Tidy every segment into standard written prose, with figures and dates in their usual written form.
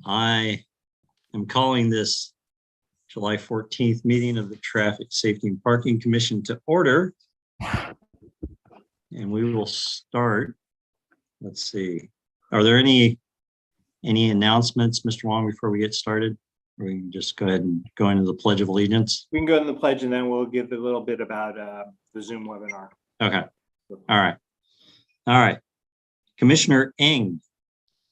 I am calling this July 14th meeting of the Traffic Safety and Parking Commission to order. And we will start. Let's see. Are there any announcements, Mr. Wong, before we get started? Or we can just go ahead and go into the Pledge of Allegiance. We can go to the pledge and then we'll give a little bit about the Zoom webinar. Okay. All right. All right. Commissioner Eng,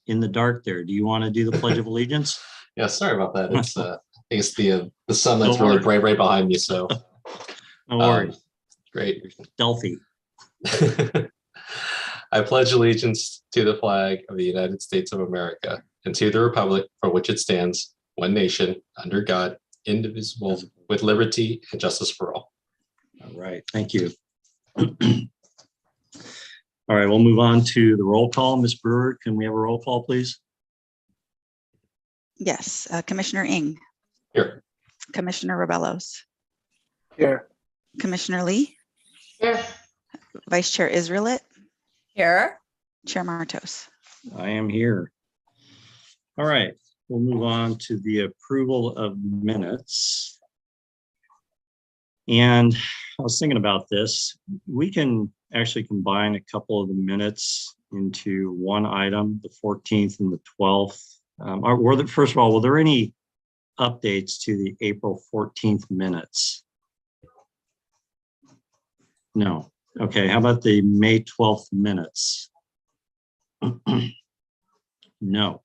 in the dark there, do you want to do the Pledge of Allegiance? Yeah, sorry about that. It's I think it's the sun that's really bright right behind me. So No worries. Great. Stealthy. I pledge allegiance to the flag of the United States of America and to the republic for which it stands, one nation, under God, indivisible, with liberty and justice for all. All right. Thank you. All right, we'll move on to the roll call. Ms. Brewer, can we have a roll call, please? Yes, Commissioner Ing, Here. Commissioner Rebellos, Here. Commissioner Lee, Here. Vice Chair Israelit, Here. Chair Martos. I am here. All right, we'll move on to the approval of minutes. And I was thinking about this. We can actually combine a couple of the minutes into one item, the 14th and the 12th. First of all, were there any updates to the April 14th minutes? No. Okay, how about the May 12th minutes? No.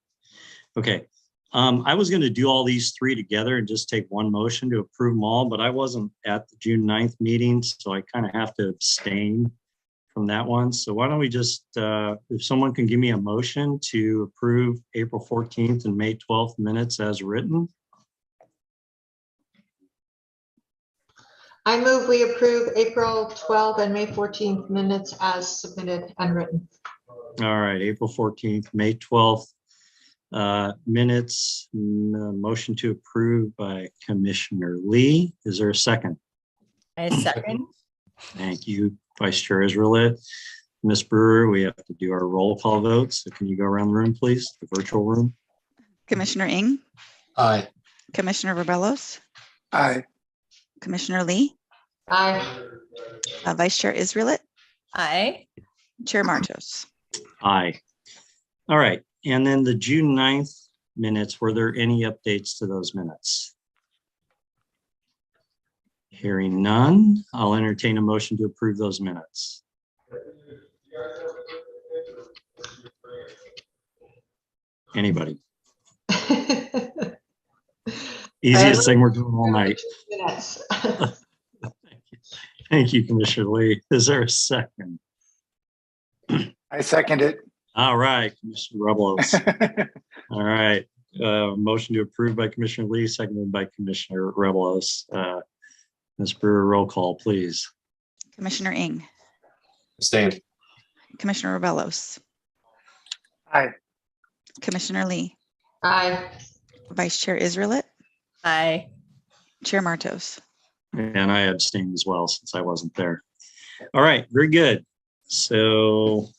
Okay. I was going to do all these three together and just take one motion to approve them all, but I wasn't at the June 9th meeting, so I kind of have to abstain from that one. So why don't we just, if someone can give me a motion to approve April 14th and May 12th minutes as written. I move we approve April 12th and May 14th minutes as submitted and written. All right, April 14th, May 12th minutes, motion to approve by Commissioner Lee. Is there a second? I second. Thank you, Vice Chair Israelit. Ms. Brewer, we have to do our roll call votes. So can you go around the room, please? The virtual room. Commissioner Ing, Aye. Commissioner Rebellos, Aye. Commissioner Lee, Aye. Vice Chair Israelit, Aye. Chair Martos. Aye. All right. And then the June 9th minutes, were there any updates to those minutes? Hearing none, I'll entertain a motion to approve those minutes. Anybody? Easiest thing we're doing all night. Minutes. Thank you, Commissioner Lee. Is there a second? I second it. All right, Commissioner Rebellos. All right, motion to approve by Commissioner Lee, seconded by Commissioner Rebellos. Ms. Brewer, roll call, please. Commissioner Ing, Abstained. Commissioner Rebellos, Aye. Commissioner Lee, Aye. Vice Chair Israelit, Aye. Chair Martos. And I abstained as well since I wasn't there. All right, very good. So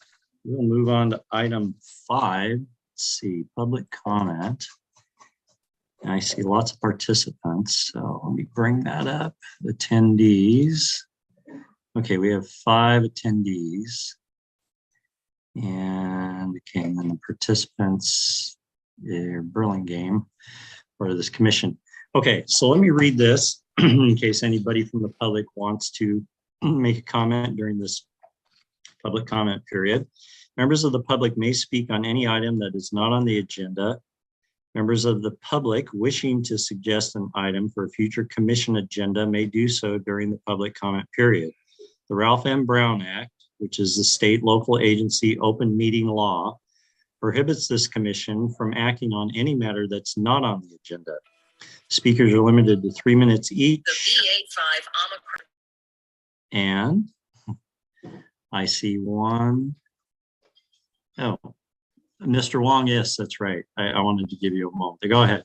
we'll move on to item 5. Let's see, public comment. I see lots of participants, so let me bring that up. Attendees. Okay, we have 5 attendees. And okay, and then the participants, Burlingame, part of this commission. Okay, so let me read this in case anybody from the public wants to make a comment during this public comment period. Members of the public may speak on any item that is not on the agenda. Members of the public wishing to suggest an item for a future commission agenda may do so during the public comment period. The Ralph M. Brown Act, which is the state local agency open meeting law, prohibits this commission from acting on any matter that's not on the agenda. Speakers are limited to 3 minutes each. And I see one. Oh, Mr. Wong, yes, that's right. I wanted to give you a moment. Go ahead.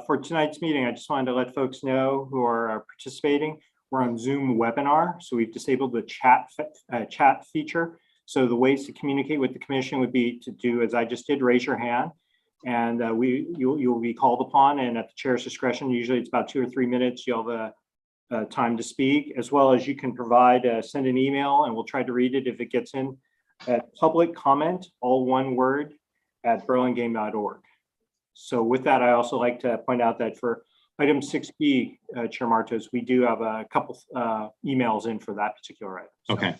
For tonight's meeting, I just wanted to let folks know who are participating. We're on Zoom webinar, so we've disabled the chat feature. So the ways to communicate with the commission would be to do as I just did, raise your hand. And you'll be called upon, and at the chair's discretion, usually it's about 2 or 3 minutes, you'll have a time to speak, as well as you can provide, send an email, and we'll try to read it if it gets in, at public comment, all one word, at burlingame.org. So with that, I also like to point out that for item 6B, Chair Martos, we do have a couple emails in for that particular item. So- Okay.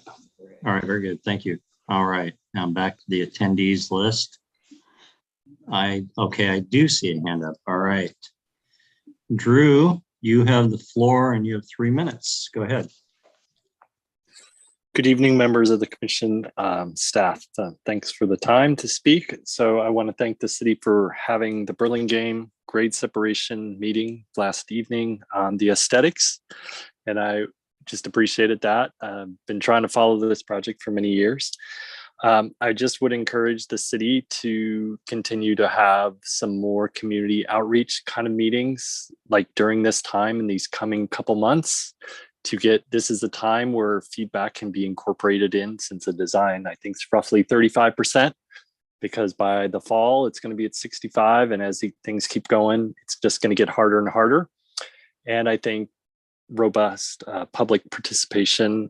All right, very good. Thank you. All right, now back to the attendees list. I do see a hand up. All right. Drew, you have the floor and you have 3 minutes. Go ahead. Good evening, members of the commission, staff. Thanks for the time to speak. So I want to thank the city for having the Burlingame grade separation meeting last evening on the aesthetics. And I just appreciated that. I've been trying to follow this project for many years. I just would encourage the city to continue to have some more community outreach kind of meetings, like during this time in these coming couple months, to get, this is the time where feedback can be incorporated in, since the design, I think, is roughly 35%, because by the fall, it's going to be at 65. And as things keep going, it's just going to get harder and harder. And I think robust public participation,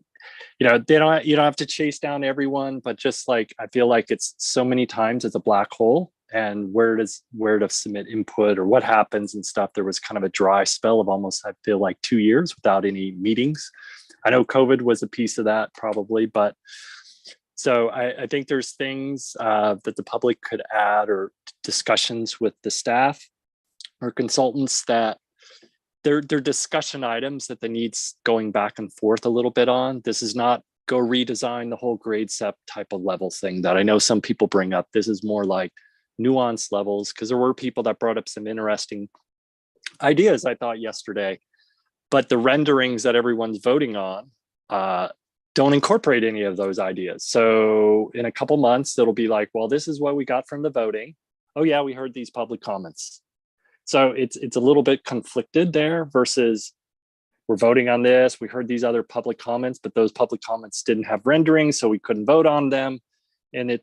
you don't have to chase down everyone, but just like, I feel like it's so many times it's a black hole, and where to submit input or what happens and stuff. There was kind of a dry spell of almost, I feel like, 2 years without any meetings. I know COVID was a piece of that probably, but so I think there's things that the public could add, or discussions with the staff or consultants, that they're discussion items that they need going back and forth a little bit on. This is not go redesign the whole grade sep type of level thing that I know some people bring up. This is more like nuanced levels, because there were people that brought up some interesting ideas, I thought, yesterday, but the renderings that everyone's voting on don't incorporate any of those ideas. So in a couple months, it'll be like, well, this is what we got from the voting. Oh yeah, we heard these public comments. So it's a little bit conflicted there, versus we're voting on this, we heard these other public comments, but those public comments didn't have renderings, so we couldn't vote on them. And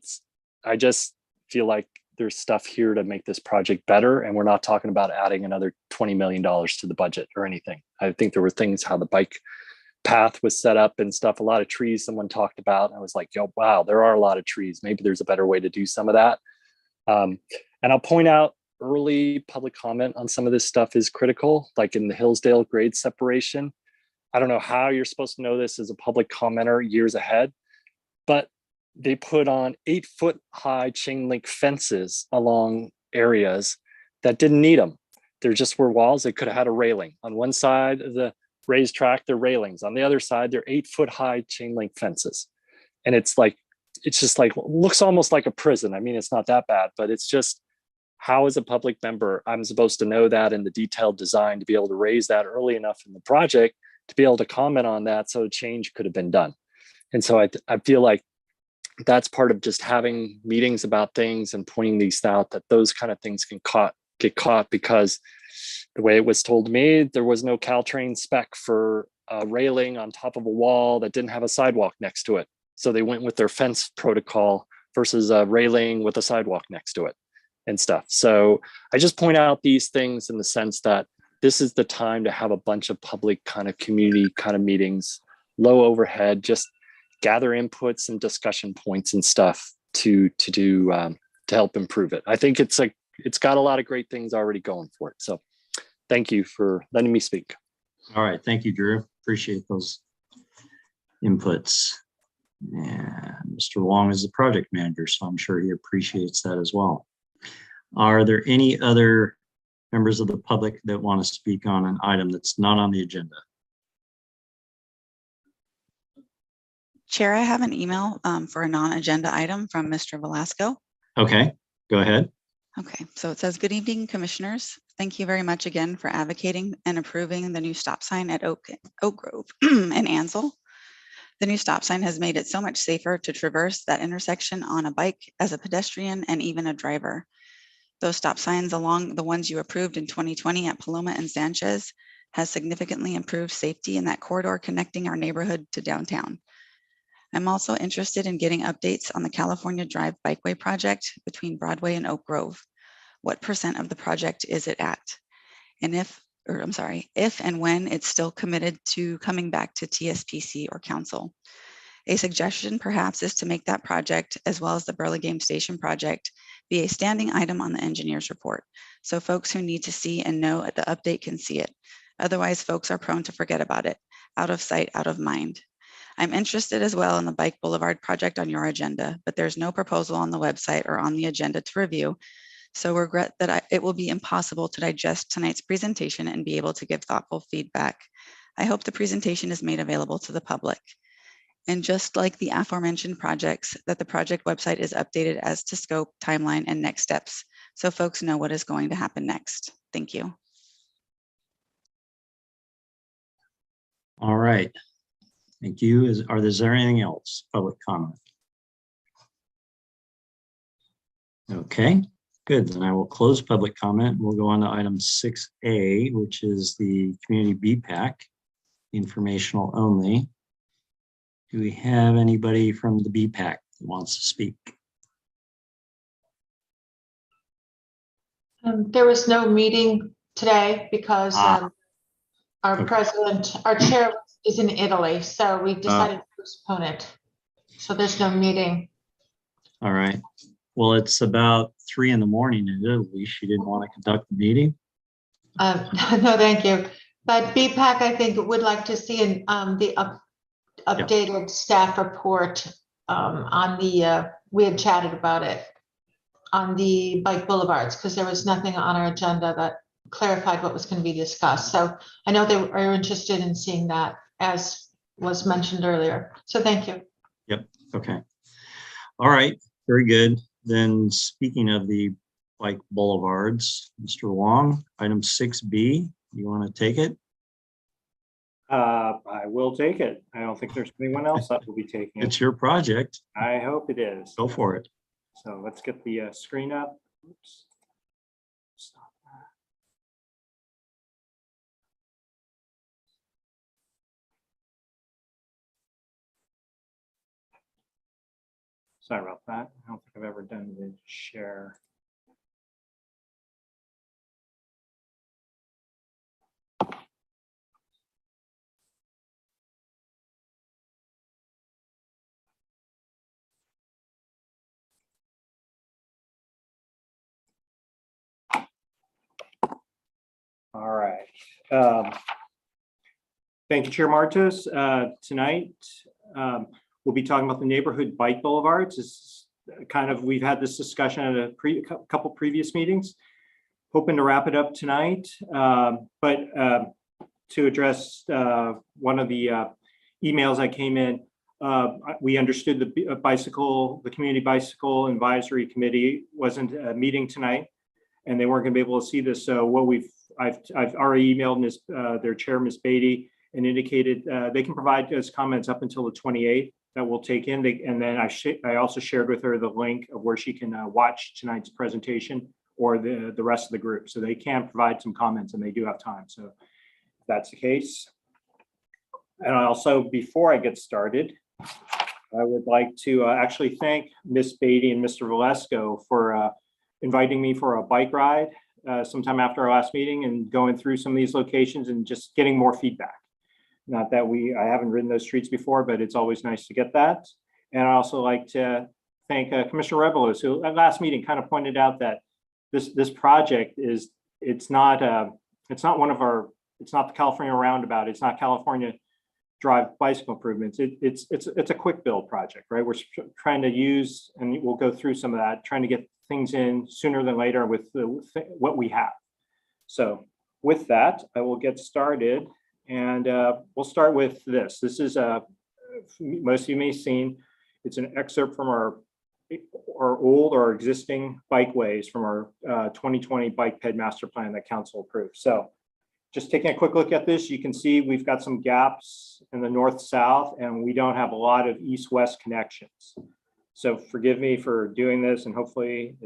I just feel like there's stuff here to make this project better. And we're not talking about adding another $20 million to the budget or anything. I think there were things, how the bike path was set up and stuff, a lot of trees someone talked about. I was like, yo, wow, there are a lot of trees. Maybe there's a better way to do some of that. And I'll point out, early public comment on some of this stuff is critical, like in the Hillsdale grade separation. I don't know how you're supposed to know this as a public commenter years ahead, but they put on 8-foot high chain link fences along areas that didn't need them. There just were walls. They could have had a railing. On one side of the racetrack, they're railings. On the other side, they're 8-foot high chain link fences. And it's just like, looks almost like a prison. I mean, it's not that bad, but it's just, how as a public member, I'm supposed to know that in the detailed design to be able to raise that early enough in the project to be able to comment on that, so change could have been done. And so I feel like that's part of just having meetings about things and pointing these out, that those kind of things can get caught, because the way it was told to me, there was no Caltrain spec for a railing on top of a wall that didn't have a sidewalk next to it. So they went with their fence protocol versus a railing with a sidewalk next to it and stuff. So I just point out these things in the sense that this is the time to have a bunch of public kind of community kind of meetings, low overhead, just gather inputs and discussion points and stuff to help improve it. I think it's got a lot of great things already going for it. So thank you for letting me speak. All right. Thank you, Drew. Appreciate those inputs. And Mr. Wong is the project manager, so I'm sure he appreciates that as well. Are there any other members of the public that want to speak on an item that's not on the agenda? Chair, I have an email for a non-agenda item from Mr. Velasco. Okay, go ahead. Okay, so it says, good evening, commissioners. Thank you very much again for advocating and approving the new stop sign at Oak Grove and Ansel. The new stop sign has made it so much safer to traverse that intersection on a bike, as a pedestrian, and even a driver. Those stop signs, along the ones you approved in 2020 at Paloma and Sanchez, has significantly improved safety in that corridor connecting our neighborhood to downtown. I'm also interested in getting updates on the California Drive Bikeway project between Broadway and Oak Grove. What percent of the project is it at? And if and when it's still committed to coming back to TSPC or council. A suggestion perhaps is to make that project, as well as the Burlingame Station project, be a standing item on the engineer's report. So folks who need to see and know the update can see it. Otherwise, folks are prone to forget about it. Out of sight, out of mind. I'm interested as well in the Bike Boulevard project on your agenda, but there's no proposal on the website or on the agenda to review. So regret that it will be impossible to digest tonight's presentation and be able to give thoughtful feedback. I hope the presentation is made available to the public. And just like the aforementioned projects, that the project website is updated as to scope, timeline, and next steps, so folks know what is going to happen next. Thank you. All right. Thank you. Is there anything else? Public comment? Okay, good. Then I will close public comment. We'll go on to item 6A, which is the community BPAC, informational only. Do we have anybody from the BPAC that wants to speak? There was no meeting today because our chair is in Italy, so we decided to postpone it. So there's no meeting. All right. Well, it's about 3 in the morning in Italy. She didn't want to conduct the meeting. No, thank you. But BPAC, I think, would like to see the updated staff report on the, we had chatted about it, on the bike boulevards, because there was nothing on our agenda that clarified what was going to be discussed. So I know they are interested in seeing that, as was mentioned earlier. So thank you. Yep. Okay. All right. Very good. Then speaking of the bike boulevards, Mr. Wong, item 6B, you want to take it? I will take it. I don't think there's anyone else that will be taking it. It's your project. I hope it is. Go for it. So let's get the screen up. Oops. Stop that. Sorry about that. I don't think I've ever done the share. All right. Thank you, Chair Martos. Tonight, we'll be talking about the neighborhood bike boulevards. It's kind of, we've had this discussion at a couple previous meetings. Hoping to wrap it up tonight, but to address one of the emails that came in, we understood the Community Bicycle Advisory Committee wasn't meeting tonight, and they weren't going to be able to see this. So what I've already emailed their chair, Ms. Beatty, and indicated they can provide us comments up until the 28th that we'll take in. And then I also shared with her the link of where she can watch tonight's presentation, or the rest of the group. So they can provide some comments, and they do have time. So if that's the case. And also, before I get started, I would like to actually thank Ms. Beatty and Mr. Valesco for inviting me for a bike ride sometime after our last meeting, and going through some of these locations and just getting more feedback. Not that I haven't ridden those streets before, but it's always nice to get that. And I also like to thank Commissioner Revelos, who at last meeting kind of pointed out that this project is, it's not the California Roundabout, it's not California Drive bicycle improvements. It's a quick build project, right? We're trying to use, and we'll go through some of that, trying to get things in sooner than later with what we have. So with that, I will get started, and we'll start with this. This is most of you may have seen. It's an excerpt from our old or existing bikeways from our 2020 bike ped master plan that council approved. So just taking a quick look at this, you can see we've got some gaps in the north-south, and we don't have a lot of east-west connections. So forgive me for doing this, and hopefully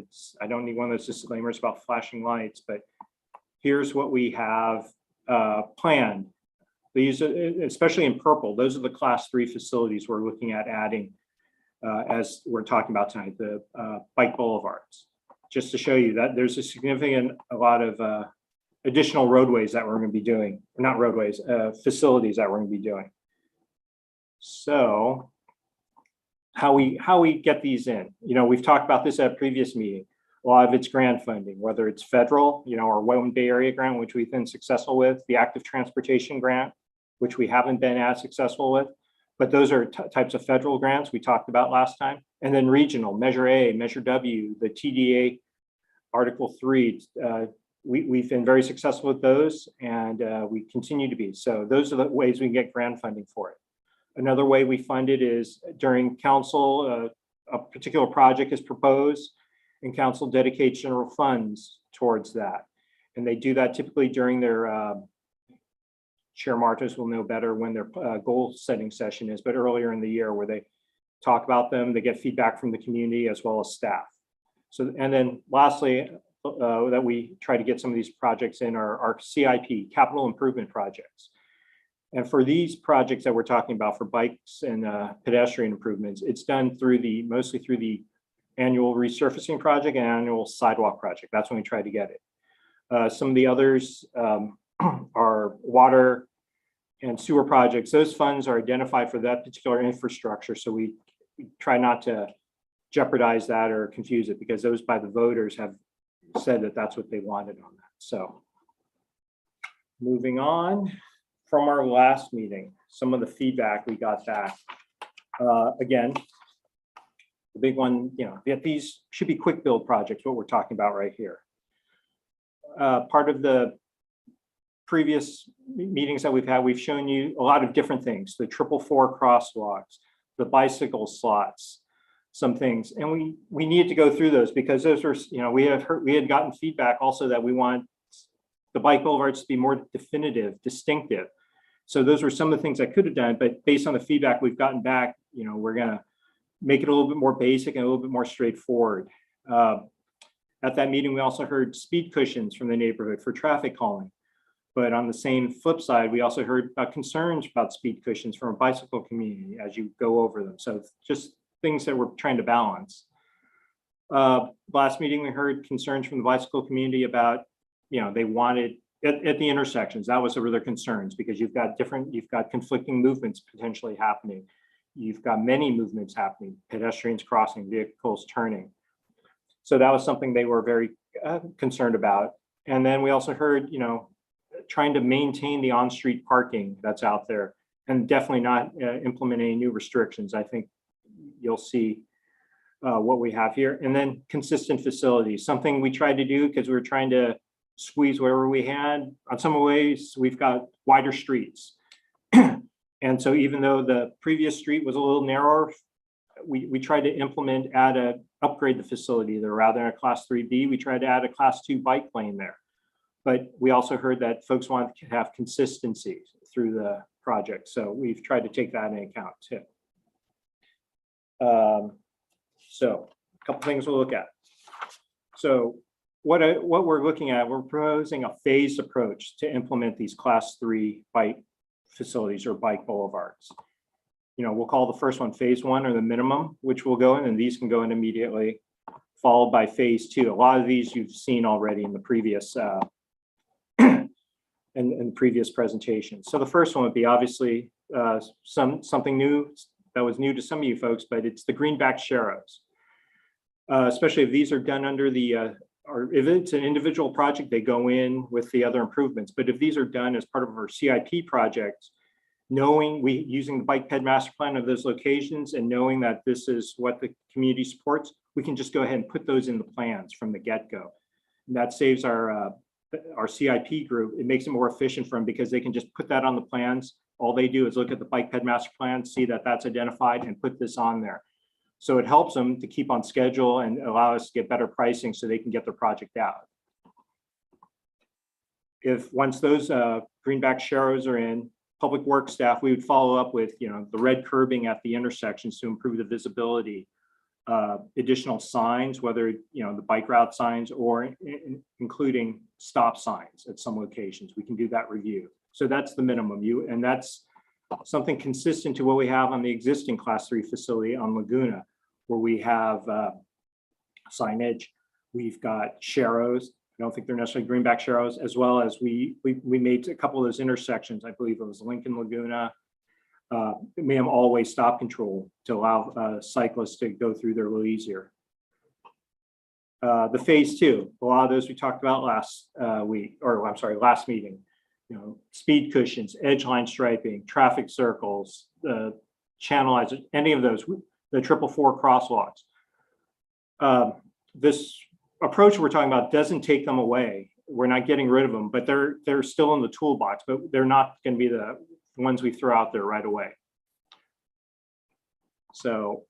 I don't need one of those disclaimers about flashing lights, but here's what we have planned. These, especially in purple, those are the class 3 facilities we're looking at adding as we're talking about tonight, the bike boulevards. just to show you that there's a lot of additional roadways that we're going to be doing, not roadways, facilities that we're going to be doing. So how we get these in, we've talked about this at a previous meeting. A lot of it's grant funding, whether it's federal, our One Bay Area grant, which we've been successful with, the active transportation grant, which we haven't been as successful with, but those are types of federal grants we talked about last time. And then regional, Measure A, Measure W, the TDA, Article 3. We've been very successful with those, and we continue to be. So those are the ways we can get grant funding for it. Another way we fund it is during council, a particular project is proposed, and council dedicates general funds towards that. And they do that typically during their, Chair Martos will know better when their goal setting session is, but earlier in the year where they talk about them, they get feedback from the community as well as staff. So, and then lastly, that we try to get some of these projects in our CIP, capital improvement projects. And for these projects that we're talking about for bikes and pedestrian improvements, it's done mostly through the annual resurfacing project and annual sidewalk project. That's when we try to get it. Some of the others are water and sewer projects. Those funds are identified for that particular infrastructure. So we try not to jeopardize that or confuse it, because those by the voters have said that that's what they wanted on that. So moving on from our last meeting, some of the feedback we got back. Again, the big one, that these should be quick build projects, what we're talking about right here. Part of the previous meetings that we've had, we've shown you a lot of different things, the 444 crosswalks, the bicycle slots, some things. And we needed to go through those because those were, we had gotten feedback also that we want the bike boulevards to be more definitive, distinctive. So those were some of the things I could have done, but based on the feedback we've gotten back, we're gonna make it a little bit more basic and a little bit more straightforward. At that meeting, we also heard speed cushions from the neighborhood for traffic calming. But on the same flip side, we also heard about concerns about speed cushions from a bicycle community as you go over them. So just things that we're trying to balance. Last meeting, we heard concerns from the bicycle community about, they wanted at the intersections. That was over their concerns because you've got conflicting movements potentially happening. You've got many movements happening, pedestrians crossing, vehicles turning. So that was something they were very concerned about. And then we also heard, trying to maintain the on-street parking that's out there and definitely not implementing new restrictions. I think you'll see what we have here. And then consistent facilities, something we tried to do because we were trying to squeeze wherever we had. On some ways, we've got wider streets. And so even though the previous street was a little narrower, we tried to upgrade the facility there. Rather than a class 3B, we tried to add a class 2 bike lane there. But we also heard that folks want to have consistency through the project. So we've tried to take that into account too. So a couple things we'll look at. So what we're looking at, we're proposing a phased approach to implement these class 3 bike facilities or bike boulevards. We'll call the first one phase 1 or the minimum, which will go in, and these can go in immediately, followed by phase 2. A lot of these you've seen already in the previous in previous presentations. So the first one would be obviously something new that was new to some of you folks, but it's the greenback sharrows. Especially if these are done under the or if it's an individual project, they go in with the other improvements. But if these are done as part of our CIP projects, using the bike ped master plan of those locations and knowing that this is what the community supports, we can just go ahead and put those in the plans from the get-go. And that saves our CIP group. It makes it more efficient for them because they can just put that on the plans. All they do is look at the bike ped master plan, see that that's identified and put this on there. So it helps them to keep on schedule and allow us to get better pricing so they can get their project out. Once those greenback sharrows are in, public works staff, we would follow up with, the red curbing at the intersections to improve the visibility, additional signs, whether, the bike route signs or including stop signs at some locations. We can do that review. So that's the minimum. And that's something consistent to what we have on the existing class 3 facility on Laguna, where we have signage. We've got Sharrows. I don't think they're necessarily greenback Sharrows, as well as we made a couple of those intersections. I believe it was Lincoln Laguna. We made them all-way stop control to allow cyclists to go through there a little easier. The phase two, a lot of those we talked about last last meeting. You know, speed cushions, edge line striping, traffic circles, channelizers, any of those, the 444 crosswalks. This approach we're talking about doesn't take them away. We're not getting rid of them, but they're still in the toolbox, but they're not going to be the ones we throw out there right away. So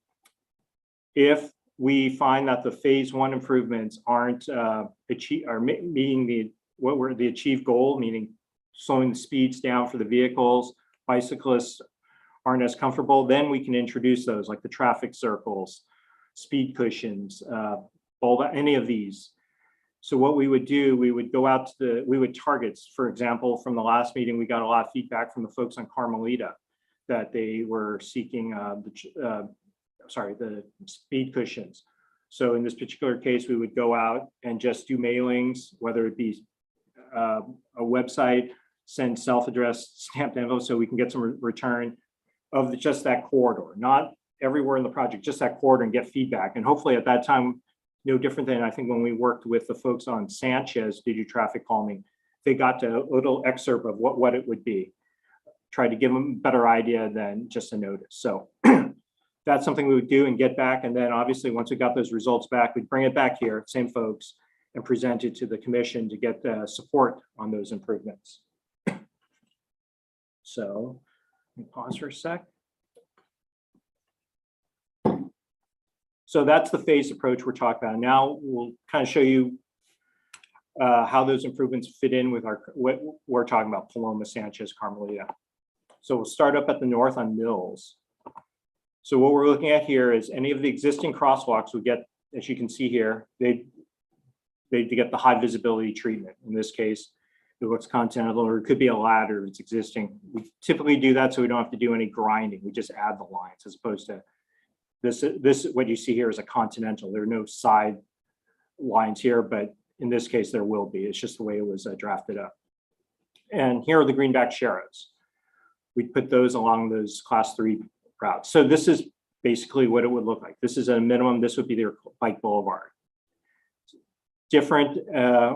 if we find that the phase one improvements aren't meeting the achieved goal, meaning slowing the speeds down for the vehicles, bicyclists aren't as comfortable, then we can introduce those like the traffic circles, speed cushions, any of these. So what we would do, we would go out to we would target, for example, from the last meeting, we got a lot of feedback from the folks on Carmelita that they were seeking the speed cushions. So in this particular case, we would go out and just do mailings, whether it be a website, send self-addressed stamped envelopes so we can get some return of just that corridor, not everywhere in the project, just that corridor, and get feedback. And hopefully at that time, no different than I think when we worked with the folks on Sanchez to do traffic calming, they got a little excerpt of what it would be. Try to give them a better idea than just a notice. So that's something we would do and get back. And then obviously, once we got those results back, we'd bring it back here, same folks, and present it to the commission to get support on those improvements. So let me pause for a sec. So that's the phased approach we're talking about. Now we'll kind of show you how those improvements fit in with what we're talking about, Paloma, Sanchez, Carmelita. So we'll start up at the north on Mills. So what we're looking at here is any of the existing crosswalks we get, as you can see here, they get the high visibility treatment. In this case, it looks continental, or it could be a ladder, it's existing. We typically do that so we don't have to do any grinding. We just add the lines as opposed to this, what you see here is a continental. There are no side lines here, but in this case, there will be. It's just the way it was drafted up. And here are the greenback Sharrows. We put those along those class 3 routes. So this is basically what it would look like. This is a minimum. This would be their bike boulevard. Different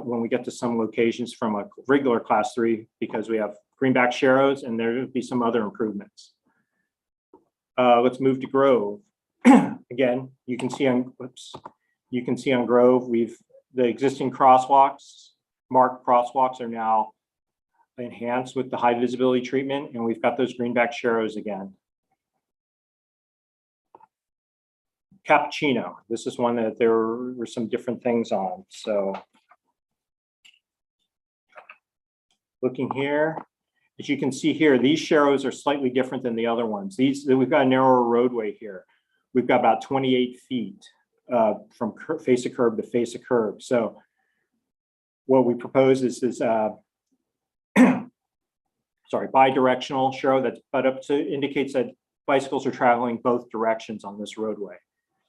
when we get to some locations from a regular class 3 because we have greenback Sharrows and there would be some other improvements. Let's move to Grove. Again, you can see on Grove, the existing crosswalks, marked crosswalks are now enhanced with the high visibility treatment, and we've got those greenback Sharrows again. Cappuccino, this is one that there were some different things on. So looking here, as you can see here, these Sharrows are slightly different than the other ones. We've got a narrower roadway here. We've got about 28 feet from face of curb to face of curb. So what we propose is this, bi-directional Sharrow that's butt up to indicates that bicycles are traveling both directions on this roadway,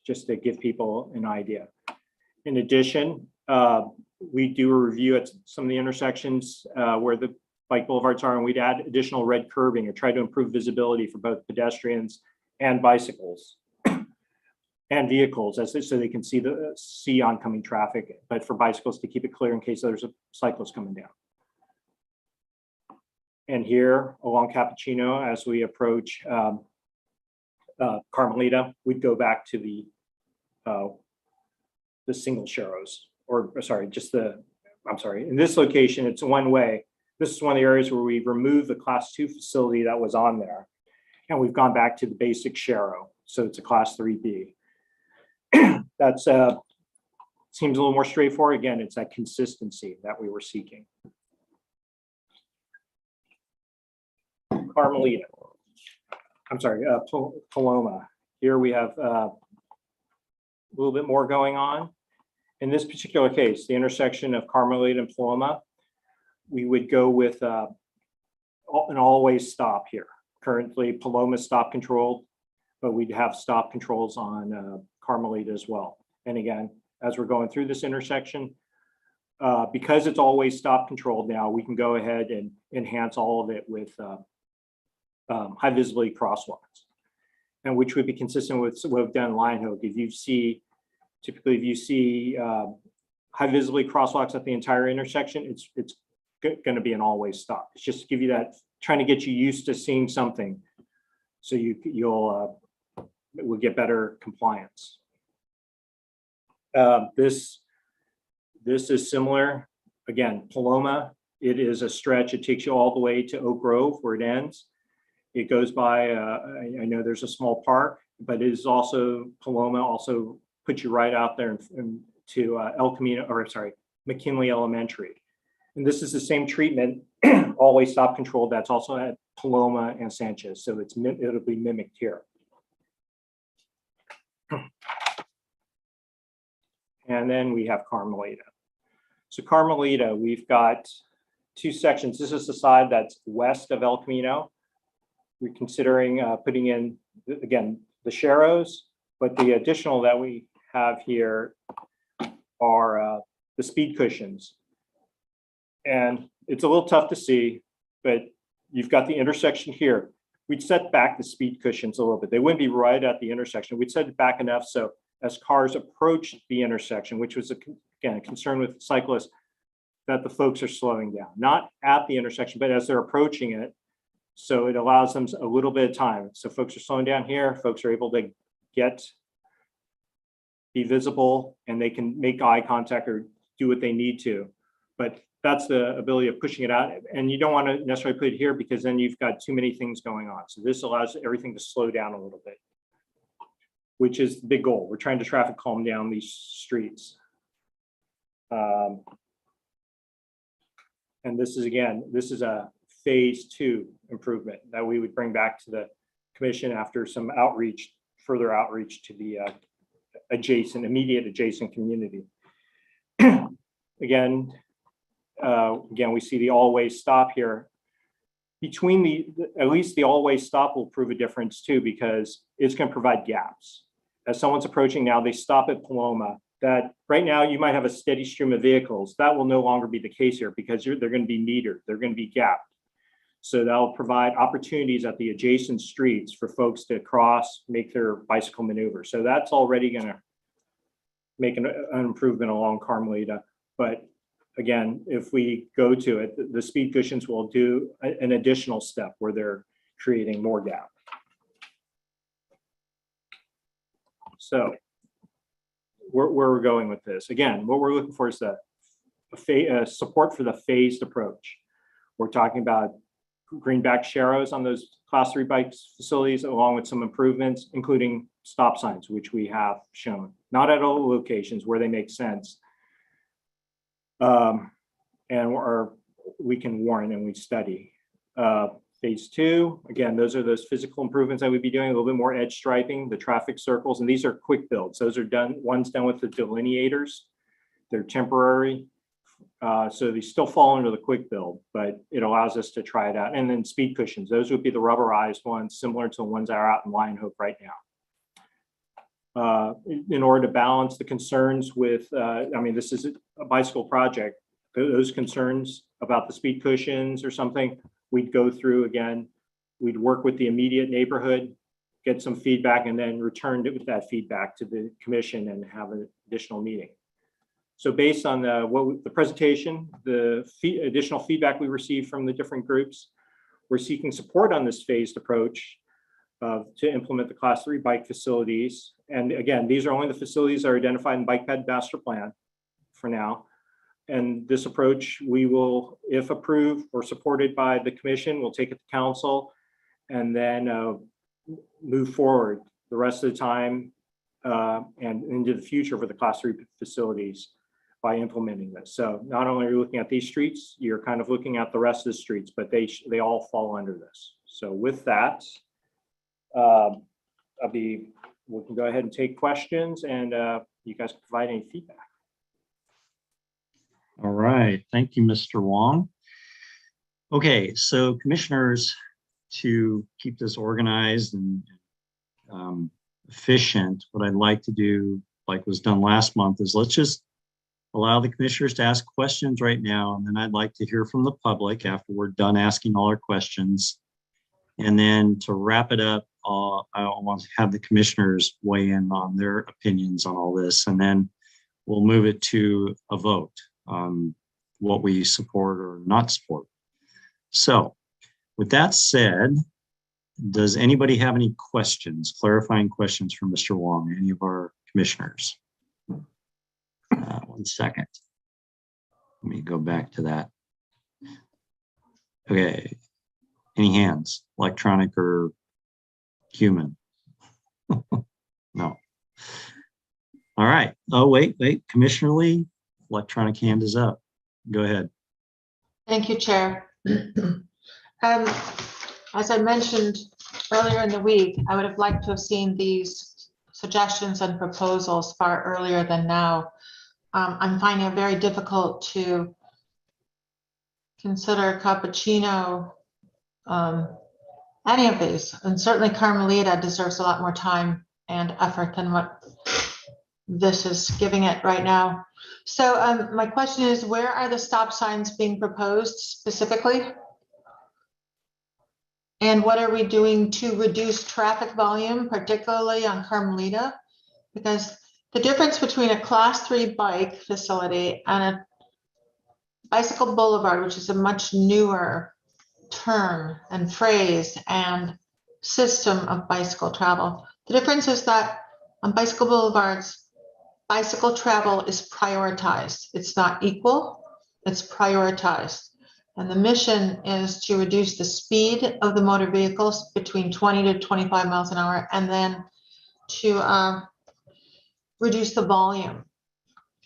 just to give people an idea. In addition, we do a review at some of the intersections where the bike boulevards are, and we'd add additional red curbing or try to improve visibility for both pedestrians and bicycles and vehicles, so they can see oncoming traffic, but for bicycles to keep it clear in case there's a cyclist coming down. And here along Cappuccino, as we approach Carmelita, we'd go back to the single Sharrows, in this location, it's one way. This is one of the areas where we removed the class 2 facility that was on there. And we've gone back to the basic Sharrow. So it's a class 3B. That's seems a little more straightforward. Again, it's that consistency that we were seeking. Carmelita. Paloma. Here we have a little bit more going on. In this particular case, the intersection of Carmelita and Paloma, we would go with an always stop here. Currently, Paloma stop controlled, but we'd have stop controls on Carmelita as well. And again, as we're going through this intersection. Because it's always stop controlled now, we can go ahead and enhance all of it with high visibility crosswalks, and which would be consistent with what we've done in Lion Hope. If you see high visibility crosswalks at the entire intersection, it's going to be an always stop. It's just to give you that, trying to get you used to seeing something, so you'll get better compliance. This is similar. Again, Paloma, it is a stretch. It takes you all the way to Oak Grove where it ends. It goes by, I know there's a small park, but it is also, Paloma also puts you right out there to El Camino, or sorry, McKinley Elementary. And this is the same treatment, always stop control, that's also at Paloma and Sanchez. So it'll be mimicked here. And then we have Carmelita. So Carmelita, we've got two sections. This is the side that's west of El Camino. We're considering putting in, again, the Sharrows, but the additional that we have here are the speed cushions. And it's a little tough to see, but you've got the intersection here. We'd set back the speed cushions a little bit. They wouldn't be right at the intersection. We'd set it back enough so as cars approach the intersection, which was again a concern with cyclists, that the folks are slowing down, not at the intersection, but as they're approaching it. So it allows them a little bit of time. So folks are slowing down here, folks are able to be visible, and they can make eye contact or do what they need to. But that's the ability of pushing it out. And you don't want to necessarily put it here because then you've got too many things going on. So this allows everything to slow down a little bit, which is the big goal. We're trying to traffic calm down these streets. And this is a phase 2 improvement that we would bring back to the commission after some outreach, further outreach to the immediate adjacent community. Again, we see the always stop here. Between at least the always stop will prove a difference too, because it's going to provide gaps. As someone's approaching now, they stop at Paloma. That right now you might have a steady stream of vehicles. That will no longer be the case here because they're going to be metered. They're going to be gapped. So that'll provide opportunities at the adjacent streets for folks to cross, make their bicycle maneuver. So that's already going to make an improvement along Carmelita. But again, if we go to it, the speed cushions will do an additional step where they're creating more gap. So where we're going with this, again, what we're looking for is support for the phased approach. We're talking about greenback Sharrows on those class 3 bike facilities, along with some improvements, including stop signs, which we have shown, not at all locations where they make sense. And we can warn and we study. Phase 2, again, those are those physical improvements that we'd be doing, a little bit more edge striping, the traffic circles, and these are quick builds. Those are one's done with the delineators. They're temporary. So they still fall under the quick build, but it allows us to try it out. And then speed cushions, those would be the rubberized ones, similar to the ones that are out in Lion Hope right now. In order to balance the concerns with, this is a bicycle project, those concerns about the speed cushions or something, we'd go through again, we'd work with the immediate neighborhood, get some feedback, and then return it with that feedback to the commission and have an additional meeting. So based on the presentation, the additional feedback we received from the different groups, we're seeking support on this phased approach to implement the class 3 bike facilities. And again, these are only the facilities that are identified in Bike Ped Master Plan for now. And this approach, we will, if approved or supported by the commission, we'll take it to council and then move forward the rest of the time and into the future for the class 3 facilities by implementing this. So not only are you looking at these streets, you're kind of looking at the rest of the streets, but they all fall under this. So with that, we can go ahead and take questions, and you guys can provide any feedback. All right, thank you, Mr. Wong. Okay, so commissioners, to keep this organized and efficient, what I'd like to do like was done last month, is let's just allow the commissioners to ask questions right now. And then I'd like to hear from the public after we're done asking all our questions. And then to wrap it up, I want to have the commissioners weigh in on their opinions on all this. And then we'll move it to a vote on what we support or not support. So with that said, does anybody have any questions, clarifying questions for Mr. Wong, any of our commissioners? 1 second. Let me go back to that. Okay. Any hands, electronic or human? No. All right. Oh, wait. Commissioner Lee, electronic hand is up. Go ahead. Thank you, Chair. As I mentioned earlier in the week, I would have liked to have seen these suggestions and proposals far earlier than now. I'm finding it very difficult to consider Cappuccino, any of these, and certainly Carmelita deserves a lot more time and effort than what this is giving it right now. So my question is, where are the stop signs being proposed specifically? And what are we doing to reduce traffic volume, particularly on Carmelita? Because the difference between a class 3 bike facility and a bicycle boulevard, which is a much newer term and phrase and system of bicycle travel. The difference is that on bicycle boulevards, bicycle travel is prioritized. It's not equal, it's prioritized. And the mission is to reduce the speed of the motor vehicles between 20 to 25 miles an hour, and then to reduce the volume.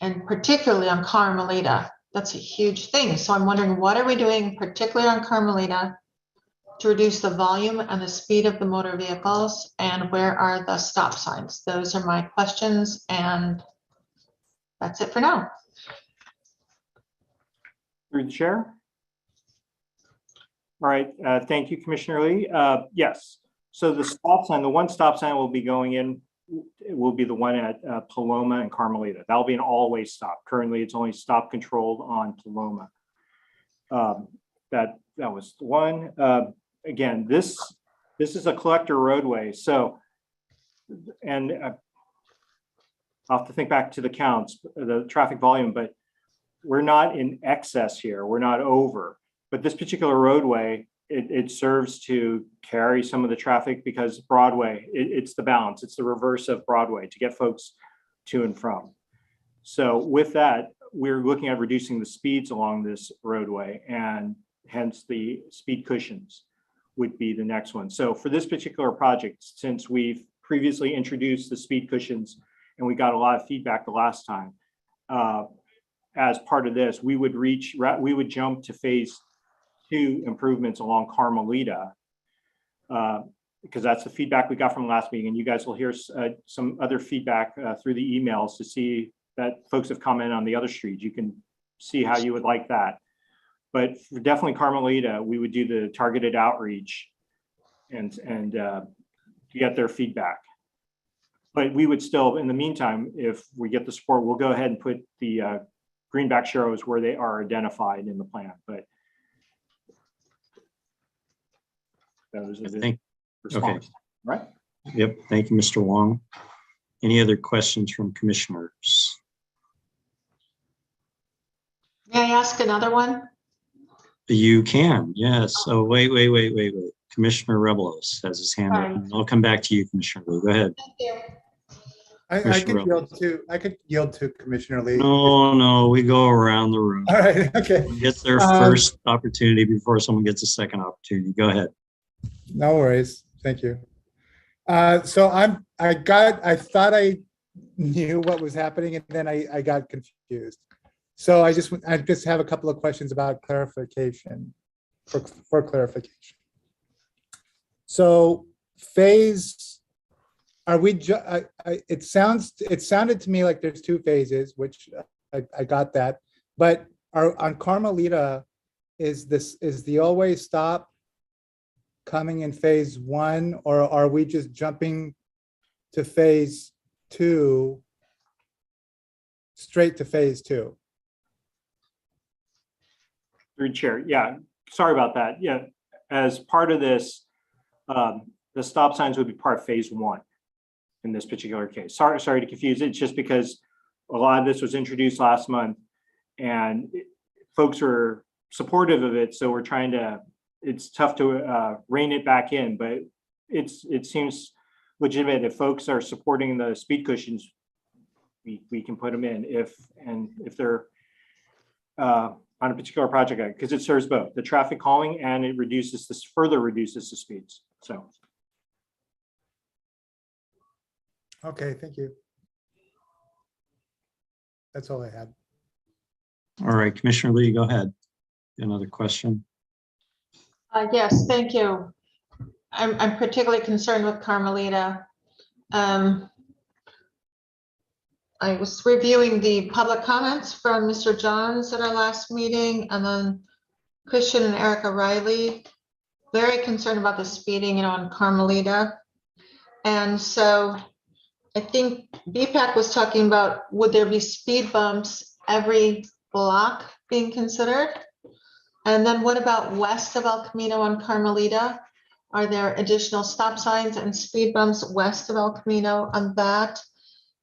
And particularly on Carmelita, that's a huge thing. So I'm wondering, what are we doing particularly on Carmelita to reduce the volume and the speed of the motor vehicles? And where are the stop signs? Those are my questions, and that's it for now. Through the chair. All right, thank you, Commissioner Lee. Yes, so the stop sign, the one stop sign will be going in, it will be the one at Paloma and Carmelita. That'll be an all-way stop. Currently, it's only stop controlled on Paloma. That was the one. Again, this is a collector roadway. So, and I'll have to think back to the counts, the traffic volume, but we're not in excess here. We're not over. But this particular roadway, it serves to carry some of the traffic because Broadway, it's the balance. It's the reverse of Broadway to get folks to and from. So with that, we're looking at reducing the speeds along this roadway, and hence the speed cushions would be the next one. So for this particular project, since we've previously introduced the speed cushions and we got a lot of feedback the last time, as part of this, we would jump to phase 2 improvements along Carmelita, because that's the feedback we got from last meeting, and you guys will hear some other feedback through the emails to see that folks have commented on the other streets. You can see how you would like that. But for definitely Carmelita, we would do the targeted outreach and get their feedback. But we would still, in the meantime, if we get the support, we'll go ahead and put the greenback sharrows where they are identified in the plan. But those are the response, right? Yep. Thank you, Mr. Wong. Any other questions from commissioners? May I ask another one? You can, yes. Oh, wait. Commissioner Rebelos has his hand up. Sorry. I'll come back to you, Commissioner Lee. Go ahead. Thank you. I Commissioner could yield to Commissioner Lee. No, we go around the room. All right, okay. Someone gets their first opportunity before someone gets a second opportunity. Go ahead. No worries. Thank you. So I thought I knew what was happening, and then I got confused. So I just have a couple of questions about clarification, for clarification. So are we, it sounded to me like there's 2 phases, which I got that, but on Carmelita, is the always stop coming in phase 1, or are we just jumping to phase 2 straight to phase two. Through chair, yeah, sorry about that. Yeah, as part of this, the stop signs would be part of phase one in this particular case. Sorry to confuse it. It's just because a lot of this was introduced last month and folks are supportive of it. So we're trying to, it's tough to rein it back in, but it seems legitimate. If folks are supporting the speed cushions, we can put them in if they're on a particular project, because it serves both the traffic calming and it reduces this, further reduces the speeds. So. Okay, thank you. That's all I had. All right, Commissioner Lee, go ahead. Another question. Yes, thank you. I'm particularly concerned with Carmelita. I was reviewing the public comments from Mr. Johns at our last meeting, and then Christian and Erica Riley, very concerned about the speeding, on Carmelita. And so I think BPAC was talking about, would there be speed bumps every block being considered? And then what about west of El Camino on Carmelita? Are there additional stop signs and speed bumps west of El Camino on that?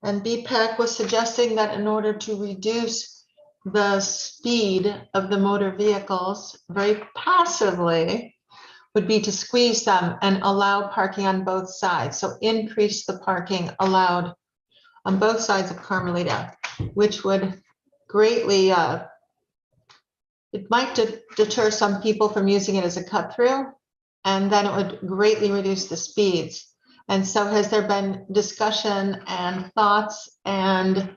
And BPAC was suggesting that in order to reduce the speed of the motor vehicles very passively would be to squeeze them and allow parking on both sides. So increase the parking allowed on both sides of Carmelita, which would greatly, it might deter some people from using it as a cut through, and then it would greatly reduce the speeds. And so has there been discussion and thoughts and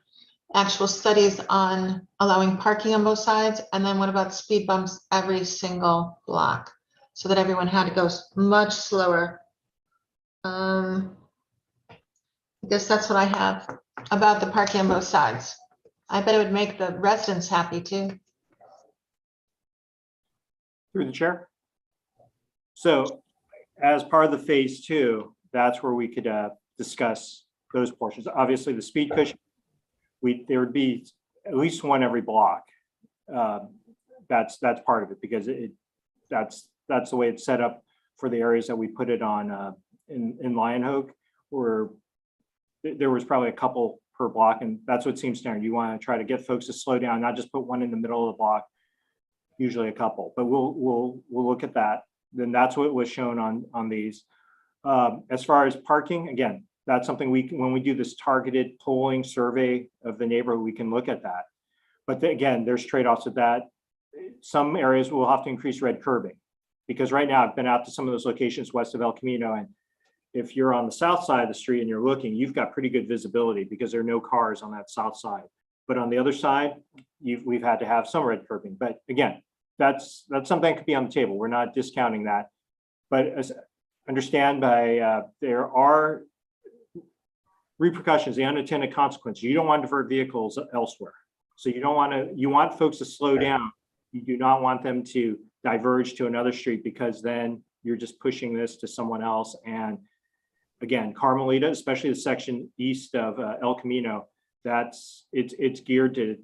actual studies on allowing parking on both sides? And then what about speed bumps every single block so that everyone had to go much slower? I guess that's what I have about the parking on both sides. I bet it would make the residents happy too. Through the chair. So as part of the phase two, that's where we could discuss those portions. Obviously the speed cushion, there would be at least one every block. That's part of it, because that's the way it's set up for the areas that we put it on in Lion Hope, where there was probably a couple per block, and that's what seems standard. You want to try to get folks to slow down, not just put one in the middle of the block, usually a couple, but we'll look at that. Then that's what was shown on these. As far as parking, again, that's something when we do this targeted polling survey of the neighborhood, we can look at that. But again, there's trade-offs with that. Some areas will have to increase red curbing, because right now I've been out to some of those locations west of El Camino, and if you're on the south side of the street and you're looking, you've got pretty good visibility because there are no cars on that south side. But on the other side, we've had to have some red curbing. But again, that's something that could be on the table. We're not discounting that. But as understand there are repercussions, the unintended consequences. You don't want to divert vehicles elsewhere. So you want folks to slow down. You do not want them to diverge to another street, because then you're just pushing this to someone else. And again, Carmelita, especially the section east of El Camino, it's geared to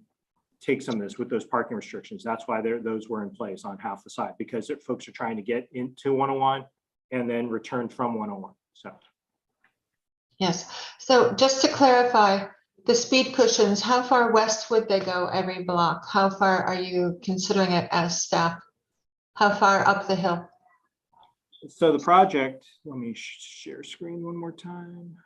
take some of this with those parking restrictions. That's why those were in place on half the side, because folks are trying to get into 101 and then return from 101. So. Yes. So just to clarify, the speed cushions, how far west would they go every block? How far are you considering it as staff? How far up the hill? So the project, let me share screen one more time.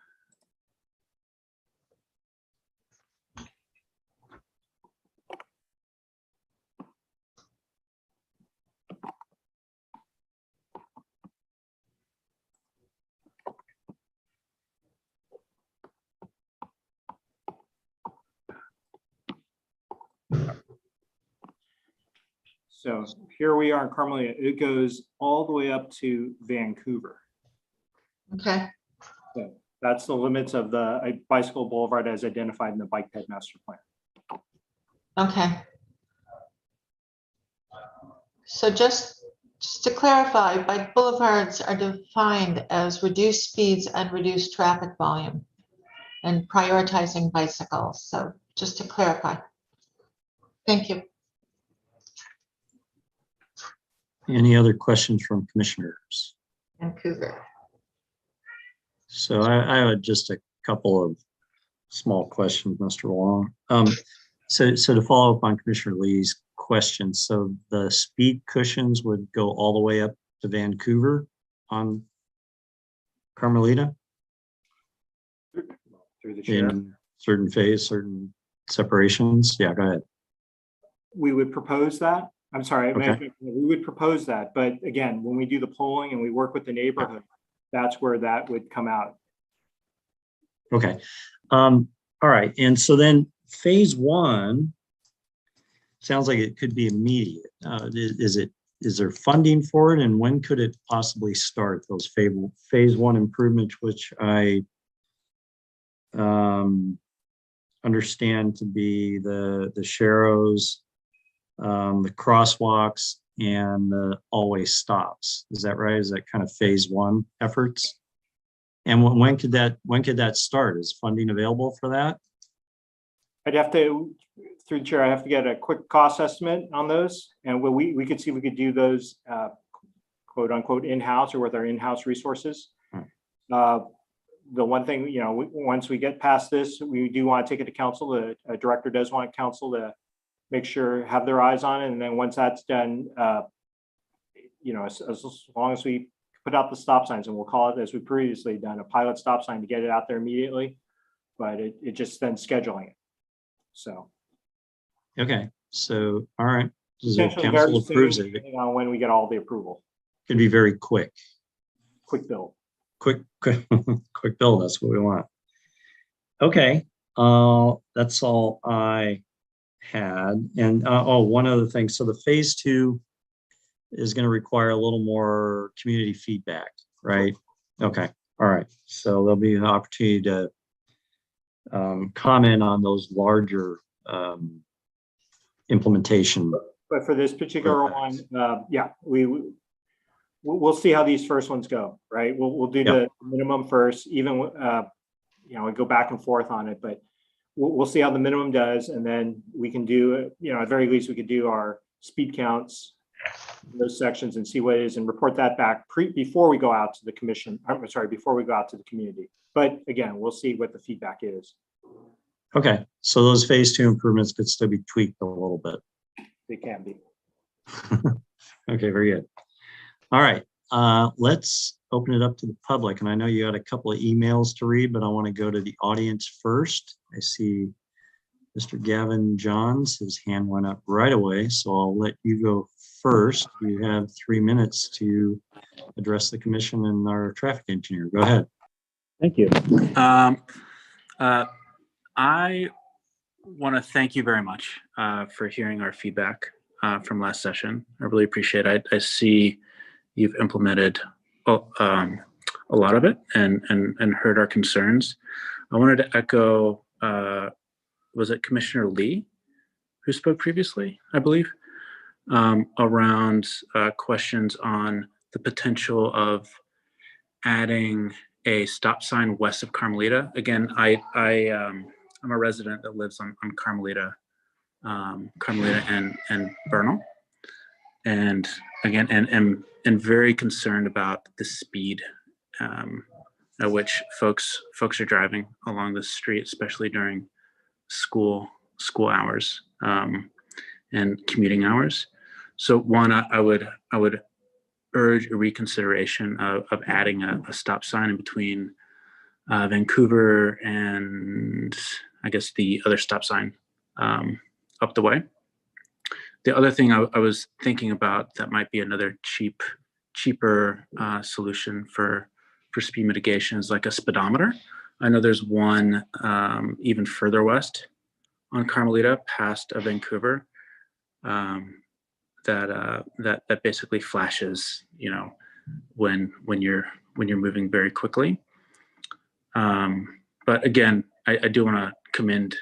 So here we are in Carmelita. It goes all the way up to Vancouver. Okay. So that's the limits of the bicycle boulevard as identified in the bike ped master plan. Okay. So just to clarify, bike boulevards are defined as reduced speeds and reduced traffic volume and prioritizing bicycles. So just to clarify. Thank you. Any other questions from commissioners? Vancouver. So I have just a couple of small questions, Mr. Wong. So to follow up on Commissioner Lee's question, so the speed cushions would go all the way up to Vancouver on Carmelita Through the chair. in certain phase, certain separations? Yeah, go ahead. We would propose that. I'm sorry, Okay. we would propose that, but again, when we do the polling and we work with the neighborhood, that's where that would come out. Okay. All right. And so then phase one sounds like it could be immediate. Is there funding for it, and when could it possibly start those phase one improvements, which I understand to be the sharrows, the crosswalks, and the always stops. Is that right? Is that kind of phase one efforts? And when could that start? Is funding available for that? I'd have to, through the chair, I have to get a quick cost estimate on those. And we could see if we could do those quote unquote in-house or with our in-house resources. The one thing, you know, once we get past this, we do want to take it to council. The director does want council to make sure, have their eyes on it. And then once that's done, you know, as long as we put out the stop signs, and we'll call it, as we previously done, a pilot stop sign to get it out there immediately, but it just then scheduling it. So. Okay, so, all right. Does the Potentially council very approves soon, it? It depending on when we get all the approval, could be very quick. quick bill. Quick build. That's what we want. Okay, that's all I had. And one other thing. So the phase two is going to require a little more community feedback, right? Okay, all right. So there'll be an opportunity to comment on those larger implementation. But for this particular one, yeah, we'll see how these first ones go, right? We'll do the minimum first, even, you know, we go back and forth on it, but we'll see how the minimum does. And then we can do, you know, at very least we could do our speed counts, in those sections, and see what it is and report that back before we go out to the commission. I'm sorry, before we go out to the community. But again, we'll see what the feedback is. Okay, so those phase two improvements could still be tweaked a little bit. They can be. Okay, very good. All right, let's open it up to the public. And I know you had a couple of emails to read, but I want to go to the audience first. I see Mr. Gavin Johns, his hand went up right away, so I'll let you go first. You have 3 minutes to address the commission and our traffic engineer. Go ahead. Thank you. I want to thank you very much for hearing our feedback from last session. I really appreciate it. I see you've implemented a lot of it and heard our concerns. I wanted to echo, was it Commissioner Lee who spoke previously, I believe, around questions on the potential of adding a stop sign west of Carmelita. Again, I'm a resident that lives on Carmelita and Bernal, and again, and very concerned about the speed at which folks are driving along the street, especially during school hours and commuting hours. So one, I would urge a reconsideration of adding a stop sign in between Vancouver and I guess the other stop sign up the way. The other thing I was thinking about that might be another cheaper solution for speed mitigation is like a speedometer. I know there's one even further west on Carmelita past Vancouver that basically flashes, you know, when you're moving very quickly. But again, I do want to commend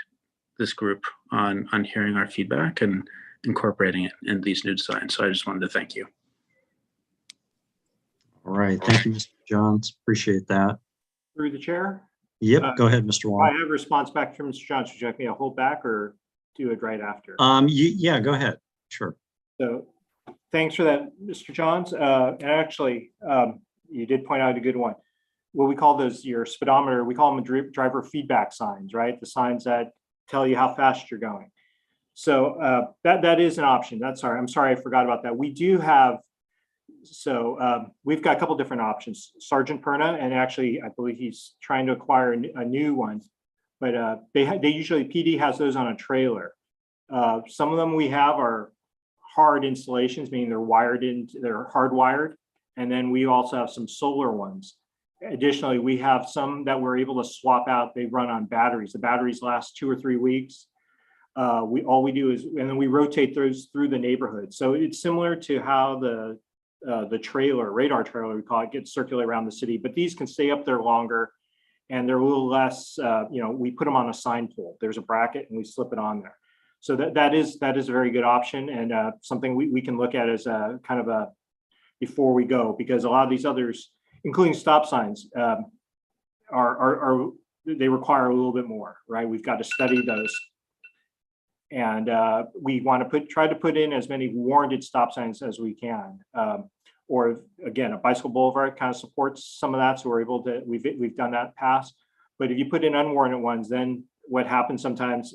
this group on hearing our feedback and incorporating it in these new designs. So I just wanted to thank you. All right, thank you, Mr. Johns. Appreciate that. Through the chair, Yep, go ahead, Mr. I Wong. have a response back from Mr. Johnson. Would you like me to hold back or do it right after? Yeah, go ahead. Sure. So thanks for that, Mr. Johns. And actually, you did point out a good one. What we call those, your speedometer, we call them driver feedback signs, right? The signs that tell you how fast you're going. So that is an option. I'm sorry, I forgot about that. We do have, we've got a couple different options. Sergeant Perna, and actually, I believe he's trying to acquire a new one, but they usually, PD has those on a trailer. Some of them we have are hard installations, meaning they're hardwired. And then we also have some solar ones. Additionally, we have some that we're able to swap out. They run on batteries. The batteries last 2 or 3 weeks. All we do is, and then we rotate those through the neighborhood. So it's similar to how the trailer, radar trailer, we call it, gets circulated around the city, but these can stay up there longer and they're a little less, we put them on a sign pole. There's a bracket and we slip it on there. So that is a very good option, and something we can look at as a kind of a before we go, because a lot of these others, including stop signs, they require a little bit more, right? We've got to study those. And we want to try to put in as many warranted stop signs as we can. Or again, a bicycle boulevard kind of supports some of that. So we're able to, we've done that past. But if you put in unwarranted ones, then what happens sometimes,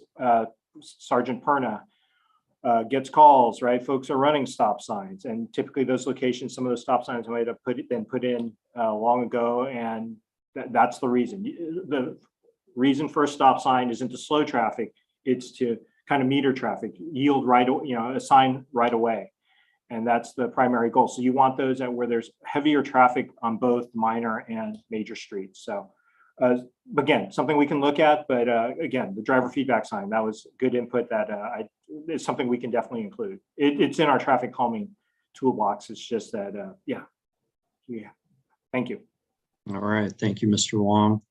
Sergeant Perna gets calls, right? Folks are running stop signs, and typically those locations, some of those stop signs might have been put in long ago, and that's the reason. The reason for a stop sign isn't to slow traffic; it's to kind of meter traffic, yield right, a sign right away, and that's the primary goal. So you want those where there's heavier traffic on both minor and major streets. So. Again, something we can look at, but again, the driver feedback sign, that was good input that it's something we can definitely include. It's in our traffic calming toolbox. It's just that, yeah. Thank you. All right. Thank you, Mr. Wong.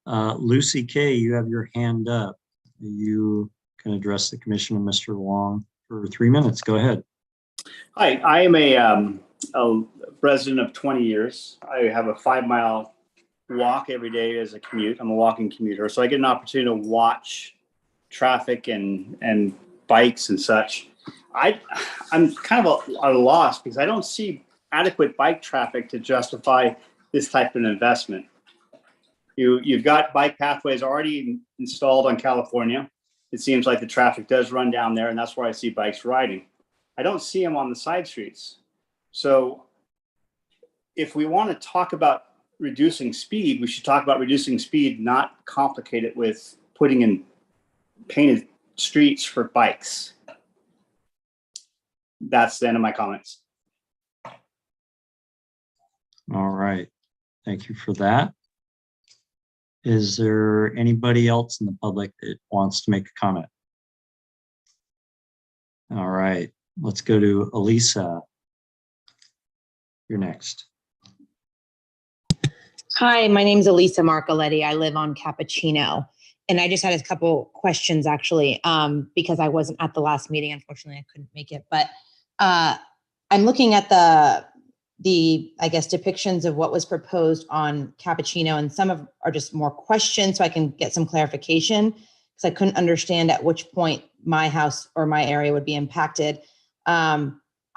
Lucy Kay, you have your hand up. You can address the commission and Mr. Wong for 3 minutes. Go ahead. Hi, I am a resident of 20 years. I have a 5-mile walk every day as a commute. I'm a walking commuter, so I get an opportunity to watch traffic and bikes and such. I'm kind of at a loss because I don't see adequate bike traffic to justify this type of investment. You've got bike pathways already installed on California. It seems like the traffic does run down there, and that's where I see bikes riding. I don't see them on the side streets. So if we want to talk about reducing speed, we should talk about reducing speed, not complicate it with putting in painted streets for bikes. That's the end of my comments. All right. Thank you for that. Is there anybody else in the public that wants to make a comment? All right. Let's go to Elisa. You're next. Hi, my name is Elisa Marcoletti. I live on Cappuccino. And I just had a couple questions actually, because I wasn't at the last meeting. Unfortunately, I couldn't make it. But I'm looking at the I guess depictions of what was proposed on Cappuccino, and some of are just more questions, so I can get some clarification, because I couldn't understand at which point my house or my area would be impacted.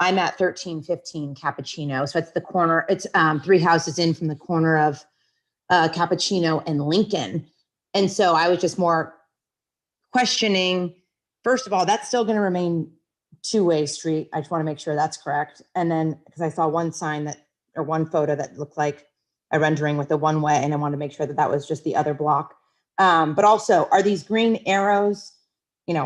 I'm at 1315 Cappuccino, so it's the corner. It's 3 houses in from the corner of Cappuccino and Lincoln. And so I was just more questioning, first of all, that's still going to remain two-way street. I just want to make sure that's correct. And then, because I saw one sign or one photo that looked like a rendering with a one-way, and I wanted to make sure that that was just the other block. But also, are these green arrows,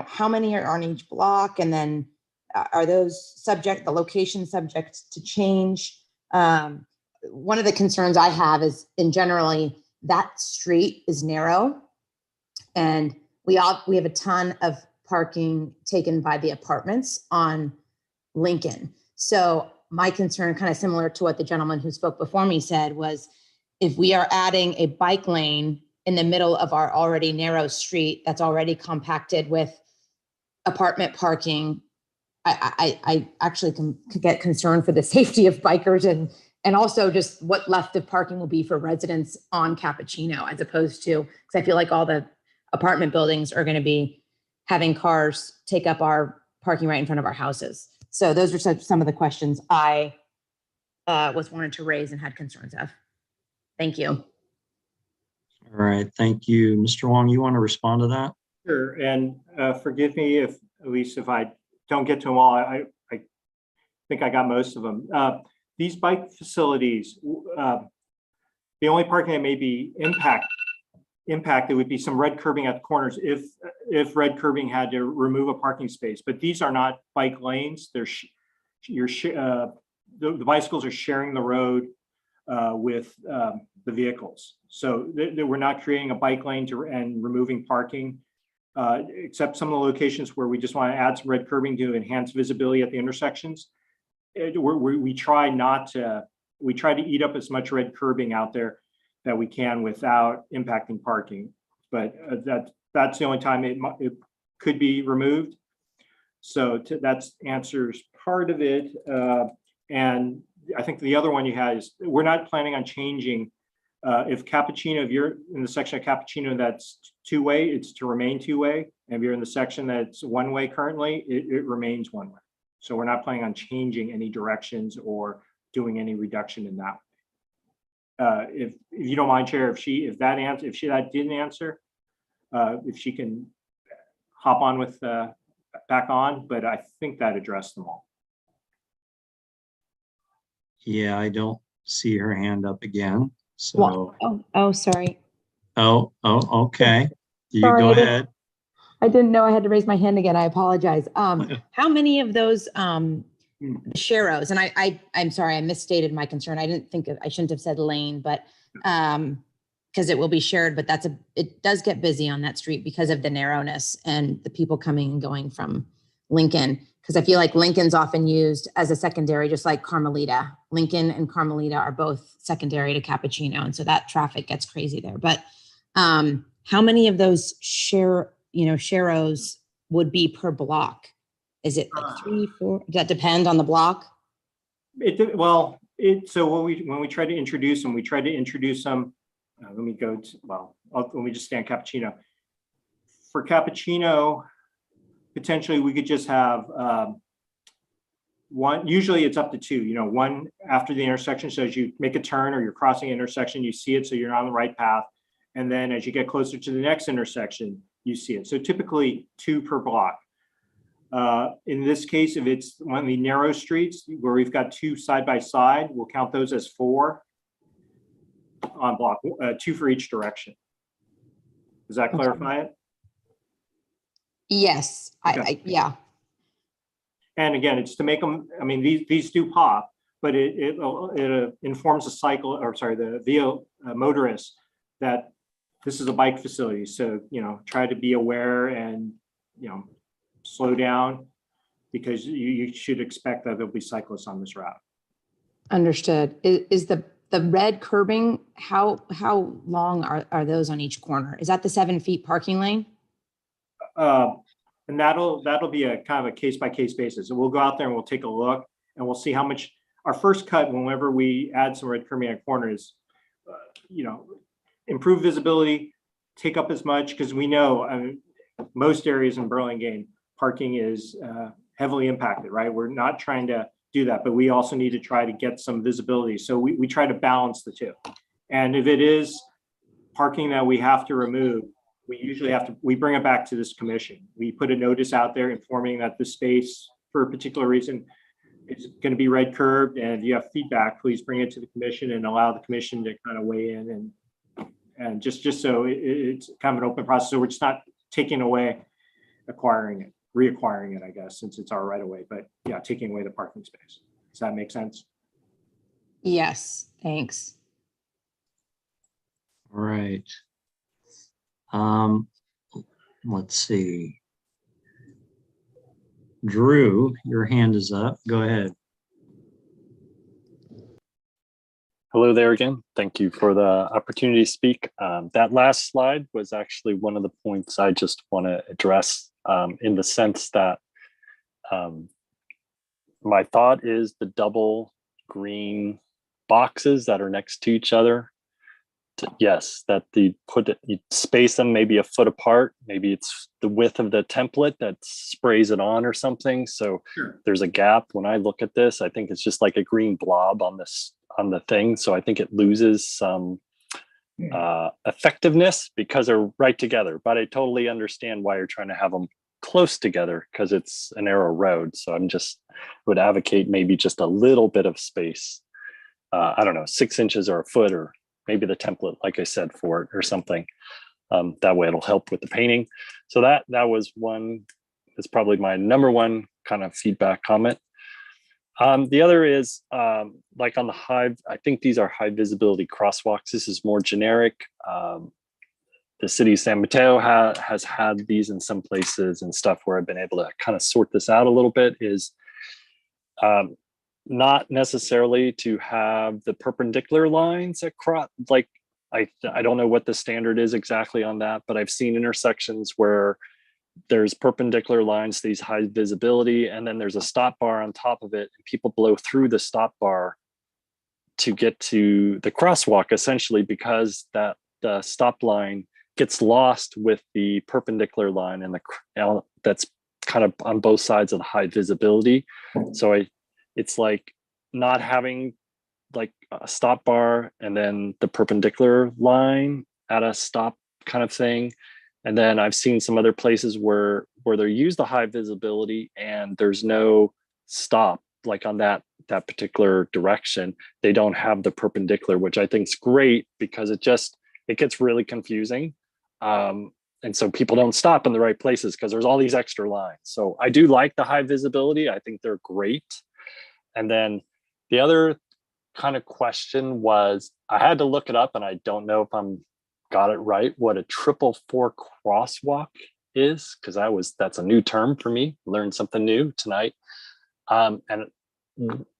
how many are on each block? And then are those the location subject to change? One of the concerns I have is, generally, that street is narrow, and we have a ton of parking taken by the apartments on Lincoln. So my concern, kind of similar to what the gentleman who spoke before me said, was if we are adding a bike lane in the middle of our already narrow street that's already compacted with apartment parking, I actually can get concerned for the safety of bikers And also just what left of parking will be for residents on Cappuccino, as opposed to, because I feel like all the apartment buildings are going to be having cars take up our parking right in front of our houses. So those are some of the questions I was wanted to raise and had concerns of. Thank you. All right, thank you. Mr. Wong, you want to respond to that? Sure, and forgive me if, at least if I don't get to them all, I think I got most of them. These bike facilities, the only parking that may be impacted would be some red curbing at the corners if red curbing had to remove a parking space. But these are not bike lanes. They're the bicycles are sharing the road with the vehicles. So we're not creating a bike lane and removing parking, except some of the locations where we just want to add some red curbing to enhance visibility at the intersections. We try to eat up as much red curbing out there that we can without impacting parking. But that's the only time it could be removed. So that answers part of it. And I think the other one you had is we're not planning on changing. If Cappuccino, if you're in the section of Cappuccino that's two-way, it's to remain two-way. And if you're in the section that's one-way currently, it remains one-way. So we're not planning on changing any directions or doing any reduction in that. If you don't mind, Chair, if that didn't answer, if she can hop on with back on, but I think that addressed them all. Yeah, I don't see her hand up again. So, Sorry. okay. You Sorry, go ahead. I didn't know I had to raise my hand again. I apologize. How many of those Sharrows, and I'm sorry, I misstated my concern. I shouldn't have said lane, but because it will be shared, but it does get busy on that street because of the narrowness and the people coming and going from Lincoln. Because I feel like Lincoln's often used as a secondary, just like Carmelita. Lincoln and Carmelita are both secondary to Cappuccino. And so that traffic gets crazy there. But how many of those Sharrows would be per block? Is it like 3, 4? Does that depend on the block? So when we try to introduce them, let me go to, let me just stand Cappuccino. For Cappuccino, potentially we could just have one, usually it's up to 2, one after the intersection. So as you make a turn or you're crossing an intersection, you see it, so you're on the right path. And then as you get closer to the next intersection, you see it. So typically 2 per block. In this case, if it's one of the narrow streets where we've got 2 side by side, we'll count those as 4 on block, 2 for each direction. Does that clarify it? Yes, Okay. Yeah. And again, it's to make them, I mean, these do pop, but it informs the motorist that this is a bike facility. So, try to be aware and, slow down, because you should expect that there'll be cyclists on this route. Understood. Is the red curbing, how long are those on each corner? Is that the 7 feet parking lane? And that'll be a kind of a case by case basis. And we'll go out there and we'll take a look and we'll see how much our first cut, whenever we add some red curbing at corners, improve visibility, take up as much, because we know most areas in Burlingame, parking is heavily impacted, right? We're not trying to do that, but we also need to try to get some visibility. So we try to balance the two. And if it is parking that we have to remove, we bring it back to this commission. We put a notice out there informing that the space, for a particular reason, is going to be red curbed. And if you have feedback, please bring it to the commission and allow the commission to kind of weigh in and just so it's kind of an open process. So we're just not taking away, reacquiring it, I guess, since it's our right of way, but yeah, taking away the parking space. Does that make sense? Yes, thanks. All right. Let's see. Drew, your hand is up. Go ahead. Hello there again. Thank you for the opportunity to speak. That last slide was actually one of the points I just want to address, in the sense that my thought is the double green boxes that are next to each other. Yes, that you space them maybe a foot apart. Maybe it's the width of the template that sprays it on or something. So there's a gap. When I look at this, I think it's just like a green blob on the thing. So I think it loses some effectiveness because they're right together. But I totally understand why you're trying to have them close together because it's a narrow road. So would advocate maybe just a little bit of space. I don't know, 6 inches or a foot, or maybe the template, like I said, for it or something. That way it'll help with the painting. So that was one, that's probably my number one kind of feedback comment. The other is like on the high, I think these are high visibility crosswalks. This is more generic. The city of San Mateo has had these in some places and stuff where I've been able to kind of sort this out a little bit is not necessarily to have the perpendicular lines across, like I don't know what the standard is exactly on that, but I've seen intersections where there's perpendicular lines, these high visibility, and then there's a stop bar on top of it. And people blow through the stop bar to get to the crosswalk, essentially, because the stop line gets lost with the perpendicular line and that's kind of on both sides of the high visibility. So it's like not having like a stop bar and then the perpendicular line at a stop kind of thing. And then I've seen some other places where they use the high visibility and there's no stop, like on that particular direction. They don't have the perpendicular, which I think is great because it gets really confusing. And so people don't stop in the right places because there's all these extra lines. So I do like the high visibility. I think they're great. And then the other kind of question was, I had to look it up and I don't know if got it right, what a 444 crosswalk is, because that's a new term for me. Learned something new tonight. And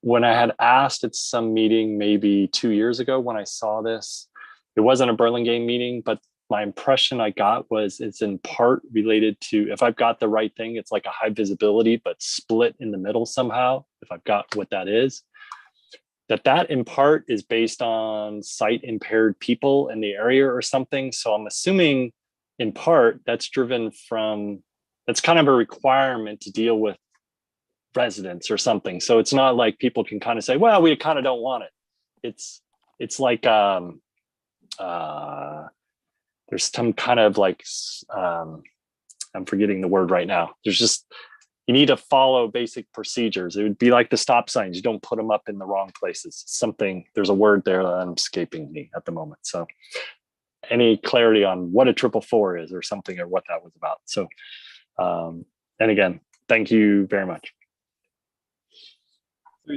when I had asked at some meeting maybe 2 years ago when I saw this, it wasn't a Burlingame meeting, but my impression I got was it's in part related to, if I've got the right thing, it's like a high visibility, but split in the middle somehow, if I've got what that is. That in part is based on sight impaired people in the area or something. So I'm assuming in part that's driven from, that's kind of a requirement to deal with residents or something. So it's not like people can kind of say, well, we kind of don't want it. It's like, there's some kind of like, I'm forgetting the word right now. You need to follow basic procedures. It would be like the stop signs. You don't put them up in the wrong places. There's a word there that I'm escaping me at the moment. So any clarity on what a 444 is or something, or what that was about. So, and again, thank you very much.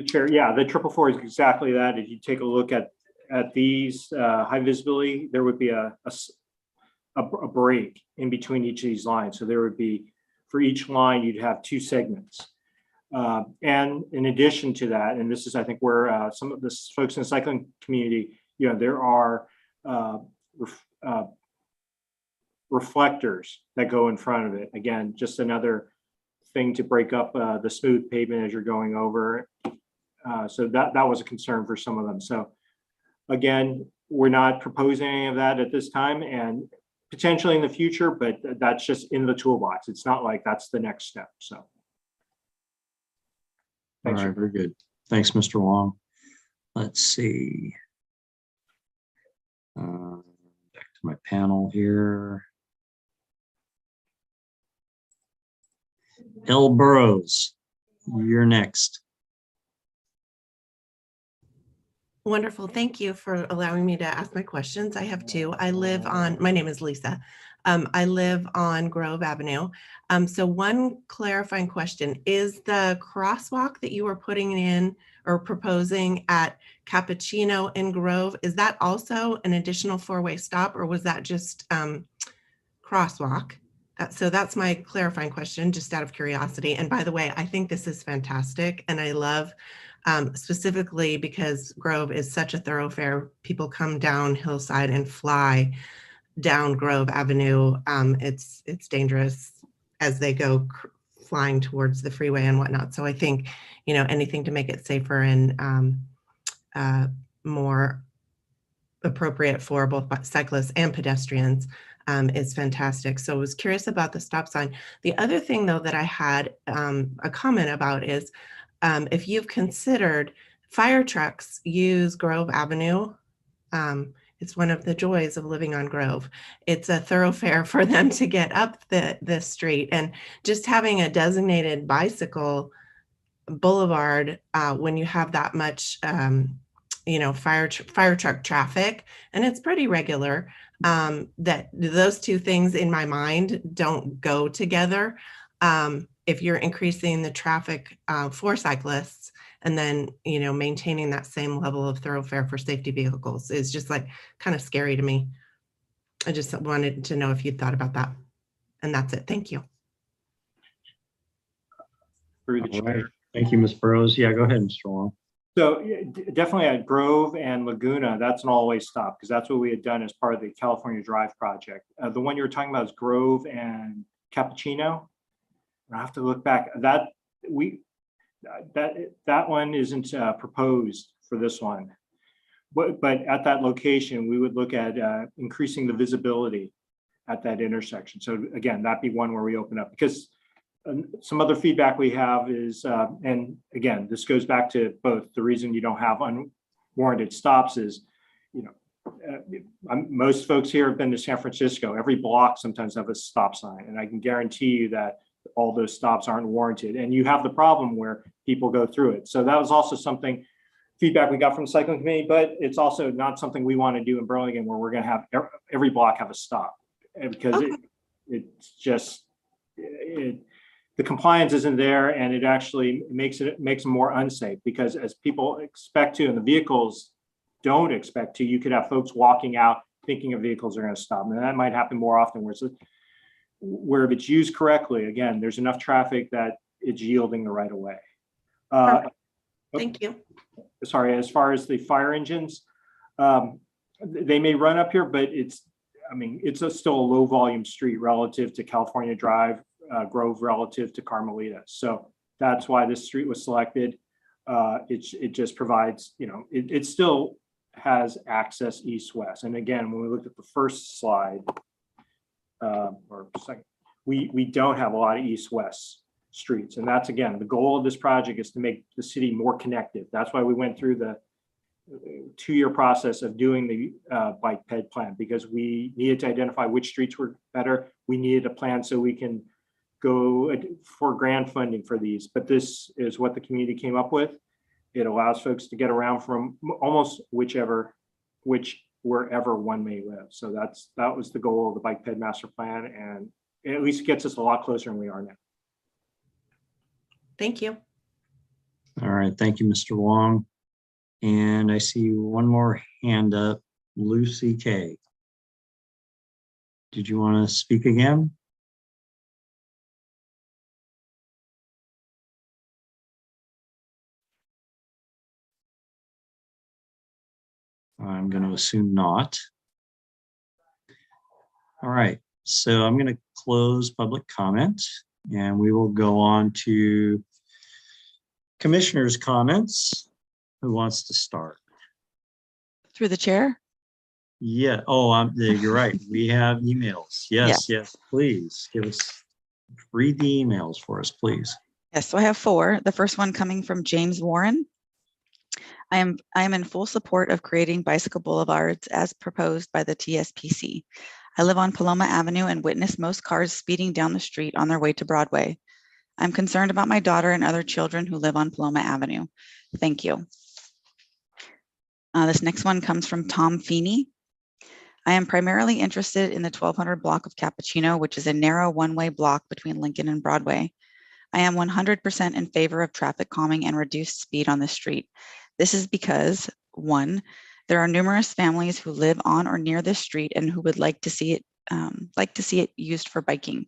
Chair, yeah, the 444 is exactly that. If you take a look at these high visibility, there would be a break in between each of these lines. So there would be, for each line, you'd have 2 segments. And in addition to that, and this is, I think, where some of the folks in the cycling community, there are reflectors that go in front of it. Again, just another thing to break up the smooth pavement as you're going over. So that was a concern for some of them. So again, we're not proposing any of that at this time, and potentially in the future, but that's just in the toolbox. It's not like that's the next step. So. Thanks. All right, very good. Thanks, Mr. Wong. Let's see. Back to my panel here. Elle Burrows, you're next. Wonderful. Thank you for allowing me to ask my questions. I have 2. My name is Lisa. I live on Grove Avenue. So one clarifying question, is the crosswalk that you are putting in or proposing at Cappuccino and Grove, is that also an additional 4-way stop, or was that just crosswalk? So that's my clarifying question, just out of curiosity. And by the way, I think this is fantastic. And I love specifically because Grove is such a thoroughfare. People come down Hillside and fly down Grove Avenue. It's dangerous as they go flying towards the freeway and whatnot. So I think, anything to make it safer and more appropriate for both cyclists and pedestrians is fantastic. So I was curious about the stop sign. The other thing, though, that I had a comment about is if you've considered fire trucks use Grove Avenue. It's one of the joys of living on Grove. It's a thoroughfare for them to get up the street, and just having a designated bicycle boulevard when you have that much fire truck traffic, and it's pretty regular, that those two things in my mind don't go together. If you're increasing the traffic for cyclists and then maintaining that same level of thoroughfare for safety vehicles is just like kind of scary to me. I just wanted to know if you'd thought about that. And that's it. Thank you. Through the All right. chair. Thank you, Ms. Burrows. Yeah, go ahead, Mr. Long. So definitely at Grove and Laguna, that's an always stop, because that's what we had done as part of the California Drive project. The one you were talking about is Grove and Cappuccino. I have to look back. That one isn't proposed for this one. But at that location, we would look at increasing the visibility at that intersection. So again, that'd be one where we open up, because some other feedback we have is, and again, this goes back to both the reason you don't have unwarranted stops is, most folks here have been to San Francisco. Every block sometimes have a stop sign, and I can guarantee you that all those stops aren't warranted, and you have the problem where people go through it. So that was also something feedback we got from the cycling committee, but it's also not something we want to do in Burlingame, where we're going to have every block have a stop, because it's just the compliance isn't there, and it actually makes them more unsafe, because as people expect to and the vehicles don't expect to, you could have folks walking out thinking of vehicles are going to stop, and that might happen more often where if it's used correctly, again, there's enough traffic that it's yielding the right of way. Thank you. Sorry, as far as the fire engines, they may run up here, but it's still a low volume street relative to California Drive, Grove relative to Carmelita. So that's why this street was selected. It just provides, it still has access east-west. And again, when we looked at the first slide, or second, we don't have a lot of east-west streets. And that's, again, the goal of this project is to make the city more connected. That's why we went through the 2-year process of doing the bike ped plan, because we needed to identify which streets were better. We needed a plan so we can go for grant funding for these, but this is what the community came up with. It allows folks to get around from almost wherever one may live. So that was the goal of the bike ped master plan, and it at least gets us a lot closer than we are now. Thank you. All right, thank you, Mr. Long. And I see one more hand up, Lucy K. Did you want to speak again? I'm going to assume not. All right, so I'm going to close public comment, and we will go on to commissioners' comments. Who wants to start? Through the chair? Yeah. Oh, you're right. We have emails. Yes, yes. Please read the emails for us, please. Yes, so I have 4. The first one coming from James Warren. I am in full support of creating bicycle boulevards as proposed by the TSPC. I live on Paloma Avenue and witness most cars speeding down the street on their way to Broadway. I'm concerned about my daughter and other children who live on Paloma Avenue. Thank you. This next one comes from Tom Feeney. I am primarily interested in the 1200 block of Cappuccino, which is a narrow one-way block between Lincoln and Broadway. I am 100% in favor of traffic calming and reduced speed on this street. This is because, 1, there are numerous families who live on or near this street and who would like to see it used for biking.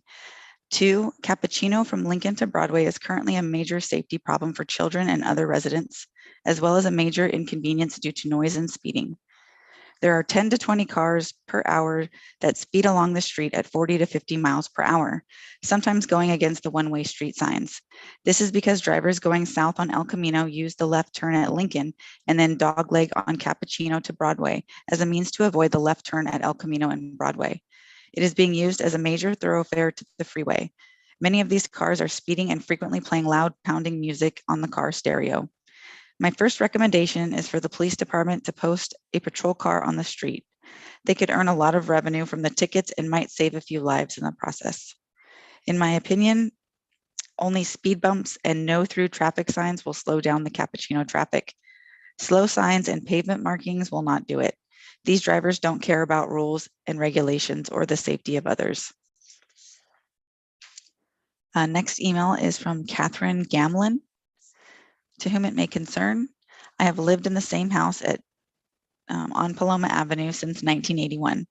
2, Cappuccino from Lincoln to Broadway is currently a major safety problem for children and other residents, as well as a major inconvenience due to noise and speeding. There are 10 to 20 cars per hour that speed along the street at 40 to 50 miles per hour, sometimes going against the one-way street signs. This is because drivers going south on El Camino use the left turn at Lincoln and then dogleg on Cappuccino to Broadway as a means to avoid the left turn at El Camino and Broadway. It is being used as a major thoroughfare to the freeway. Many of these cars are speeding and frequently playing loud pounding music on the car stereo. My first recommendation is for the police department to post a patrol car on the street. They could earn a lot of revenue from the tickets and might save a few lives in the process. In my opinion, only speed bumps and no through traffic signs will slow down the Cappuccino traffic. Slow signs and pavement markings will not do it. These drivers don't care about rules and regulations or the safety of others. Next email is from Catherine Gamlin. To whom it may concern, I have lived in the same house on Paloma Avenue since 1981.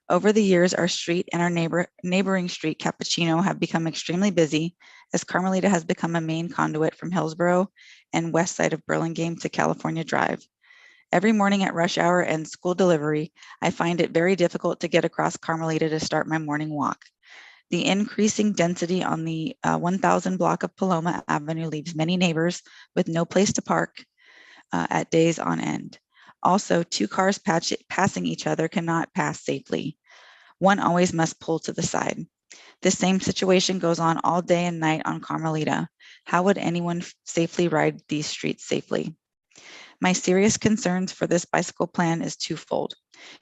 Over the years, our street and our neighboring street, Cappuccino, have become extremely busy as Carmelita has become a main conduit from Hillsborough and west side of Burlingame to California Drive. Every morning at rush hour and school delivery, I find it very difficult to get across Carmelita to start my morning walk. The increasing density on the 1000 block of Paloma Avenue leaves many neighbors with no place to park at days on end. Also, two cars passing each other cannot pass safely. One always must pull to the side. This same situation goes on all day and night on Carmelita. How would anyone safely ride these streets safely? My serious concerns for this bicycle plan is twofold.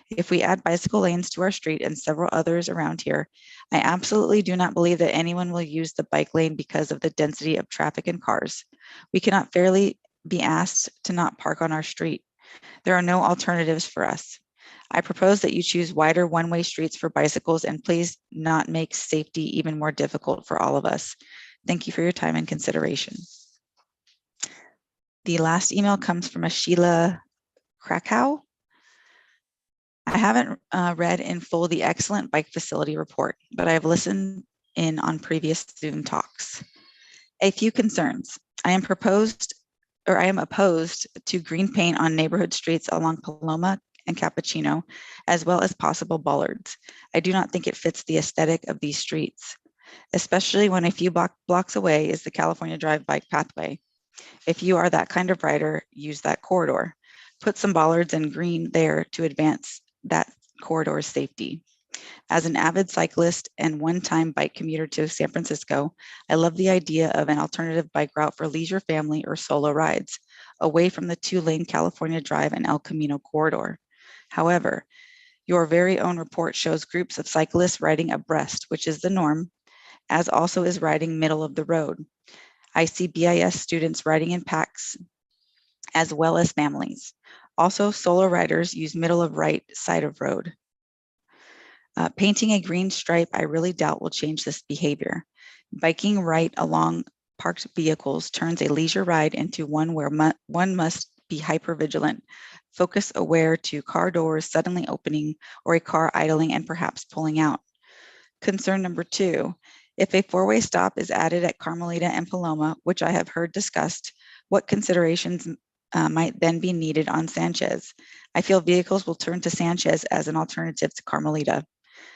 If we add bicycle lanes to our street and several others around here, I absolutely do not believe that anyone will use the bike lane because of the density of traffic and cars. We cannot fairly be asked to not park on our street. There are no alternatives for us. I propose that you choose wider one-way streets for bicycles and please not make safety even more difficult for all of us. Thank you for your time and consideration. The last email comes from a Sheila Krakow. I haven't read in full the excellent bike facility report, but I have listened in on previous Zoom talks. A few concerns. I am opposed to green paint on neighborhood streets along Paloma and Cappuccino, as well as possible bollards. I do not think it fits the aesthetic of these streets, especially when a few blocks away is the California Drive bike pathway. If you are that kind of rider, use that corridor. Put some bollards and green there to advance that corridor's safety. As an avid cyclist and one-time bike commuter to San Francisco, I love the idea of an alternative bike route for leisure, family, or solo rides, away from the two-lane California Drive and El Camino corridor. However, your very own report shows groups of cyclists riding abreast, which is the norm, as also is riding middle of the road. I see BIS students riding in packs, as well as families. Also, solo riders use middle of right side of road. Painting a green stripe, I really doubt will change this behavior. Biking right along parked vehicles turns a leisure ride into one where one must be hyper-vigilant, focus aware to car doors suddenly opening or a car idling and perhaps pulling out. Concern number 2, if a four-way stop is added at Carmelita and Paloma, which I have heard discussed, what considerations might then be needed on Sanchez? I feel vehicles will turn to Sanchez as an alternative to Carmelita.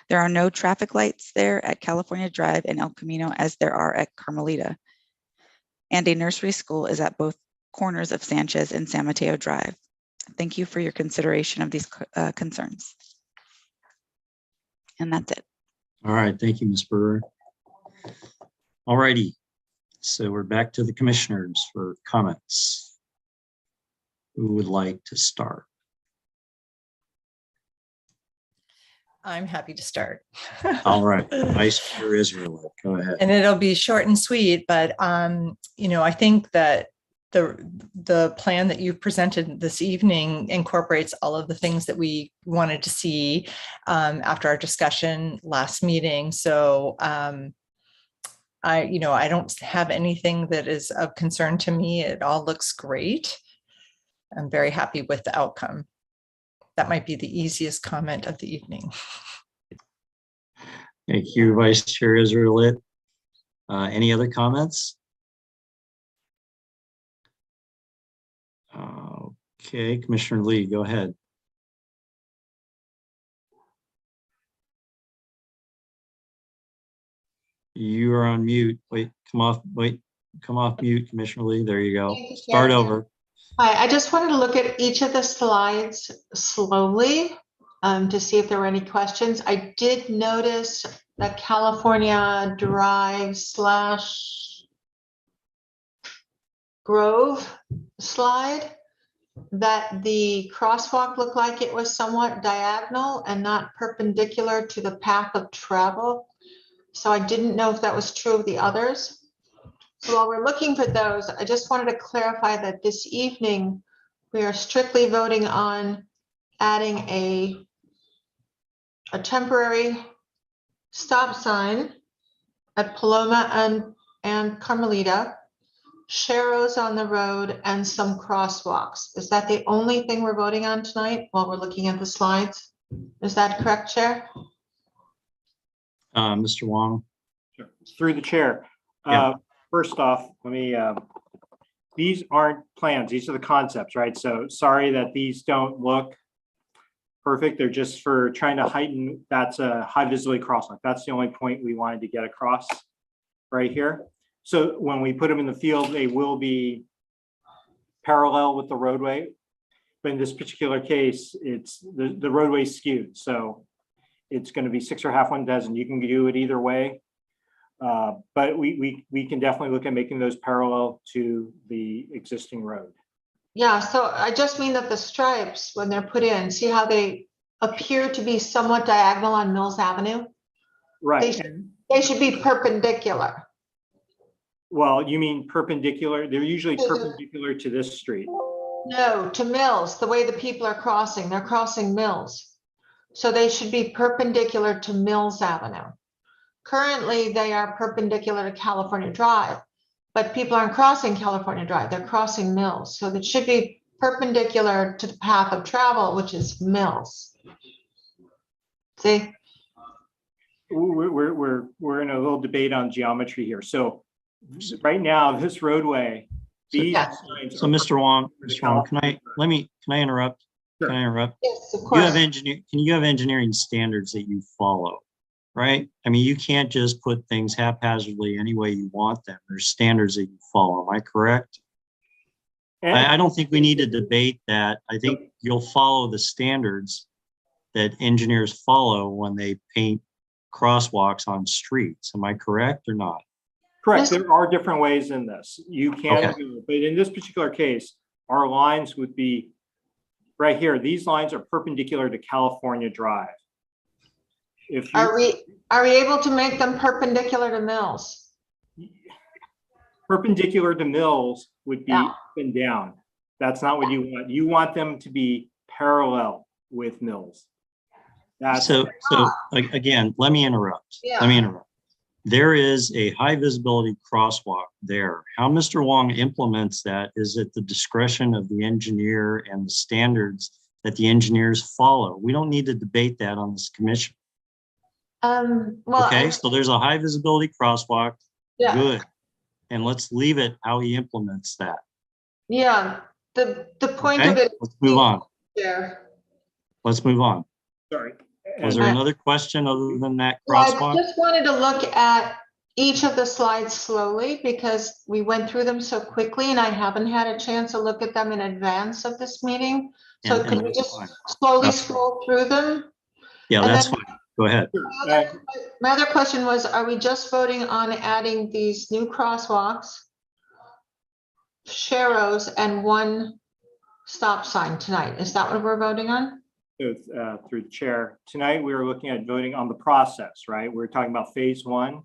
There are no traffic lights there at California Drive and El Camino as there are at Carmelita. And a nursery school is at both corners of Sanchez and San Mateo Drive. Thank you for your consideration of these concerns. And that's it. All right, thank you, Ms. Brewer. All righty, so we're back to the commissioners for comments. Who would like to start? I'm happy to start. All right, Vice Chair Israel, go ahead. And it'll be short and sweet, but I think that the plan that you've presented this evening incorporates all of the things that we wanted to see after our discussion last meeting. So I don't have anything that is of concern to me. It all looks great. I'm very happy with the outcome. That might be the easiest comment of the evening. Thank you, Vice Chair Israel. Any other comments? Okay, Commissioner Lee, go ahead. You are on mute. Wait, come off mute, Commissioner Lee. There you go. Thank you, Start Chair. over. Hi, I just wanted to look at each of the slides slowly to see if there were any questions. I did notice the California Drive / Grove slide, that the crosswalk looked like it was somewhat diagonal and not perpendicular to the path of travel. So I didn't know if that was true of the others. So while we're looking for those, I just wanted to clarify that this evening, we are strictly voting on adding a temporary stop sign at Paloma and Carmelita, sharrows on the road, and some crosswalks. Is that the only thing we're voting on tonight while we're looking at the slides? Is that correct, Chair? Mr. Wong. Sure. Through the chair. Yeah. First off, let me, these aren't plans. These are the concepts, right? So sorry that these don't look perfect. They're just for trying to heighten, that's a high visibility crosswalk. That's the only point we wanted to get across right here. So when we put them in the field, they will be parallel with the roadway. But in this particular case, it's the roadway skewed. So it's going to be 6 1/2, 1 dozen. You can do it either way. But we can definitely look at making those parallel to the existing road. Yeah, so I just mean that the stripes, when they're put in, see how they appear to be somewhat diagonal on Mills Avenue? Right. They should be perpendicular. Well, you mean perpendicular? They're usually perpendicular to this street. No, to Mills, the way the people are crossing, they're crossing Mills. So they should be perpendicular to Mills Avenue. Currently, they are perpendicular to California Drive, but people aren't crossing California Drive, they're crossing Mills. So that should be perpendicular to the path of travel, which is Mills. See? We're in a little debate on geometry here. So right now, this roadway, these signs So are Mr. Wong, can I interrupt? Sure. Can I interrupt? Yes, of You course. have you have engineering standards that you follow, right? I mean, you can't just put things haphazardly any way you want them. There's standards that you follow. Am I correct? I don't think we need to debate that. I think you'll follow the standards that engineers follow when they paint crosswalks on streets. Am I correct or not? Correct. There are different ways in this. You can, Okay. do it, but in this particular case, our lines would be right here. These lines are perpendicular to California Drive. If you, Are we able to make them perpendicular to Mills? perpendicular to Mills would be Yeah. up and down. That's not what you want. You want them to be parallel with Mills. That's So again, let me interrupt. Yeah. Let me interrupt. There is a high visibility crosswalk there. How Mr. Wong implements that is at the discretion of the engineer and the standards that the engineers follow. We don't need to debate that on this commission. Well, Okay, so there's a high visibility crosswalk. yeah, Good. And let's leave it how he implements that. yeah. The point of Okay, it. let's move on. Chair. Let's move on. sorry. Was there another question other than that Well, I crosswalk? just wanted to look at each of the slides slowly because we went through them so quickly and I haven't had a chance to look at them in advance of this meeting. So And could we that's just fine. slowly That's scroll through them? Yeah, and that's then- fine. Go ahead. My other question was, are we just voting on adding these new crosswalks, sharrows, and one stop sign tonight? Is that what we're voting on? So, through the chair, tonight we were looking at voting on the process, right? We're talking about phase 1.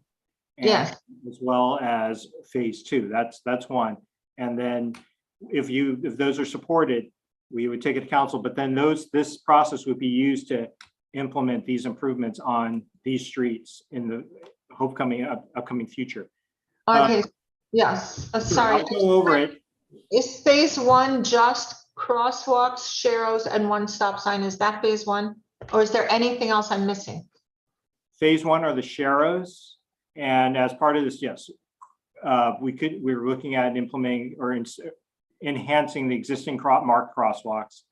and Yes. As well as phase 2. That's one. And then if those are supported, we would take it to council, but then this process would be used to implement these improvements on these streets in the upcoming future. Okay, yes, sorry. I'll go over it. Is phase 1 just crosswalks, sharrows, and one stop sign? Is that phase 1? Or is there anything else I'm missing? Phase 1 are the sharrows. And as part of this, yes, we're looking at implementing or enhancing the existing marked crosswalks.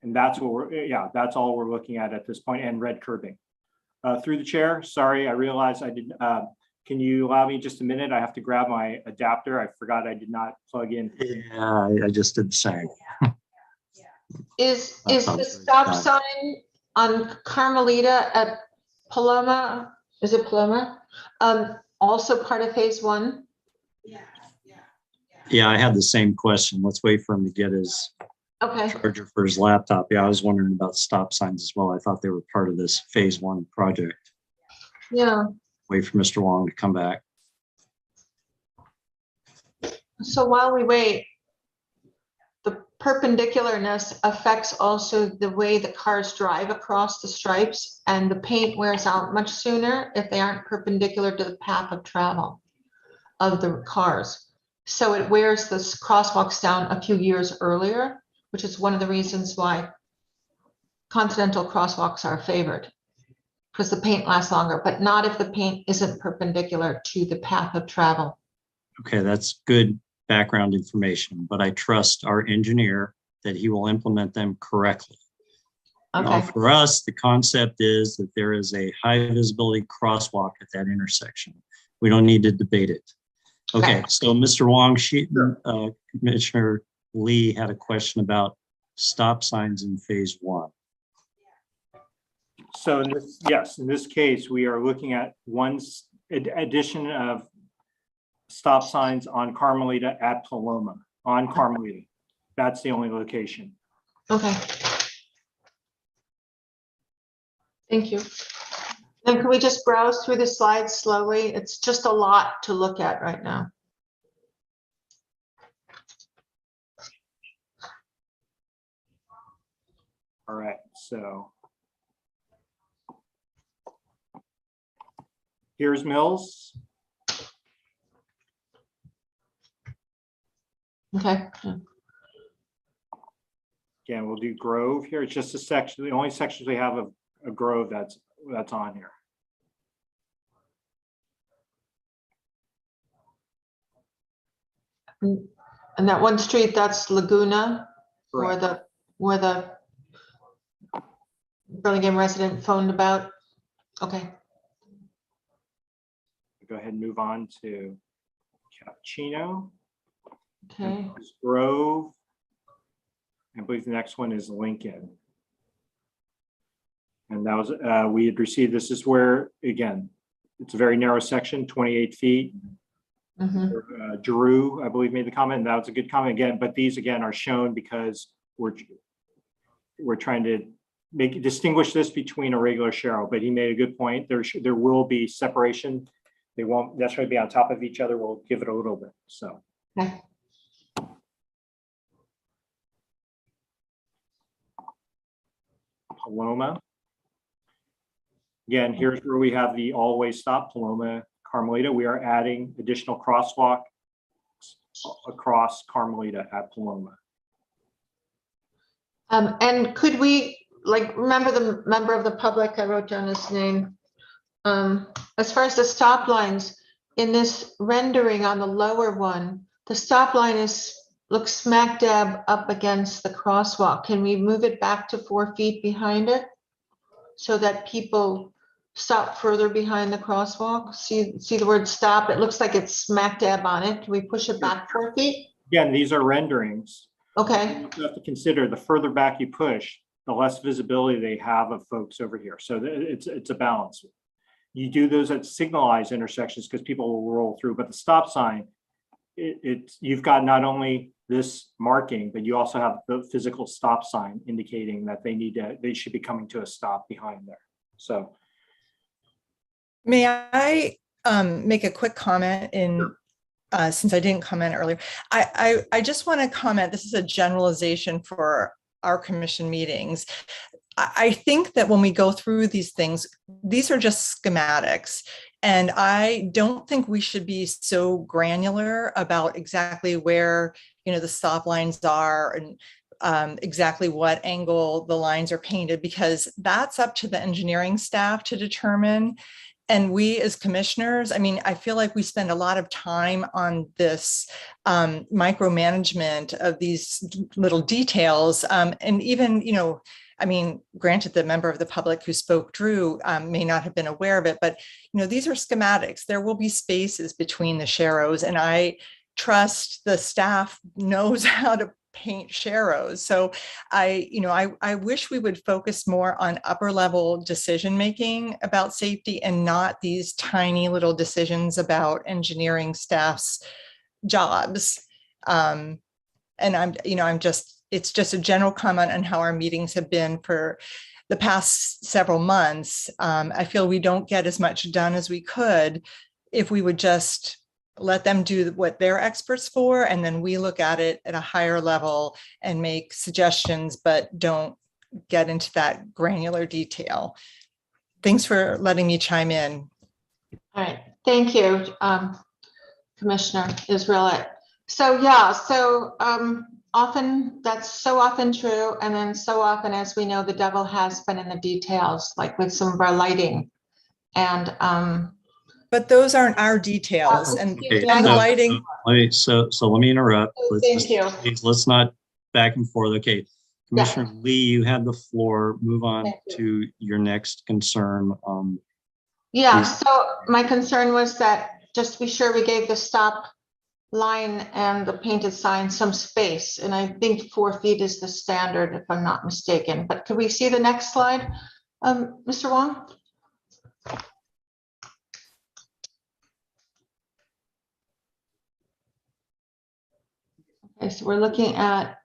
And that's what that's all we're looking at this point, and red curbing. Through the chair, sorry, I realized I didn't, Can you allow me just a minute? I have to grab my adapter. I forgot I did not plug in. Yeah, I just did the same. Is That the sounds very stop kind. sign on Carmelita at Paloma, is it Paloma? Also part of phase one? Yeah, I had the same question. Let's wait for him to get his Okay, charger for his laptop. Yeah, I was wondering about stop signs as well. I thought they were part of this phase one project. yeah. Wait for Mr. Wong to come back. So while we wait, the perpendicularness affects also the way the cars drive across the stripes, and the paint wears out much sooner if they aren't perpendicular to the path of travel of the cars. So it wears the crosswalks down a few years earlier, which is one of the reasons why continental crosswalks are favored, because the paint lasts longer, but not if the paint isn't perpendicular to the path of travel. Okay, that's good background information, but I trust our engineer that he will implement them correctly. Now, Okay, for us, the concept is that there is a high visibility crosswalk at that intersection. We don't need to debate it. Okay, so Mr. Wong, Commissioner Lee had a question about stop signs in phase one. So in this, yes, in this case, we are looking at addition of stop signs on Carmelita at Paloma, on Carmelita. That's the only location. okay. Thank you. Then can we just browse through the slides slowly? It's just a lot to look at right now. All right, so here's Mills. Okay. Again, we'll do Grove here. It's just a section, the only sections we have of a Grove that's on here. And that one street, that's Laguna, where Correct. the Burlingame resident phoned about. Okay, Go ahead and move on to Cappuccino, okay. Grove. I believe the next one is Lincoln. And that was, we had received, this is where, again, it's a very narrow section, 28 feet. Mhm. Drew, I believe, made the comment, and that was a good comment again, but these again are shown because we're trying to distinguish this between a regular Cheryl, but he made a good point. There will be separation. They won't necessarily be on top of each other. We'll give it a little bit, so. Okay. Paloma. Again, here's where we have the all-way stop, Paloma, Carmelita. We are adding additional crosswalk across Carmelita at Paloma. And could we, like, remember the member of the public, I wrote down his name. As far as the stop lines, in this rendering on the lower one, the stop line looks smack dab up against the crosswalk. Can we move it back to 4 feet behind it? So that people stop further behind the crosswalk? See the word stop? It looks like it's smack dab on it. Can we push it back 4 feet? Again, these are renderings. Okay, You have to consider the further back you push, the less visibility they have of folks over here. So it's a balance. You do those at signalized intersections because people will roll through, but the stop sign, you've got not only this marking, but you also have the physical stop sign indicating that they should be coming to a stop behind there. So. May I make a quick comment since I didn't comment earlier? I just want to comment, this is a generalization for our commission meetings. I think that when we go through these things, these are just schematics. And I don't think we should be so granular about exactly where, the stop lines are and exactly what angle the lines are painted, because that's up to the engineering staff to determine. And we as commissioners, I mean, I feel like we spend a lot of time on this micromanagement of these little details. And even, you know, I mean, granted, the member of the public who spoke, Drew, may not have been aware of it, but, you know, these are schematics. There will be spaces between the sharrows, and I trust the staff knows how to paint sharrows. So I wish we would focus more on upper level decision making about safety and not these tiny little decisions about engineering staff's jobs. And it's just a general comment on how our meetings have been for the past several months. I feel we don't get as much done as we could if we would just let them do what they're experts for, and then we look at it at a higher level and make suggestions, but don't get into that granular detail. Thanks for letting me chime in. All right, thank you, Commissioner Israelite. So yeah, so often, that's so often true, and then so often, as we know, the devil has been in the details, like with some of our lighting. And but those aren't our details, and Okay, the lighting. So let me interrupt. Thank you. Let's not back and forth. Okay, Commissioner Lee, you have the floor. Move on to your next concern. Yeah, please. so my concern was that just to be sure we gave the stop line and the painted sign some space. And I think 4 feet is the standard, if I'm not mistaken. But could we see the next slide, Mr. Wong? Okay, so we're looking at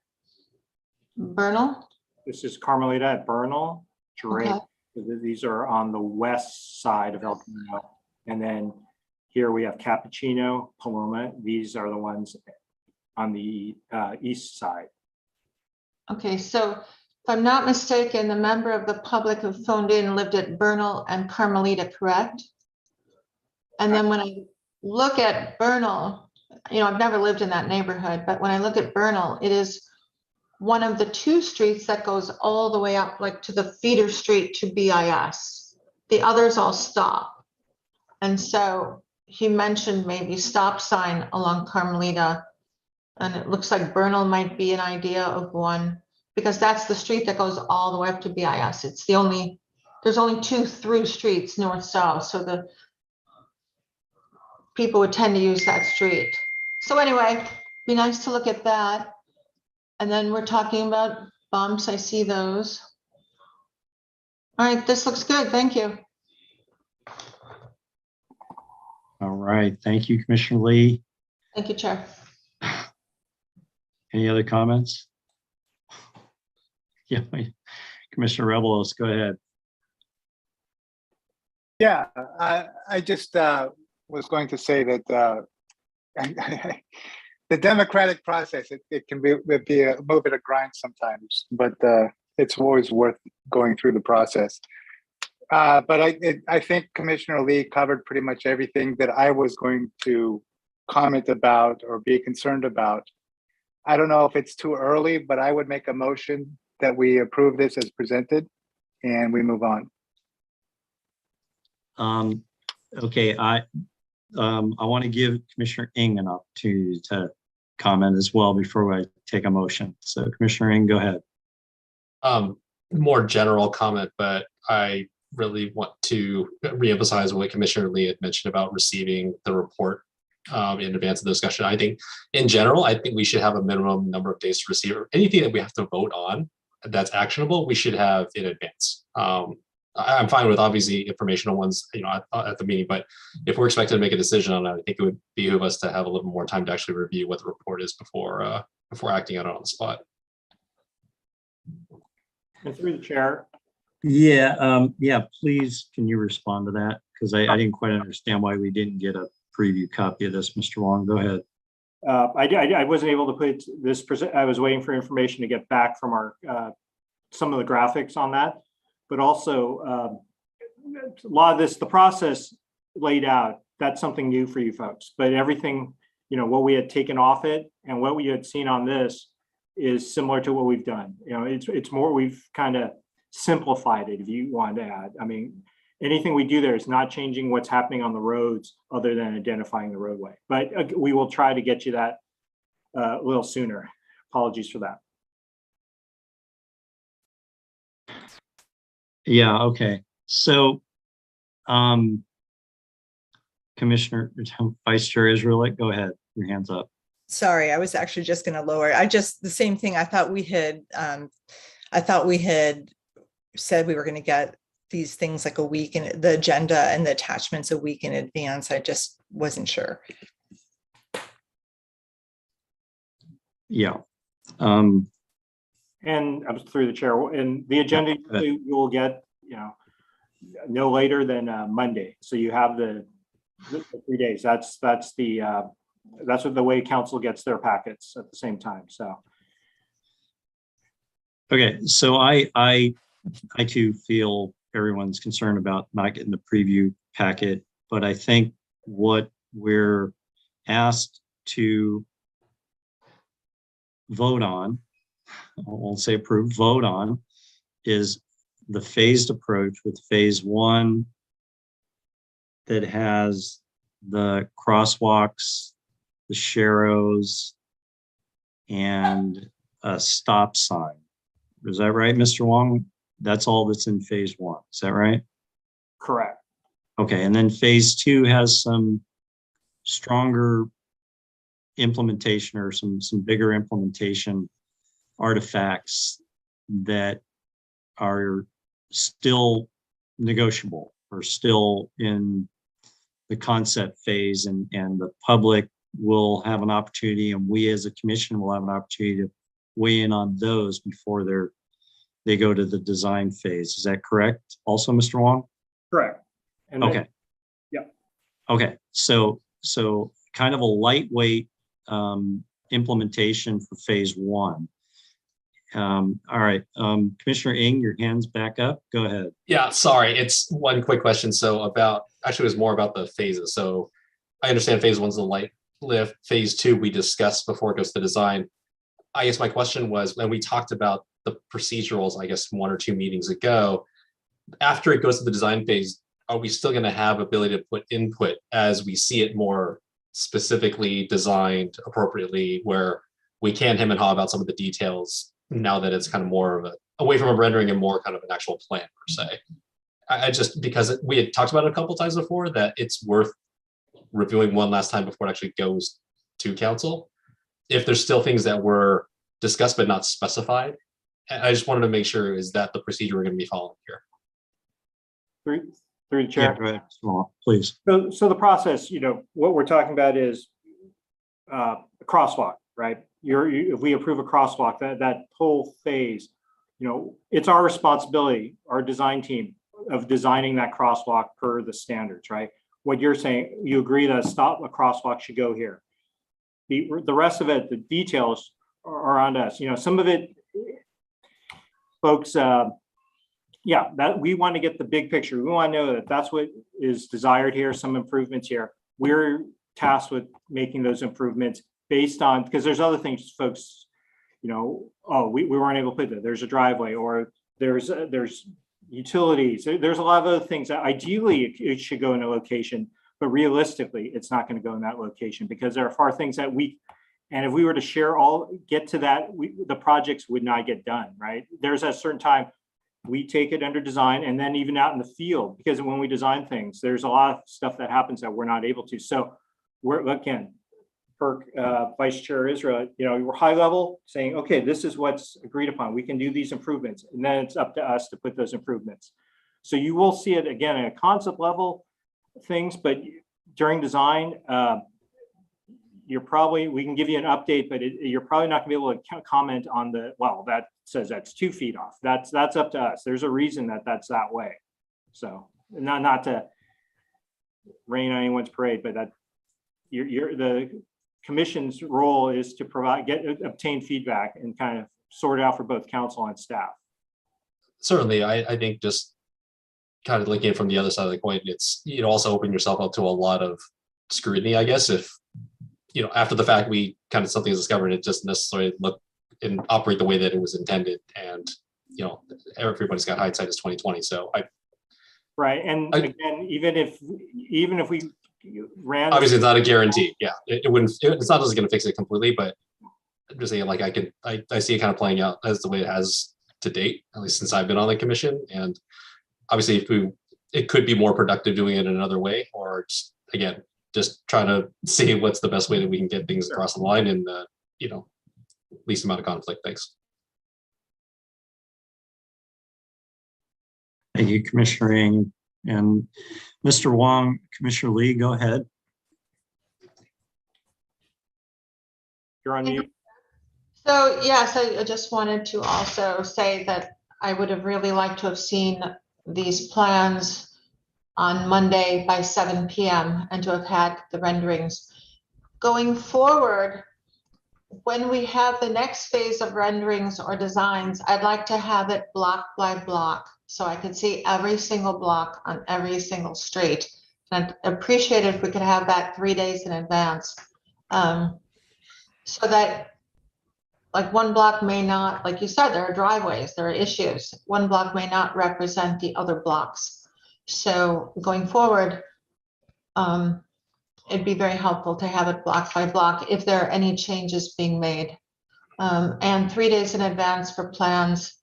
Bernal. This is Carmelita at Bernal, Drake. Okay. These are on the west side of El Camino. And then here we have Cappuccino, Paloma. These are the ones on the east side. Okay, so if I'm not mistaken, the member of the public who phoned in lived at Bernal and Carmelita, correct? And then when I look at Bernal, you know, I've never lived in that neighborhood, but when I look at Bernal, it is one of the 2 streets that goes all the way up, like to the feeder street to BIS. The others all stop. And so he mentioned maybe stop sign along Carmelita. And it looks like Bernal might be an idea of one, because that's the street that goes all the way up to BIS. It's the only, there's only 2 through streets, north-south. So the people would tend to use that street. So anyway, be nice to look at that. And then we're talking about bumps. I see those. All right, this looks good. Thank you. All right, thank you, Commissioner Lee. Thank you, Chair. Any other comments? Yeah, Commissioner Rebels, go ahead. Yeah, I just was going to say that the democratic process, it can be a little bit of grind sometimes, but it's always worth going through the process. But I think Commissioner Lee covered pretty much everything that I was going to comment about or be concerned about. I don't know if it's too early, but I would make a motion that we approve this as presented and we move on. Okay, I want to give Commissioner Ng an opportunity to comment as well before I take a motion. So Commissioner Ng, go ahead. More general comment, but I really want to reemphasize what Commissioner Lee had mentioned about receiving the report in advance of the discussion. I think in general, I think we should have a minimum number of days to receive anything that we have to vote on that's actionable. We should have in advance. I'm fine with obviously informational ones, you know, at the meeting, but if we're expected to make a decision on it, I think it would behoove us to have a little more time to actually review what the report is before acting on it on the spot. And through the chair. Yeah, yeah, please, can you respond to that? Because I didn't quite understand why we didn't get a preview copy of this. Mr. Wong, go ahead. I wasn't able to put this, I was waiting for information to get back from our, some of the graphics on that, but also a lot of this, the process laid out, that's something new for you folks, but everything, you know, what we had taken off it and what we had seen on this is similar to what we've done. You know, it's more, we've kind of simplified it if you want to add. I mean, anything we do there is not changing what's happening on the roads other than identifying the roadway. But we will try to get you that a little sooner. Apologies for that. Yeah, okay. So, Commissioner, Vice Chair Israelite, go ahead. Your hand's up. Sorry, I was actually just going to lower it. The same thing. I thought we had said we were going to get these things like a week in the agenda and the attachments a week in advance. I just wasn't sure. Yeah. And I'm through the chair. And the agenda you will get, no later than Monday. So you have the 3 days. That's what the way council gets their packets at the same time. So. Okay, so I too feel everyone's concerned about not getting the preview packet, but I think what we're asked to vote on, I won't say approve, vote on, is the phased approach with phase 1 that has the crosswalks, the sharrows, and a stop sign. Is that right, Mr. Wong? That's all that's in phase 1. Is that right? Correct. Okay, and then phase 2 has some stronger implementation or some bigger implementation artifacts that are still negotiable or still in the concept phase, and the public will have an opportunity, and we as a commission will have an opportunity to weigh in on those before they go to the design phase. Is that correct also, Mr. Wong? Correct. And then, okay. Yeah. Okay, so kind of a lightweight implementation for phase 1. All right, Commissioner Ng, your hand's back up. Go ahead. Yeah, sorry. It's one quick question. So actually it was more about the phases. So I understand phase 1's the light lift. Phase 2 we discussed before it goes to design. I guess my question was, when we talked about the procedurals, I guess 1 or 2 meetings ago, after it goes to the design phase, are we still going to have ability to put input as we see it more specifically designed appropriately, where we can hem and haw about some of the details now that it's kind of more of away from a rendering and more kind of an actual plan per se? I just, because we had talked about it a couple times before, that it's worth reviewing one last time before it actually goes to council. If there's still things that were discussed but not specified, I just wanted to make sure, is that the procedure we're going to be following here? Through the chair. Yeah, go ahead, Mr. Wong, please. So the process, what we're talking about is a crosswalk, right? If we approve a crosswalk, that whole phase, it's our responsibility, our design team, of designing that crosswalk per the standards, right? What you're saying, you agree that a crosswalk should go here. The rest of it, the details are on us. Some of it, folks, that we want to get the big picture. We want to know that that's what is desired here, some improvements here. We're tasked with making those improvements based on, because there's other things, folks, we weren't able to put that. There's a driveway, or there's utilities. There's a lot of other things that ideally it should go in a location, but realistically, it's not going to go in that location because there are far things that and if we were to get to that, the projects would not get done, right? There's a certain time we take it under design, and then even out in the field, because when we design things, there's a lot of stuff that happens that we're not able to. So Vice Chair Israel, we're high level saying, okay, this is what's agreed upon. We can do these improvements, and then it's up to us to put those improvements. So you will see it again at a concept level things, but during design, we can give you an update, but you're probably not gonna be able to comment on that says that's 2 feet off. That's up to us. There's a reason that's that way. So not to rain on anyone's parade, but that the commission's role is to obtain feedback and kind of sort it out for both council and staff. Certainly, I think just kind of looking at it from the other side of the coin, it's also open yourself up to a lot of scrutiny, I guess, if after the fact we kind of something is discovered, it just necessarily look and operate the way that it was intended, and everybody's got hindsight is 2020. So Right, and again, even if we ran. Obviously, it's not a guarantee. Yeah, it wouldn't. It's not just going to fix it completely, but I'm just saying, like, I see it kind of playing out as the way it has to date, at least since I've been on the commission. And obviously, it could be more productive doing it another way, or just, again, just trying to see what's the best way that we can get things across the line and least amount of conflict. Thanks. Thank you, Commissioner Ng. And Mr. Wong, Commissioner Lee, go ahead. You're on mute. So yes, I just wanted to also say that I would have really liked to have seen these plans on Monday by 7 p.m. and to have had the renderings. Going forward, when we have the next phase of renderings or designs, I'd like to have it block by block, so I could see every single block on every single street. And I'd appreciate it if we could have that 3 days in advance. So that, like, one block may not, like you said, there are driveways, there are issues. One block may not represent the other blocks. So going forward, it'd be very helpful to have it block by block if there are any changes being made. And 3 days in advance for plans.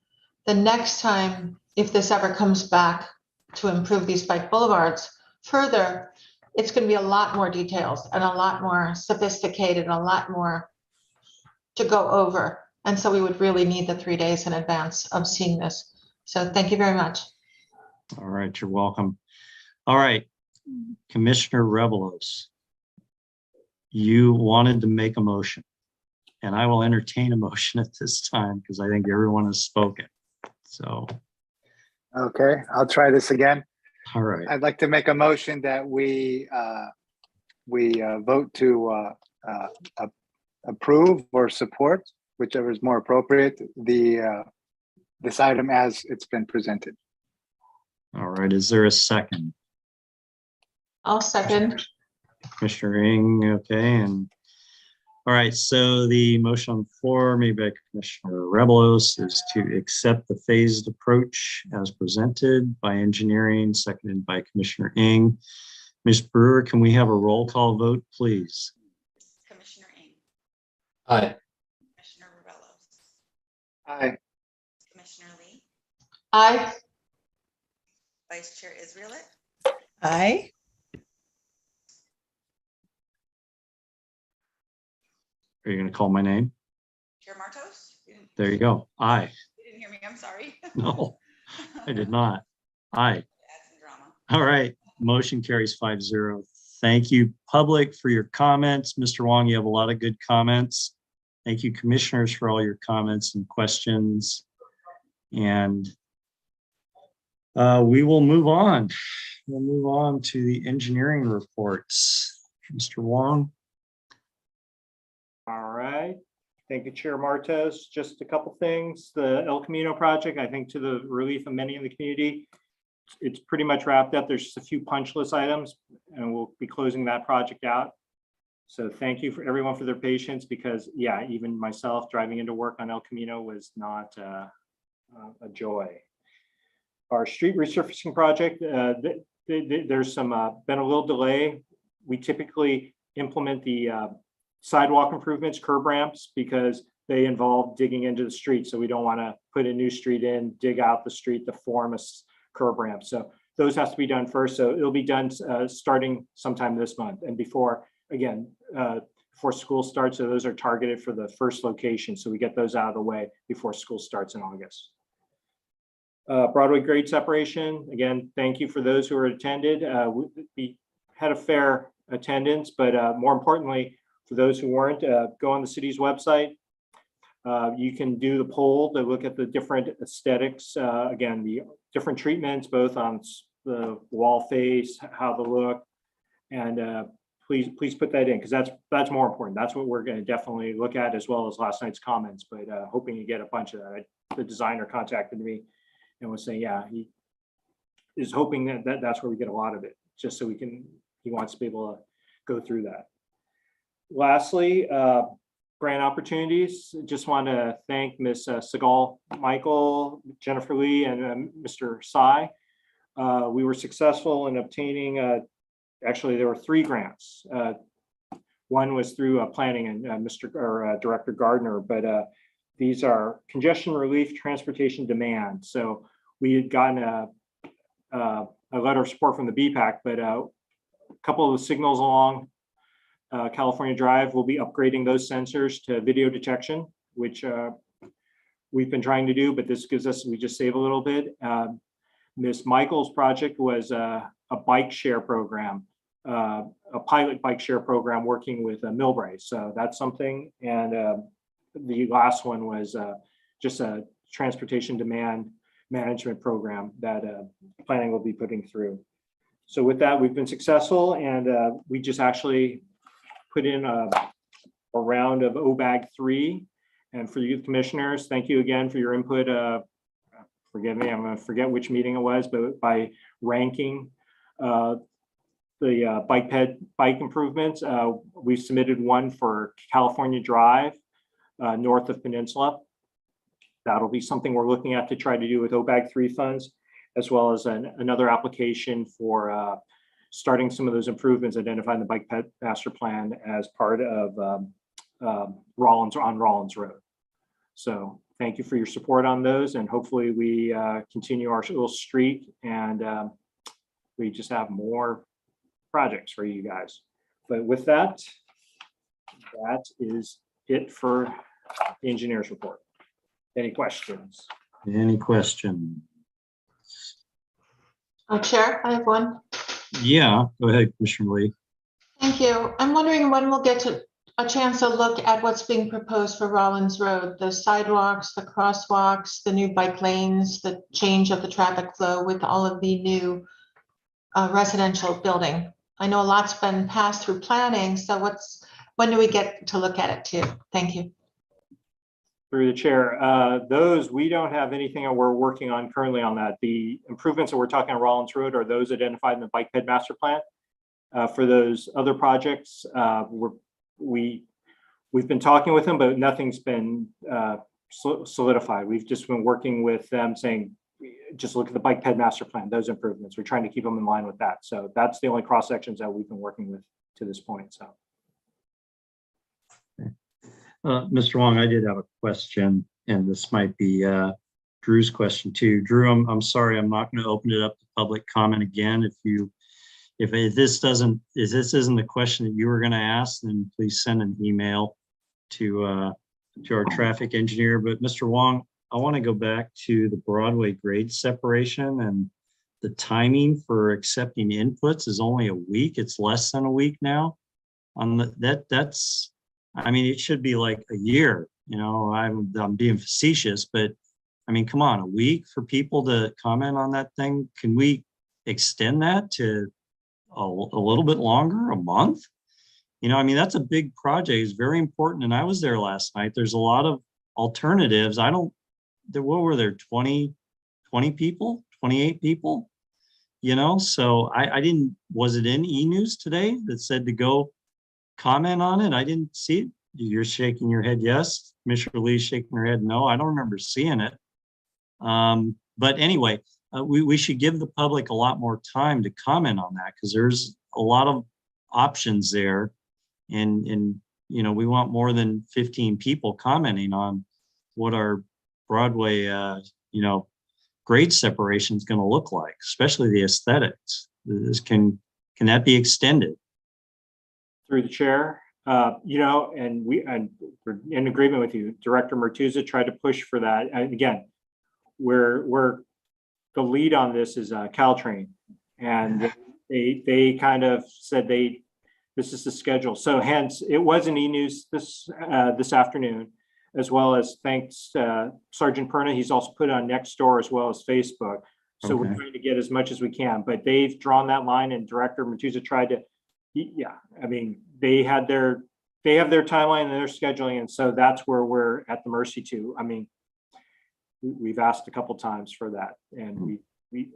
The next time, if this ever comes back to improve these bike boulevards further, it's going to be a lot more details and a lot more sophisticated, a lot more to go over. And so we would really need the 3 days in advance of seeing this. So thank you very much. All right, you're welcome. All right, Commissioner Revelos, you wanted to make a motion, and I will entertain a motion at this time because I think everyone has spoken. So. Okay, I'll try this again. All right. I'd like to make a motion that we vote to approve or support, whichever is more appropriate, this item as it's been presented. All right, is there a second? I'll second. Commissioner Ng, okay, and all right, so the motion on the floor made by Commissioner Revelos is to accept the phased approach as presented by engineering, seconded by Commissioner Ng. Ms. Brewer, can we have a roll call vote, please? Commissioner Ng. Aye. Commissioner Revelos. Aye. Commissioner Lee. Aye. Vice Chair Israelit. Aye. Are you going to call my name? Chair Martos. There you go. Aye. You didn't hear me, I'm sorry. No, I did not. Aye. Add some drama. All right, motion carries 5-0. Thank you, public, for your comments. Mr. Wong, you have a lot of good comments. Thank you, commissioners, for all your comments and questions. And we will move on. We'll move on to the engineering reports. Mr. Wong. All right. Thank you, Chair Martos. Just a couple things. The El Camino project, I think to the relief of many in the community, it's pretty much wrapped up. There's just a few punch list items and we'll be closing that project out. So thank you for everyone for their patience because yeah, even myself driving into work on El Camino was not a joy. Our street resurfacing project, there's some been a little delay. We typically implement the sidewalk improvements, curb ramps, because they involve digging into the street. So we don't want to put a new street in, dig out the street to form a curb ramp. So those has to be done first. So it'll be done starting sometime this month and before, again, before school starts. So those are targeted for the first location. So we get those out of the way before school starts in August. Broadway grade separation. Again, thank you for those who are attended. We had a fair attendance, but more importantly, for those who weren't, go on the city's website. You can do the poll to look at the different aesthetics. Again, the different treatments, both on the wall face, how they look, and please put that in because that's more important. That's what we're going to definitely look at as well as last night's comments. But hoping you get a bunch of that. The designer contacted me and was saying, yeah, he is hoping that's where we get a lot of it, just so he wants to be able to go through that. Lastly, grant opportunities. Just want to thank Ms. Segal, Michael, Jennifer Lee, and Mr. Sai We were successful in obtaining, actually, there were 3 grants. One was through planning and Director Gardner, but these are congestion relief, transportation demand. So we had gotten a letter of support from the BPAC, but a couple of the signals along California Drive will be upgrading those sensors to video detection, which we've been trying to do, but this gives us, we just save a little bit. Ms. Michael's project was a bike share program, a pilot bike share program working with Millbrae. So that's something. And the last one was just a transportation demand management program that planning will be putting through. So with that, we've been successful, and we just actually put in a round of OBAG 3. And for you commissioners, thank you again for your input. Forgive me, I'm going to forget which meeting it was, but by ranking the bike improvements, we submitted one for California Drive north of Peninsula. That'll be something we're looking at to try to do with OBAG 3 funds, as well as another application for starting some of those improvements, identifying the bike ped master plan as part of Rollins Road. So thank you for your support on those, and hopefully we continue our little streak, and we just have more projects for you guys. But with that, that is it for the engineer's report. Any questions? Any questions? Chair, I have one. Yeah, go ahead, Commissioner Lee. Thank you. I'm wondering when we'll get to a chance to look at what's being proposed for Rollins Road, the sidewalks, the crosswalks, the new bike lanes, the change of the traffic flow with all of the new residential building. I know a lot's been passed through planning, so when do we get to look at it too? Thank you. Through the chair, those, we don't have anything that we're working on currently on that. The improvements that we're talking on Rollins Road are those identified in the bike ped master plan. For those other projects, we've been talking with them, but nothing's been solidified. We've just been working with them saying, just look at the bike ped master plan, those improvements. We're trying to keep them in line with that. So that's the only cross sections that we've been working with to this point. So. Mr. Wong, I did have a question, and this might be Drew's question too. Drew, I'm sorry, I'm not going to open it up to public comment again. If this isn't the question that you were going to ask, then please send an email to our traffic engineer. But Mr. Wong, I want to go back to the Broadway grade separation, and the timing for accepting inputs is only a week. It's less than a week now. That's. I mean, it should be like a year, you know, I'm being facetious, but I mean, come on, a week for people to comment on that thing. Can we extend that to a little bit longer, a month? You know, I mean, that's a big project. It's very important. And I was there last night. There's a lot of alternatives. What were there, 20 people, 28 people? You know, so I didn't, was it in E-News today that said to go comment on it? I didn't see it. You're shaking your head yes. Commissioner Lee's shaking her head no. I don't remember seeing it. But anyway, we should give the public a lot more time to comment on that, because there's a lot of options there, and you know, we want more than 15 people commenting on what our Broadway you know, grade separation is going to look like, especially the aesthetics. Can that be extended? Through the chair, you know, and we're in agreement with you. Director Martuza tried to push for that. And again, we're the lead on this is Caltrain, and they kind of said this is the schedule. So hence it was in E-News this afternoon, as well as thanks Sergeant Perna. He's also put it on Nextdoor as well as Facebook. So we're trying to get as much as we can, but they've drawn that line, and Director Martuza tried to. Yeah, I mean, they have their timeline and their scheduling, and so that's where we're at the mercy to. I mean, we've asked a couple times for that, and we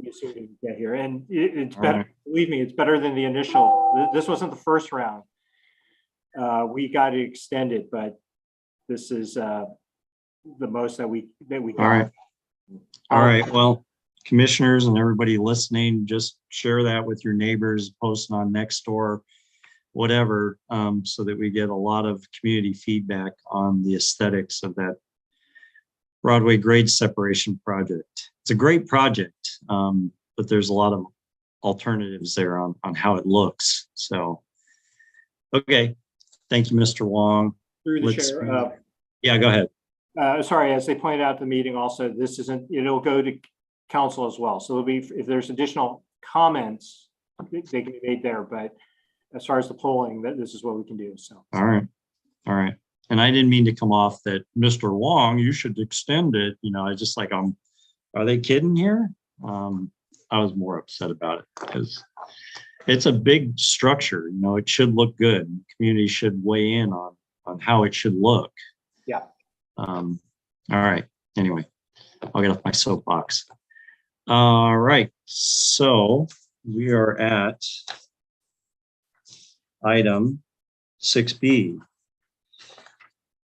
assume we can get here, and it's better. Right. Believe me, it's better than the initial. This wasn't the first round. We got it extended, but this is the most that we got. All right. Well, commissioners and everybody listening, just share that with your neighbors, post on Nextdoor, whatever, so that we get a lot of community feedback on the aesthetics of that Broadway grade separation project. It's a great project, but there's a lot of alternatives there on how it looks. So, okay. Thank you, Mr. Wong. Through the Let's- chair. Yeah, go ahead. Sorry, as they pointed out at the meeting also, this isn't, it'll go to council as well. So it'll be, if there's additional comments, they can be made there, but as far as the polling, that this is what we can do, so. All right. All right. And I didn't mean to come off that, Mr. Wong, you should extend it. You know, I just like, are they kidding here? I was more upset about it because it's a big structure. You know, it should look good. Community should weigh in on how it should look. Yeah. All right. Anyway, I'll get off my soapbox. All right. So we are at item 6B.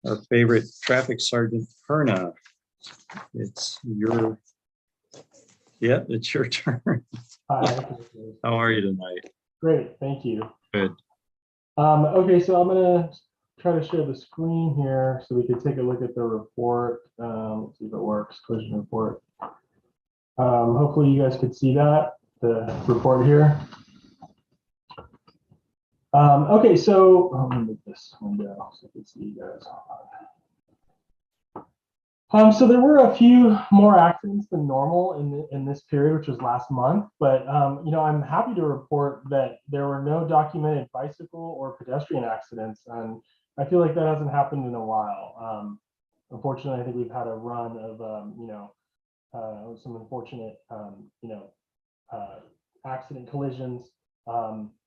Our favorite traffic sergeant, Perna. It's your turn. Hi. How are you tonight? Great, thank you. Good. Okay, so I'm gonna try to share the screen here so we can take a look at the report. Let's see if it works, collision report. Hopefully you guys could see that, the report here. Okay, so I'm gonna move this window so I can see you guys. So there were a few more accidents than normal in this period, which was last month. But you know, I'm happy to report that there were no documented bicycle or pedestrian accidents, and I feel like that hasn't happened in a while. Unfortunately, I think we've had a run of you know, some unfortunate accident collisions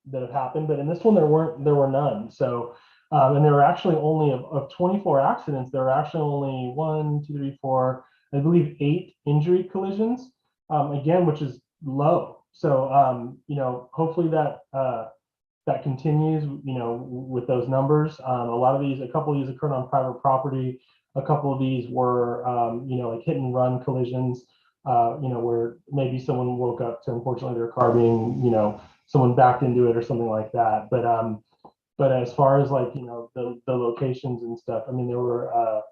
that have happened, but in this one there were none. So and there were actually only of 24 accidents, there were actually only 1, 2, 3, 4, I believe 8 injury collisions, again, which is low. So you know, hopefully that that continues, you know, with those numbers. A couple of these occurred on private property. A couple of these were you know, like hit and run collisions, you know, where maybe someone woke up to, unfortunately, their car being, you know, someone backed into it or something like that. But as far as like, you know, the locations and stuff, I mean, there were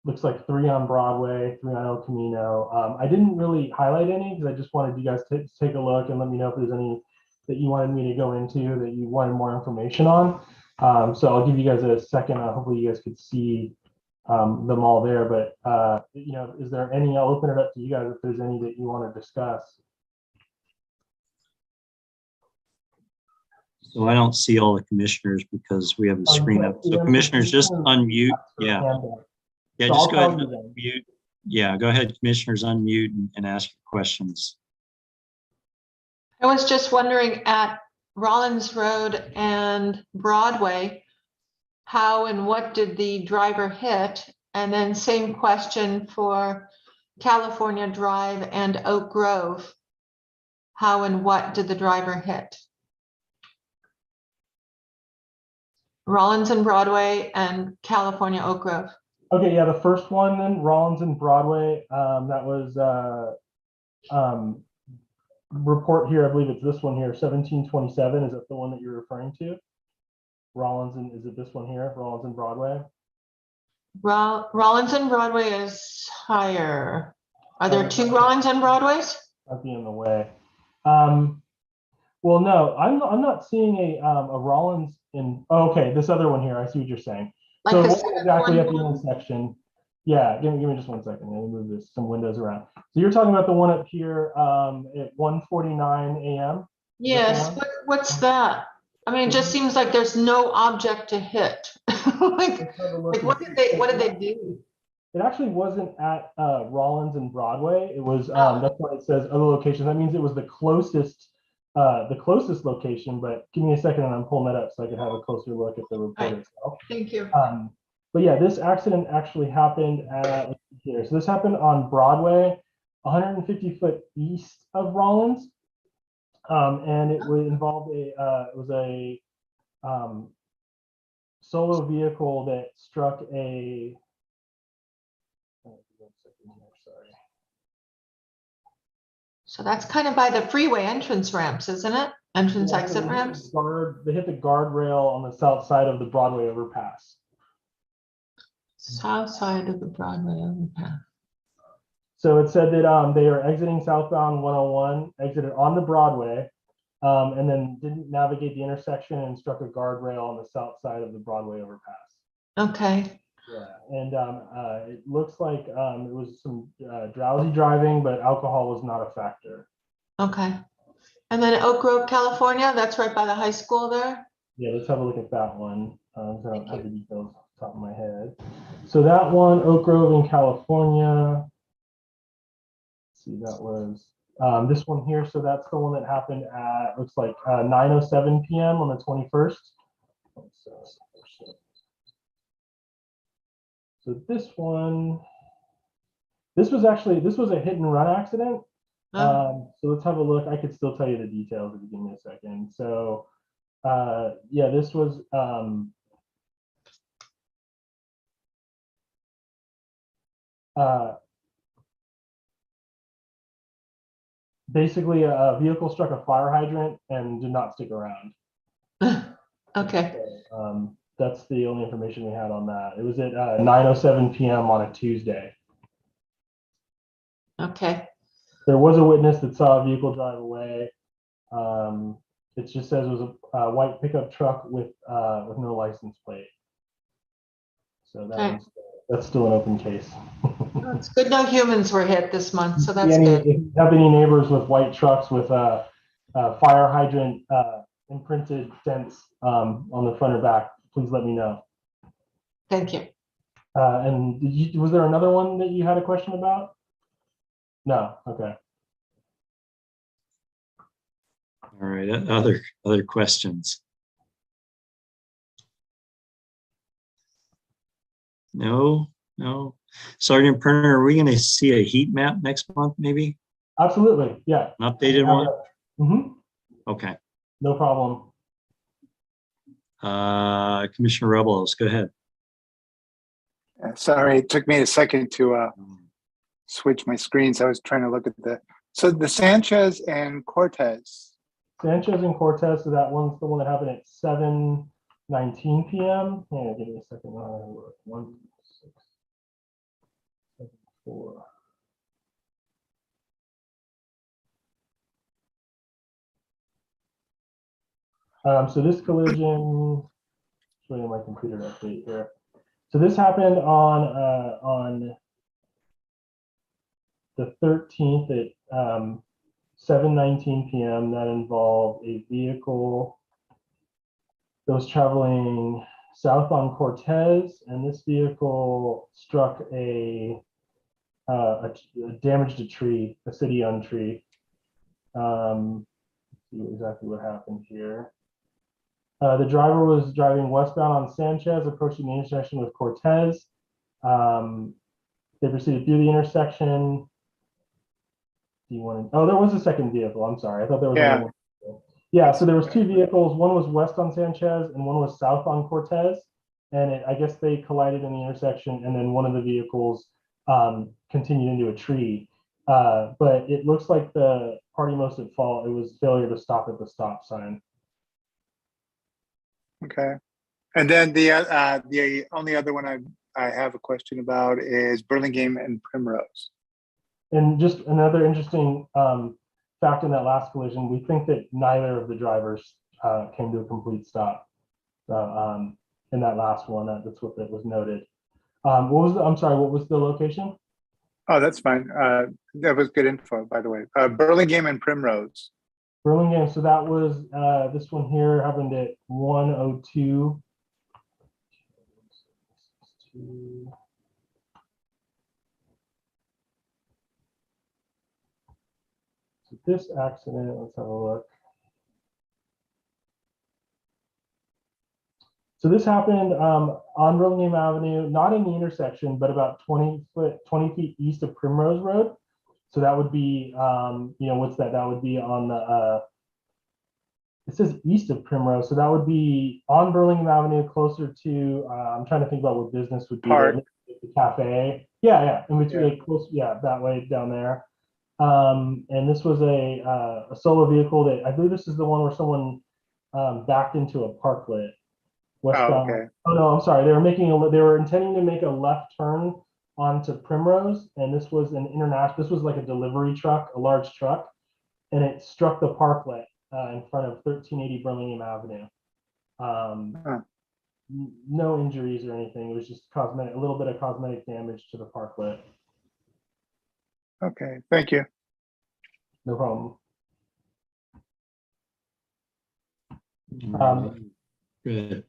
looks like 3 on Broadway, 3 on El Camino. I didn't really highlight any because I just wanted you guys to take a look and let me know if there's any that you wanted me to go into that you wanted more information on. So I'll give you guys a second. Hopefully you guys could see them all there. But you know, is there any? I'll open it up to you guys if there's any that you want to discuss. So I don't see all the commissioners because we have the screen up. So commissioners, just unmute. Yeah. Yeah, just go ahead and unmute. Yeah, go ahead, commissioners, unmute and ask your questions. I was just wondering, at Rollins Road and Broadway, how and what did the driver hit? And then same question for California Drive and Oak Grove. How and what did the driver hit? Rollins and Broadway and California Oak Grove. Okay, yeah, the first one then, Rollins and Broadway, that was report here, I believe it's this one here, 1727. Is that the one that you're referring to? Rollins and, is it this one here, Rollins and Broadway? Rollins and Broadway is higher. Are there 2 Rollins and Broadways? Might be in the way. Well, no, I'm not seeing a Rollins in. Oh, okay, this other one here. I see what you're saying. Like so the exactly at the intersection. Yeah, give me just 1 second. Let me move some windows around. So you're talking about the one up here at 1:49 a.m. Yes. What's that? I mean, it just seems like there's no object to hit. like what did they do? It actually wasn't at Rollins and Broadway. It was that's why it says other locations. That means it was the closest location. But give me a second, and I'm pulling that up so I can have a closer look at the report itself. Thank you. But yeah, this accident actually happened at, let's see here. So this happened on Broadway, 150 foot east of Rollins, and it would involve a solo vehicle that struck a. So that's kind of by the freeway entrance ramps, isn't it? Entrance Yeah, so exit they hit the ramps? They hit the guardrail on the south side of the Broadway overpass. South side of the Broadway overpass. So it said that they are exiting southbound 101, exited on the Broadway, and then didn't navigate the intersection and struck a guardrail on the south side of the Broadway overpass. Okay, Yeah, and it looks like it was some drowsy driving, but alcohol was not a factor. okay. And then Oak Grove, California, that's right by the high school there? Yeah, let's have a look at that one. I don't have the details off the top of my head. So that one, Oak Grove in California. Let's see, that was this one here. So that's the one that happened at, looks like 9:07 p.m. on the 21st. So this one, this was a hit and run accident. So let's have a look. I could still tell you the details if you give me a second. So yeah, this was basically a vehicle struck a fire hydrant and did not stick around. Okay, So, that's the only information we had on that. It was at 9:07 p.m. on a Tuesday. okay, There was a witness that saw a vehicle drive away. It just says it was a white pickup truck with no license plate. So Okay. that's still an open case. it's good no humans were hit this month, so that's If good. you have any neighbors with white trucks with a fire hydrant imprinted dents on the front or back, please let me know. Thank you. And was there another one that you had a question about? No, okay. All right, other questions? No. Sergeant Perner, are we going to see a heat map next month, maybe? Absolutely, yeah. An updated one? Mm-hmm. Okay. No problem. Commissioner Rebels, go ahead. Sorry, it took me a second to switch my screens. I was trying to look at so the Sanchez and Cortez. Sanchez and Cortez, so that one's the one that happened at 7:19 p.m. Hang on, give me a second. 1, 6, 7, 4. So this collision, showing you my computer update here. So this happened on the 13th at 7:19 p.m. That involved a vehicle that was traveling south on Cortez, and this vehicle struck damaged a tree, a city-owned tree. See exactly what happened here. The driver was driving westbound on Sanchez, approaching the intersection with Cortez. They proceeded through the intersection. Oh, there was a second vehicle. I'm sorry. I thought there was only one vehicle. Yeah, so there was two vehicles. One was west on Sanchez and one was south on Cortez. And I guess they collided in the intersection, and then one of the vehicles continued into a tree. But it looks like the party most at fault, it was failure to stop at the stop sign. Okay. And then the only other one I have a question about is Burlingame and Primrose. And just another interesting fact in that last collision, we think that neither of the drivers came to a complete stop. In that last one, that's what that was noted. I'm sorry, what was the location? Oh, that's fine. That was good info, by the way. Burlingame and Primrose. Burlingame, so that was this one here happened at 1:02. So this accident, let's have a look. So this happened on Burlingame Avenue, not in the intersection, but about 20 feet east of Primrose Road. So that would be, what's that? That would be on the, it says east of Primrose. So that would be on Burlingame Avenue, closer to, I'm trying to think about what business would be there. The cafe. Yeah, in between, close, that way down there. And this was a solar vehicle that I believe this is the one where someone backed into a parklet westbound. okay. Oh no, I'm sorry. They were intending to make a left turn onto Primrose, and this was an international. This was like a delivery truck, a large truck, and it struck the parklet in front of 1380 Birmingham Avenue. No injuries or anything. It was just cosmetic, a little bit of cosmetic damage to the parklet. Okay, thank you. No problem. Good.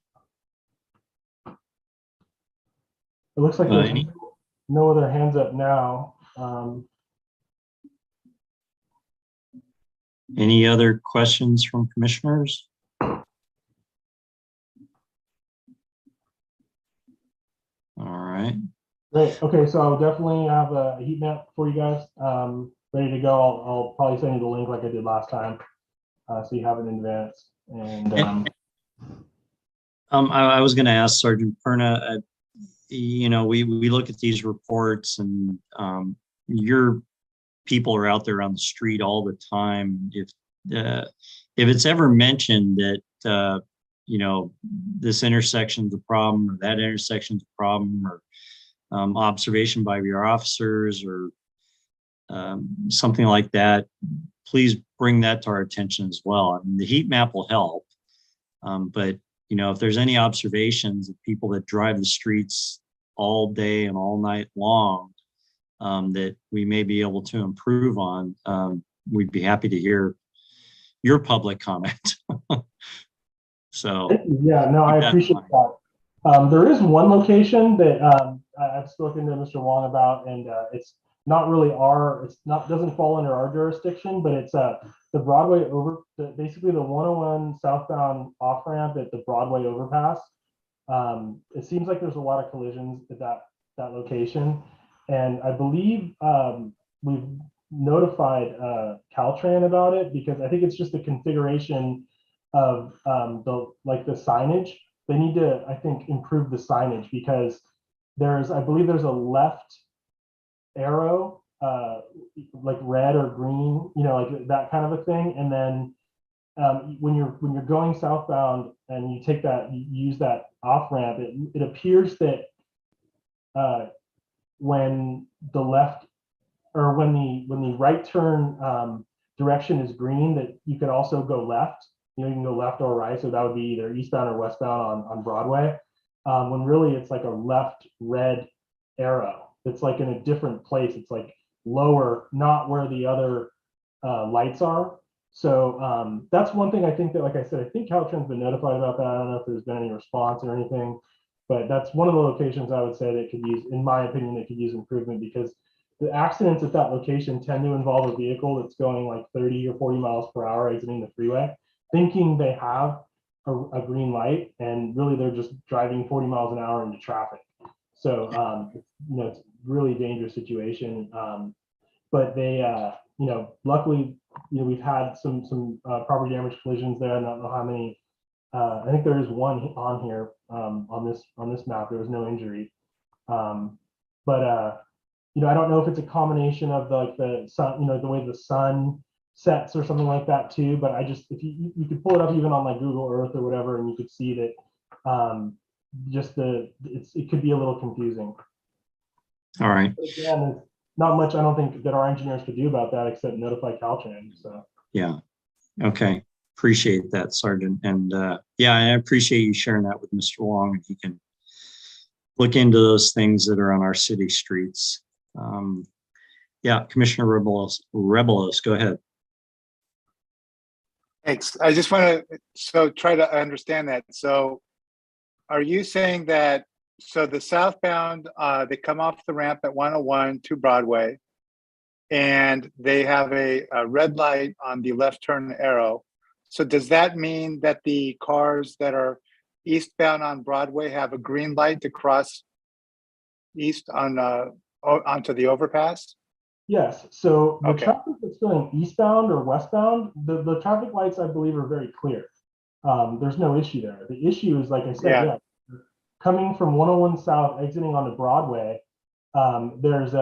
It looks like there's Any- no other hands up now. Any other questions from commissioners? All right. Great. Okay, so I'll definitely have a heat map for you guys ready to go. I'll probably send you the link like I did last time, so you have it in advance. And I was going to ask Sergeant Perna. You know, we look at these reports, and your people are out there on the street all the time. If it's ever mentioned that you know, this intersection's a problem, or that intersection's a problem, or observation by your officers, or something like that, please bring that to our attention as well. I mean, the heat map will help, but you know, if there's any observations of people that drive the streets all day and all night long that we may be able to improve on, we'd be happy to hear your public comment. So yeah, no, I appreciate that. There is one location that I've spoken to Mr. Wong about, and it's not really doesn't fall under our jurisdiction, but it's the Broadway basically the 101 southbound off ramp at the Broadway overpass. It seems like there's a lot of collisions at that location, and I believe we've notified Caltran about it, because I think it's just the configuration of the signage. They need to, I think, improve the signage, because I believe there's a left arrow, like red or green, you know, like that kind of a thing. And then when you're going southbound and you use that off ramp, it appears that when the left, or when the right turn direction is green, that you can also go left. You know, you can go left or right, so that would be either eastbound or westbound on Broadway. When really it's like a left red arrow. It's like in a different place. It's like lower, not where the other lights are. So that's one thing I think that, like I said, I think Caltran's been notified about that. I don't know if there's been any response or anything, but that's one of the locations I would say that could use, in my opinion, that could use improvement, because the accidents at that location tend to involve a vehicle that's going like 30 or 40 miles per hour exiting the freeway, thinking they have a green light, and really they're just driving 40 miles an hour into traffic. So, you know, it's a really dangerous situation. But they, you know, luckily, you know, we've had some property damage collisions there. I don't know how many. I think there is one on here on this map. There was no injury. But you know, I don't know if it's a combination of the sun, you know, the way the sun sets or something like that too. But I just, if you could pull it up even on like Google Earth or whatever, and you could see that it could be a little confusing. all right. Again, there's not much I don't think that our engineers could do about that except notify Caltran. So Yeah. Okay. Appreciate that, Sergeant. And yeah, I appreciate you sharing that with Mr. Wong, and he can look into those things that are on our city streets. Yeah, Commissioner Rebelos, go ahead. Thanks. I just want to try to understand that. So are you saying that, so the southbound, they come off the ramp at 101 to Broadway, and they have a red light on the left turn arrow. So does that mean that the cars that are eastbound on Broadway have a green light to cross east on onto the overpass? yes, so the Okay. traffic that's going eastbound or westbound, the traffic lights, I believe, are very clear. There's no issue there. The issue is, like I said, Yeah. yeah, coming from 101 South, exiting onto Broadway, There's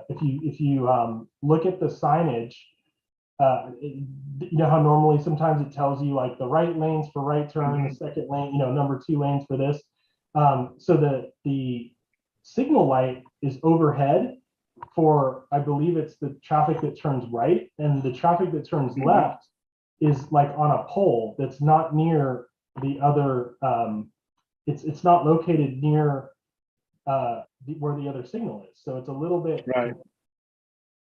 if you look at the signage, you know how normally sometimes it tells you like the right lanes for right turn, the second lane, number 2 lanes for this. So the signal light is overhead for, I believe it's the traffic that turns right, and the traffic that turns left is like on a pole that's not near the other. It's not located near where the other signal is, so it's a little bit Right.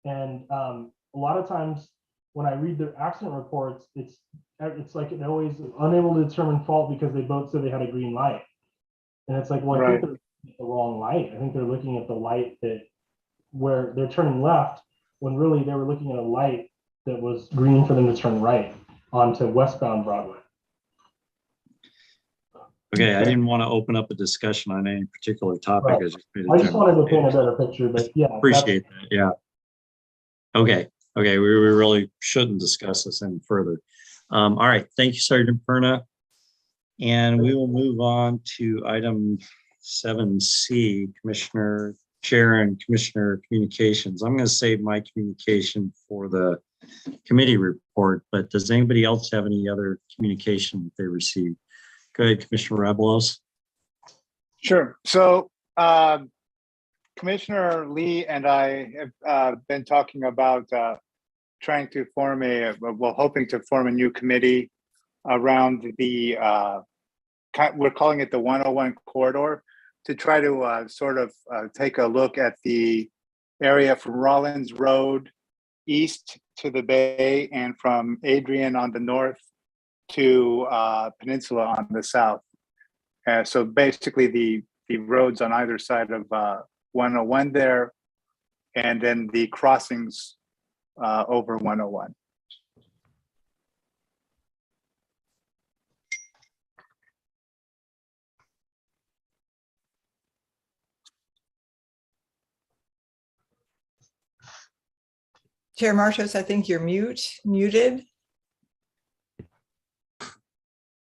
And a lot of times when I read their accident reports, it's like it always unable to determine fault because they both said they had a green light, and it's like, well, I Right. think they're looking at the wrong light. I think they're looking at the light that where they're turning left when really they were looking at a light that was green for them to turn right onto westbound Broadway. Okay, I didn't want to open up a discussion on any particular topic. Right. I just made a I just general wanted to paint a statement. better picture, but yeah. Appreciate that, yeah. Okay, we really shouldn't discuss this any further. All right, thank you, Sergeant Perna. And we will move on to item 7C, Commissioner Chair and Commissioner Communications. I'm going to save my communication for the committee report, but does anybody else have any other communication that they received? Go ahead, Commissioner Rabelos. Sure. So Commissioner Lee and I have been talking about trying to form hoping to form a new committee around the, we're calling it the 101 corridor, to try to sort of take a look at the area from Rollins Road east to the Bay and from Adrian on the north to Peninsula on the south. So basically the roads on either side of 101 there, and then the crossings over 101. Chair Martos, I think you're muted.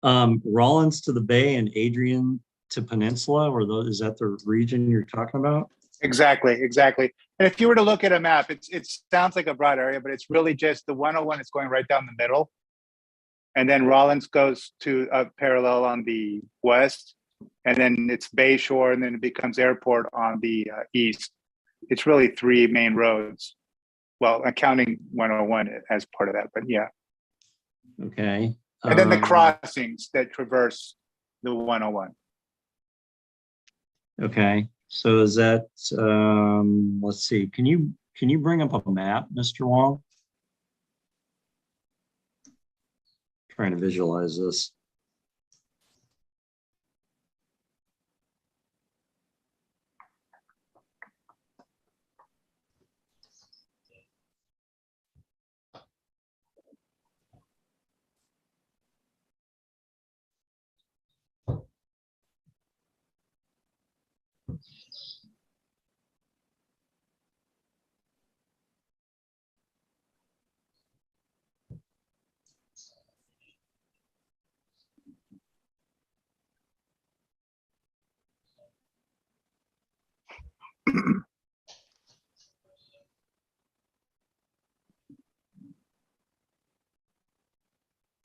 Rollins to the Bay and Adrian to Peninsula, or is that the region you're talking about? Exactly. And if you were to look at a map, it sounds like a broad area, but it's really just the 101 is going right down the middle. And then Rollins goes to a parallel on the west, and then it's Bay Shore, and then it becomes Airport on the east. It's really 3 main roads. Well, accounting 101 as part of that, but yeah. Okay. And then the crossings that traverse the 101. Okay, so is that, let's see, can you bring up a map, Mr. Wong? Trying to visualize this.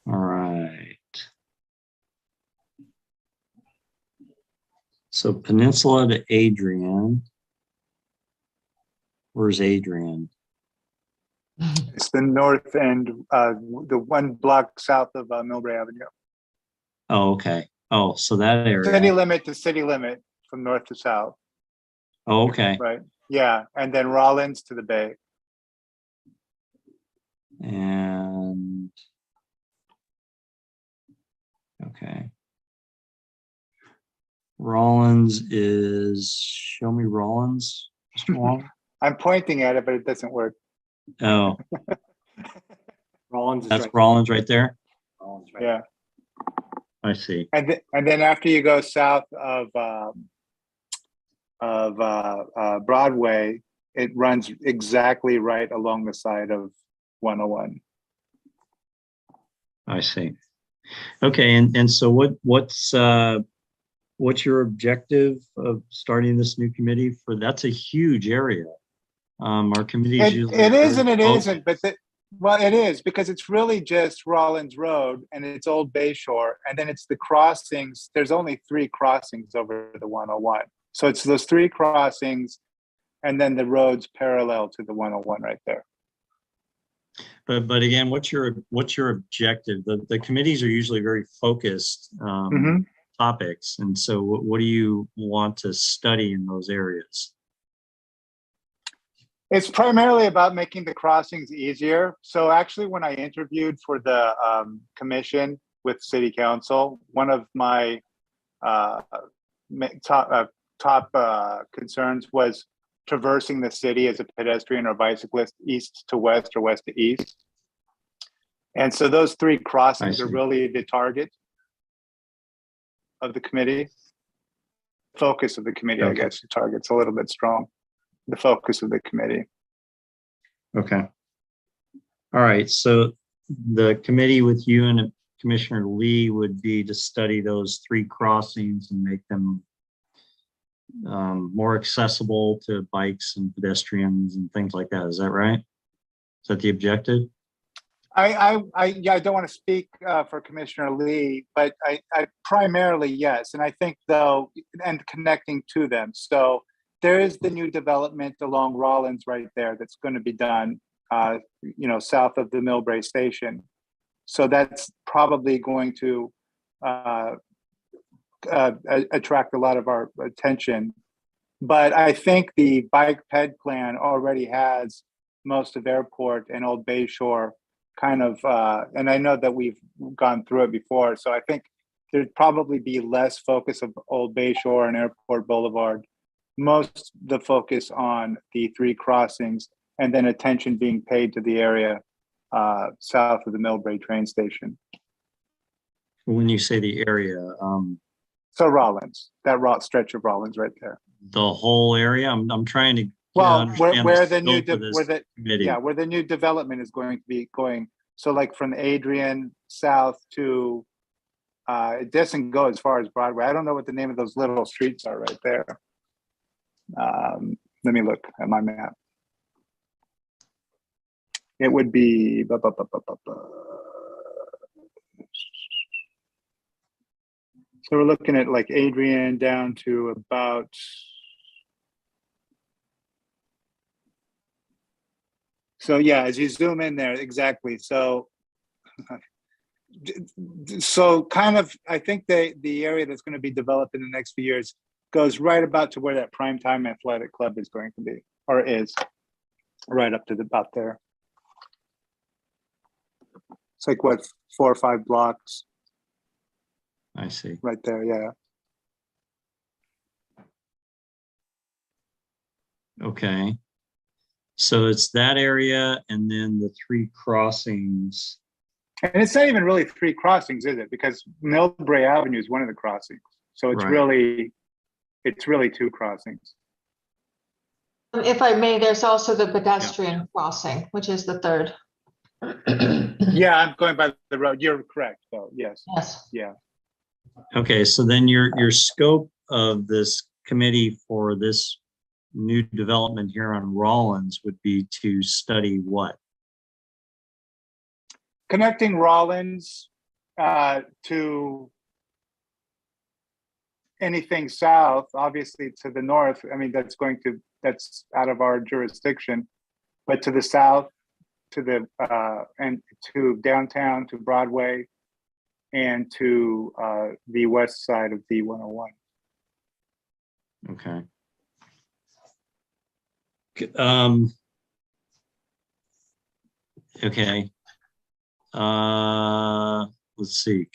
All right. So Peninsula to Adrian. Where's Adrian? It's the north end, the 1 block south of Millbrae Avenue. Oh, okay. Oh, so that area. City limit to city limit from north to south. Oh, okay. Right. Yeah. And then Rollins to the Bay. And okay. Rollins is, show me Rollins, Mr. Wong. I'm pointing at it, but it doesn't work. Oh, Rollins is that's right. Rollins right there. Rollins right. Yeah. I see. And then after you go south of Broadway, it runs exactly right along the side of 101. I see. Okay, and so what's what's your objective of starting this new committee for? That's a huge area. Our committees usually. It is and it focused. isn't, but well, it is because it's really just Rollins Road and it's Old Bay Shore, and then it's the crossings. There's only 3 crossings over the 101. So it's those 3 crossings and then the roads parallel to the 101 right there. But again, what's your objective? The committees are usually very focused topics. And so what do you want to study in those areas? It's primarily about making the crossings easier. So actually, when I interviewed for the commission with City Council, one of my top concerns was traversing the city as a pedestrian or bicyclist east to west or west to east. And so those 3 crossings are really the target of the committee. Focus of the committee, I guess the target's a little bit strong. The focus of the committee. Okay. All right. So the committee with you and Commissioner Lee would be to study those 3 crossings and make them more accessible to bikes and pedestrians and things like that. Is that right? Is that the objective? I don't want to speak for Commissioner Lee, but I primarily, yes. And I think though, and connecting to them. So there is the new development along Rollins right there that's going to be done, south of the Millbrae station. So that's probably going to attract a lot of our attention. But I think the bike ped plan already has most of Airport and Old Bay Shore kind of, and I know that we've gone through it before. So I think there'd probably be less focus of Old Bay Shore and Airport Boulevard, most the focus on the 3 crossings, and then attention being paid to the area south of the Millbrae train station. When you say the area, so Rollins, that stretch of Rollins right there. The whole area. I'm trying to where the new development is going to be going. So like from Adrian south to it doesn't go as far as Broadway. I don't know what the name of those little streets are right there. Let me look at my map. It would be so we're looking at like Adrian down to about as you zoom in there, exactly. So kind of, I think the area that's going to be developed in the next few years goes right about to where that Primetime Athletic Club is going to be, or is, right up to about there. It's like what, 4 or 5 blocks. I see. Right there, yeah. Okay. So it's that area and then the 3 crossings. And it's not even really 3 crossings, is it? Because Millbrae Avenue is one of the crossings. So it's really 2 crossings. If I may, there's also the pedestrian crossing, which is the 3rd. Yeah, I'm going by the road. You're correct, though. Yes. Yes. Yeah. Okay, so then your scope of this committee for this new development here on Rollins would be to study what? Connecting Rollins to anything south, obviously to the north. I mean, that's out of our jurisdiction, but to the south, to the and to downtown, to Broadway, and to the west side of the 101. Okay. Okay. Let's see.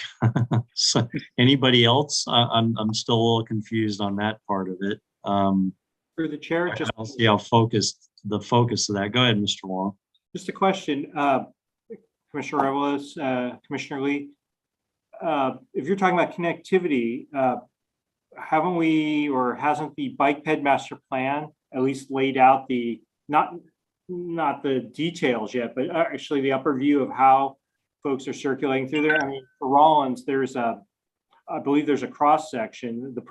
So anybody else? I'm still a little confused on that part of it. Through the chair, I don't see how the focus of that. Go ahead, Mr. Wong. Just a question, Commissioner Reveles, Commissioner Lee. If you're talking about connectivity, haven't we, or hasn't the bike ped master plan at least laid out the not the details yet, but actually the upper view of how folks are circulating through there? I mean, for Rollins, there's a I believe there's a cross section. The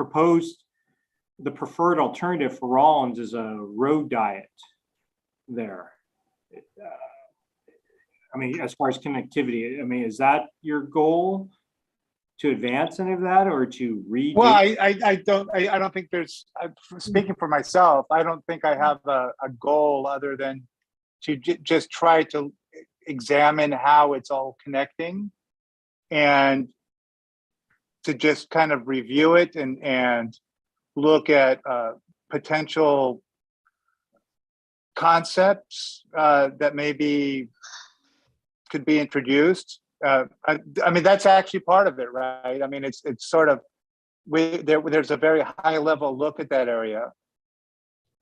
preferred alternative for Rollins is a road diet there. I mean, as far as connectivity, I mean, is that your goal to advance any of that or to read? Well, I don't think there's, speaking for myself, I don't think I have a goal other than to just try to examine how it's all connecting and to just kind of review it and look at potential concepts that maybe could be introduced. I mean, that's actually part of it, right? I mean, it's sort of, there's a very high level look at that area.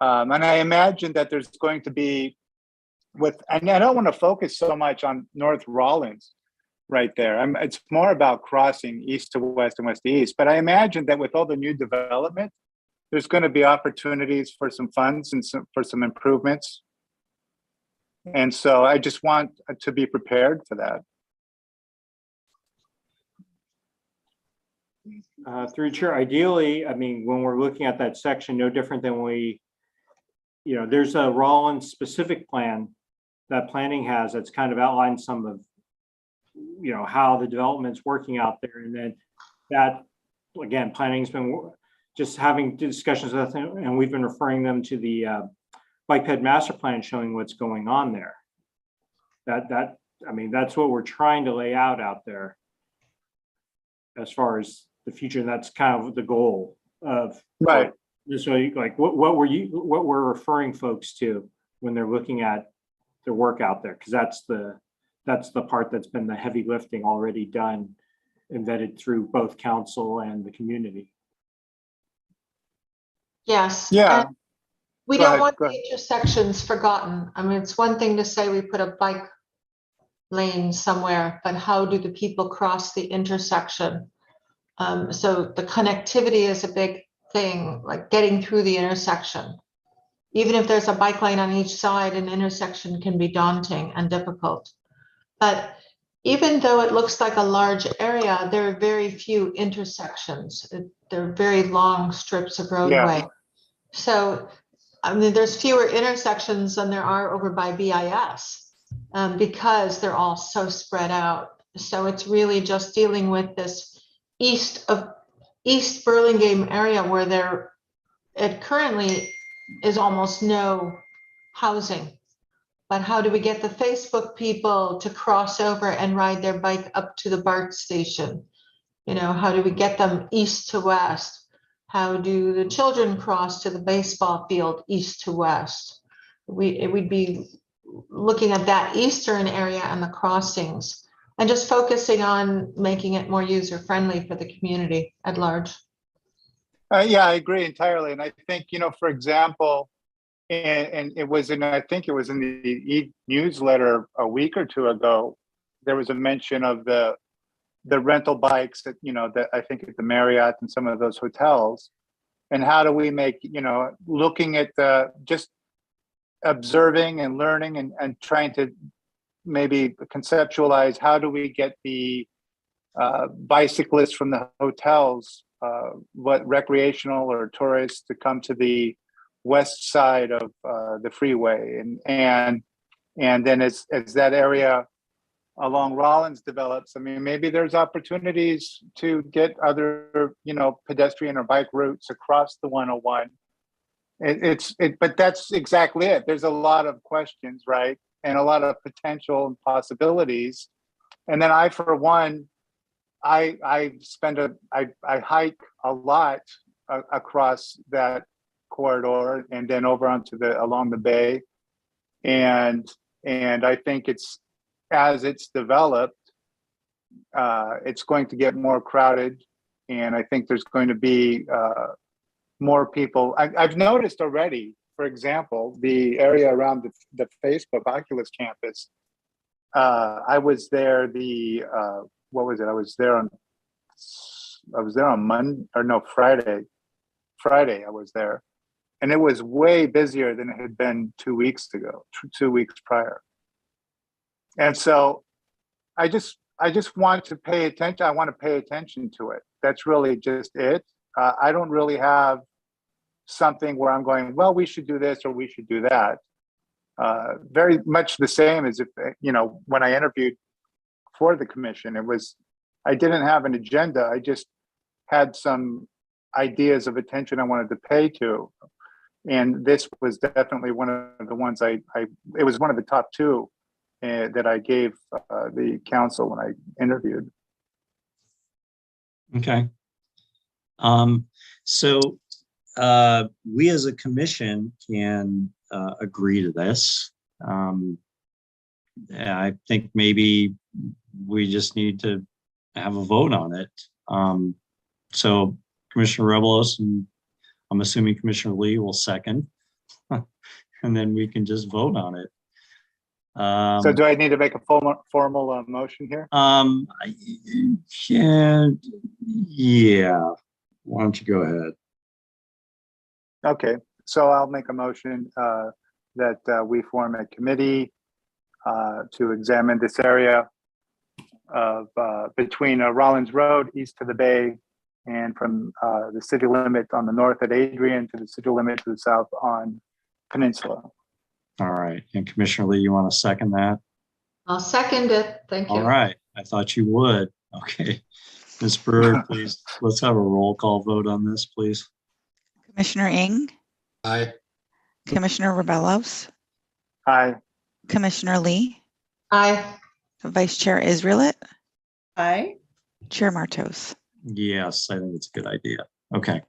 And I imagine that there's going to be and I don't want to focus so much on North Rollins right there. It's more about crossing east to west and west to east. But I imagine that with all the new development, there's going to be opportunities for some funds and for some improvements. And so I just want to be prepared for that. Through Chair, ideally, I mean, when we're looking at that section, no different than there's a Rollins specific plan that planning has that's kind of outlined some of, how the development's working out there. And then that, again, planning's been just having discussions with them, and we've been referring them to the bike ped master plan showing what's going on there. I mean, that's what we're trying to lay out there as far as the future. And that's kind of the goal of right. So like what we're referring folks to when they're looking at their work out there, because that's the part that's been the heavy lifting already done and vetted through both council and the community. Yes. Yeah. And we Go don't ahead, want go the intersections forgotten. I mean, it's one thing to say we put a bike lane somewhere, but how do the people cross the intersection? So the connectivity is a big thing, like getting through the intersection. Even if there's a bike lane on each side, an intersection can be daunting and difficult. But even though it looks like a large area, there are very few intersections. There are very long strips of roadway. Yeah. So, I mean, there's fewer intersections than there are over by BIS because they're all so spread out. So it's really just dealing with this East Burlingame area where it currently is almost no housing. But how do we get the Facebook people to cross over and ride their bike up to the BART station? How do we get them east to west? How do the children cross to the baseball field east to west? It would be looking at that eastern area and the crossings and just focusing on making it more user-friendly for the community at large. Yeah, I agree entirely. And I think, for example, and I think it was in the e-newsletter a week or two ago, there was a mention of the rental bikes that, that I think at the Marriott and some of those hotels. And how do we make, looking at just observing and learning and trying to maybe conceptualize how do we get the bicyclists from the hotels, what recreational or tourists to come to the west side of the freeway, and then as that area along Rollins develops, I mean, maybe there's opportunities to get other pedestrian or bike routes across the 101. But that's exactly it. There's a lot of questions, right, and a lot of potential and possibilities. And then I, for one, I hike a lot across that corridor and then over onto along the bay, and I think as it's developed, it's going to get more crowded, and I think there's going to be more people. I've noticed already, for example, the area around the Facebook Oculus campus. I was there what was it? I was there on Friday. Friday I was there, and it was way busier than it had been 2 weeks ago, 2 weeks prior. And so I just want to pay attention. I want to pay attention to it. that's really just it. I don't really have something where I'm going, well, we should do this or we should do that. Very much the same as if, when I interviewed for the commission, I didn't have an agenda. I just had some ideas of attention I wanted to pay to. And this was definitely one of the ones it was one of the top two that I gave the council when I interviewed. Okay. So we as a commission can agree to this. I think maybe we just need to have a vote on it. So Commissioner Rebelos and I'm assuming Commissioner Lee will second, and then we can just vote on it. So do I need to make a formal motion here? Yeah. Why don't you go ahead? Okay, so I'll make a motion that we form a committee to examine this area of between Rollins Road east to the bay and from the city limit on the north at Adrian to the city limit to the south on Peninsula. All right, and Commissioner Lee, you want to second that? I'll second it. Thank you. All right, I thought you would. Okay, Ms. Brewer, please, let's have a roll call vote on this, please. Commissioner Ing, Aye. Commissioner Rebelos, Aye. Commissioner Lee, Aye. Vice Chair Israelit, Aye. Chair Martos. Yes, I think it's a good idea. Okay.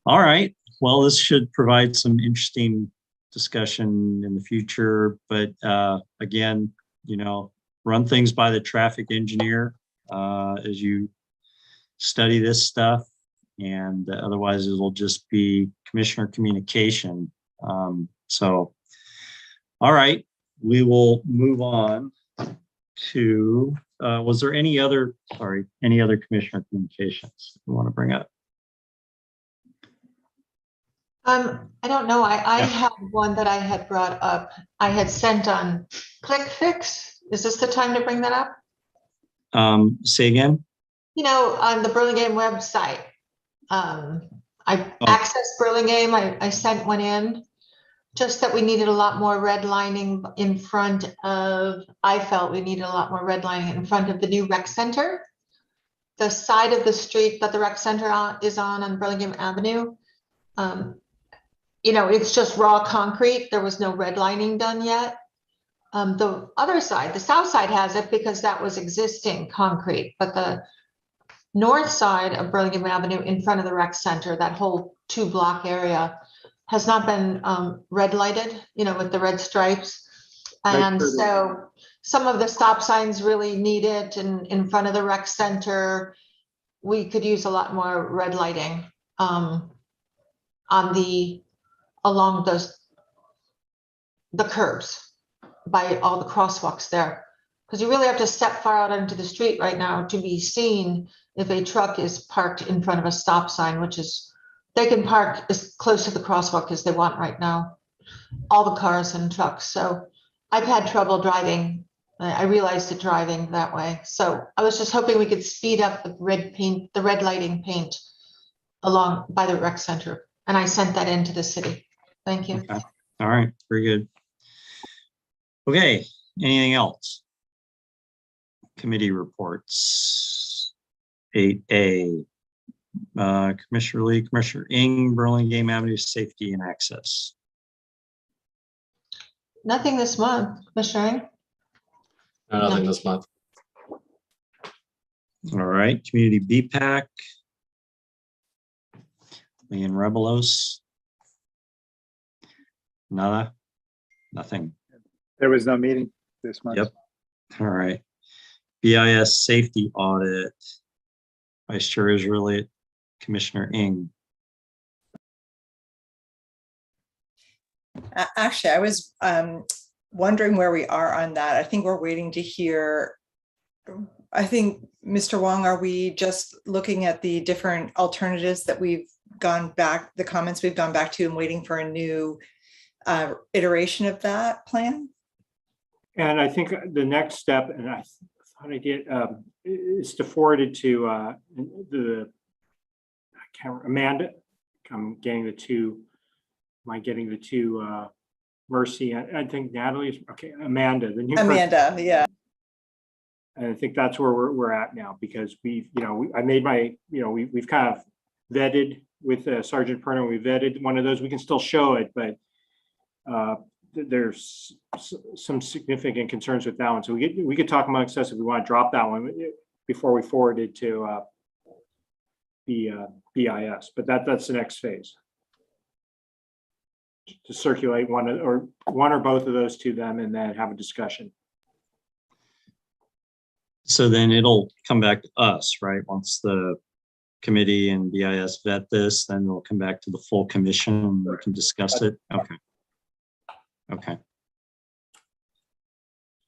All right. Well, this should provide some interesting discussion in the future, but again, run things by the traffic engineer as you study this stuff, and otherwise it'll just be commissioner communication. So, all right, we will move on to, was there any other commissioner communications you want to bring up? I don't know. I had one that I had brought up. I had sent on ClickFix. Is this the time to bring that up? Say again? On the Burlingame website. I accessed Burlingame. I sent one in. Just that we needed a lot more redlining in front of, I felt we needed a lot more redlining in front of the new rec center. The side of the street that the rec center is on Burlingame Avenue. It's just raw concrete. There was no redlining done yet. The other side, the south side has it because that was existing concrete, but the north side of Burlingame Avenue in front of the rec center, that whole 2-block area has not been red lighted, with the red stripes. And so some of the stop signs really need it, and in front of the rec center, we could use a lot more red lighting along the curbs by all the crosswalks there. Because you really have to step far out into the street right now to be seen if a truck is parked in front of a stop sign, which is, they can park as close to the crosswalk as they want right now, all the cars and trucks. So I've had trouble driving. I realized it driving that way. So I was just hoping we could speed up the red lighting paint along by the rec center. And I sent that into the city. Thank you. Okay. All right, very good. Okay, anything else? Committee reports. 8A. Commissioner Lee, Commissioner Ing, Burlingame Avenue Safety and Access. Nothing this month, Commissioner Ing. Nothing this month. All right, Community BPAC. Lee and Rebelos. Nada, nothing. There was no meeting this month. Yep. All right. BIS Safety Audit. Vice Chair Israelit, Commissioner Ing. Actually, I was wondering where we are on that. I think we're waiting to hear. I think, Mr. Wong, are we just looking at the different alternatives that we've gone back, the comments we've gone back to, and waiting for a new iteration of that plan? And I think the next step, and I how did I get, it's to forwarded to Amanda. I'm getting the two, am I getting the two, Mercy, I think Natalie's, okay, Amanda, the new person. Amanda, yeah. And I think that's where we're at now, because we've, I made my, we've kind of vetted with Sergeant Perna, we vetted one of those, we can still show it, but there's some significant concerns with that one. So we could talk amongst us if we want to drop that one before we forward it to the BIS, but that's the next phase. To circulate one or both of those to them and then have a discussion. So then it'll come back to us, right? Once the committee and BIS vet this, then it'll come back to the full commission and we can discuss it. Okay. Okay.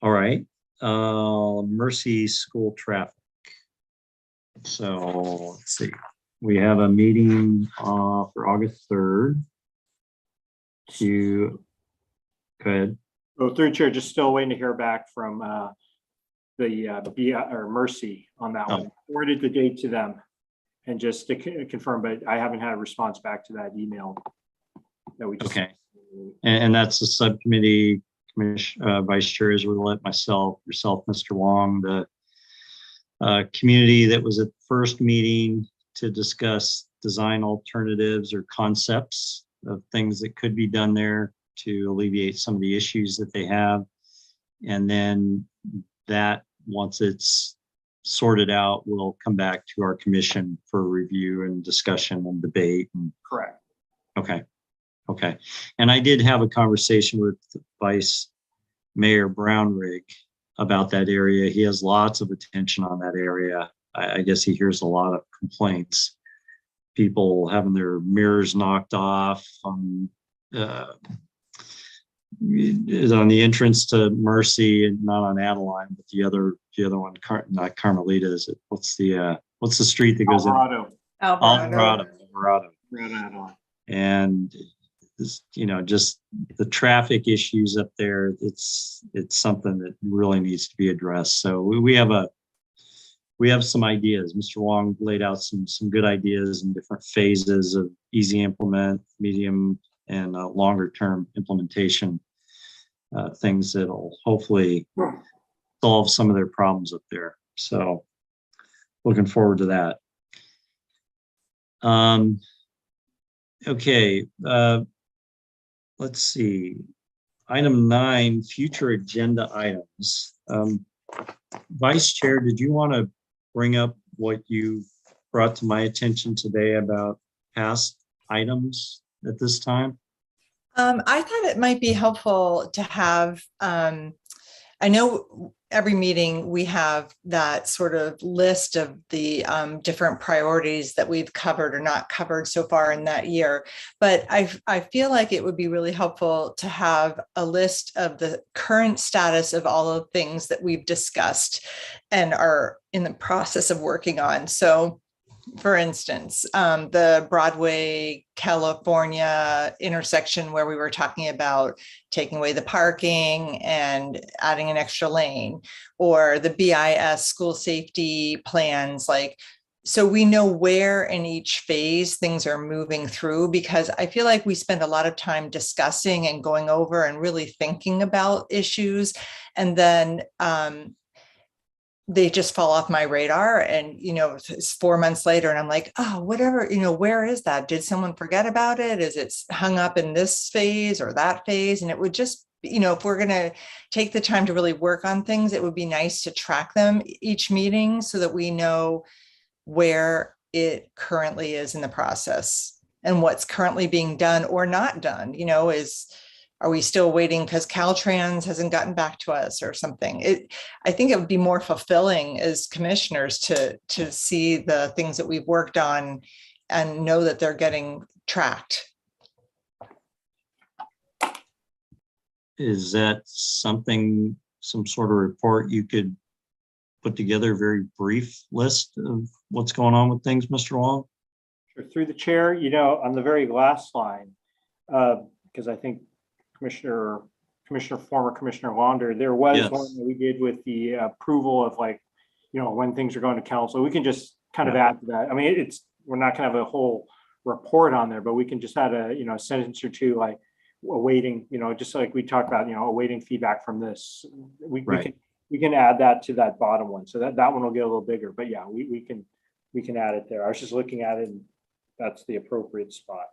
All right. Mercy School traffic. So let's see. We have a meeting for August 3rd. Go ahead. Well, through chair, just still waiting to hear back from the Mercy on that one. Forwarded the date to them and just to confirm, but I haven't had a response back to that email that we just. Okay. And that's the subcommittee vice chairs. We'll let yourself, Mr. Wong, the community that was at the first meeting to discuss design alternatives or concepts of things that could be done there to alleviate some of the issues that they have. And then that, once it's sorted out, will come back to our commission for review and discussion and debate. Correct. Okay. Okay. And I did have a conversation with Vice Mayor Brownrigg about that area. He has lots of attention on that area. I guess he hears a lot of complaints. People having their mirrors knocked off on the entrance to Mercy, and not on Adeline, but the other one, not Carmelita. Is it? What's the street that goes Alvarado. in Alvarado? Alvarado. And just the traffic issues up there. It's something that really needs to be addressed. So we have some ideas. Mr. Wong laid out some good ideas in different phases of easy implement, medium, and longer term implementation, things that'll hopefully solve some of their problems up there. So looking forward to that. Okay, let's see. Item 9, future agenda items. Vice Chair, did you want to bring up what you brought to my attention today about past items at this time? I thought it might be helpful to have, I know every meeting we have that sort of list of the different priorities that we've covered or not covered so far in that year. But I feel like it would be really helpful to have a list of the current status of all of the things that we've discussed and are in the process of working on. So for instance, the Broadway, California intersection where we were talking about taking away the parking and adding an extra lane, or the BIS school safety plans, so we know where in each phase things are moving through, because I feel like we spend a lot of time discussing and going over and really thinking about issues. And then they just fall off my radar, and it's 4 months later and I'm like, oh, whatever, where is that? Did someone forget about it? Is it hung up in this phase or that phase? And it would just, if we're going to take the time to really work on things, it would be nice to track them each meeting so that we know where it currently is in the process and what's currently being done or not done. Are we still waiting because Caltrans hasn't gotten back to us or something? I think it would be more fulfilling as commissioners to see the things that we've worked on and know that they're getting tracked. Is that something, some sort of report you could put together, a very brief list of what's going on with things, Mr. Wong? Sure. Through the chair, on the very last line, because I think Commissioner former Commissioner Launder, there was Yes. one that we did with the approval of like, when things are going to council. We can just kind of add to that. I mean, we're not gonna have a whole report on there, but we can just add a sentence or two like awaiting, just like we talked about, awaiting feedback from this. We can add that to that bottom one, so that one will get a little bigger. But yeah, we can add it there. I was just looking at it, and that's the appropriate spot.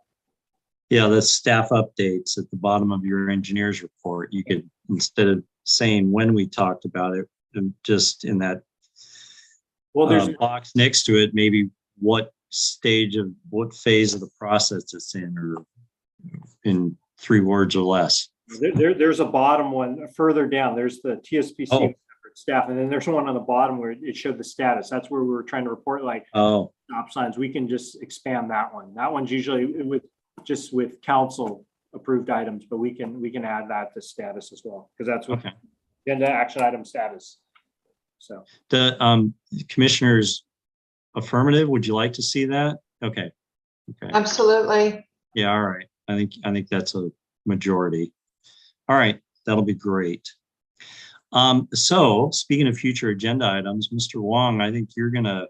Yeah, the staff updates at the bottom of your engineer's report. You could, instead of saying when we talked about it, just in that there's box next to it, maybe what phase of the process it's in, or in 3 words or less. There's a bottom one further down. There's the TSPC staff, and then there's one on the bottom where it showed the status. That's where we were trying to report like stop signs. We can just expand that one. That one's usually with council approved items, but we can add that to status as well, because that's what agenda action item status. So the commissioners affirmative, would you like to see that? Okay. Absolutely. Yeah, all right. I think that's a majority. All right, that'll be great. So speaking of future agenda items, Mr. Wong, I think you're gonna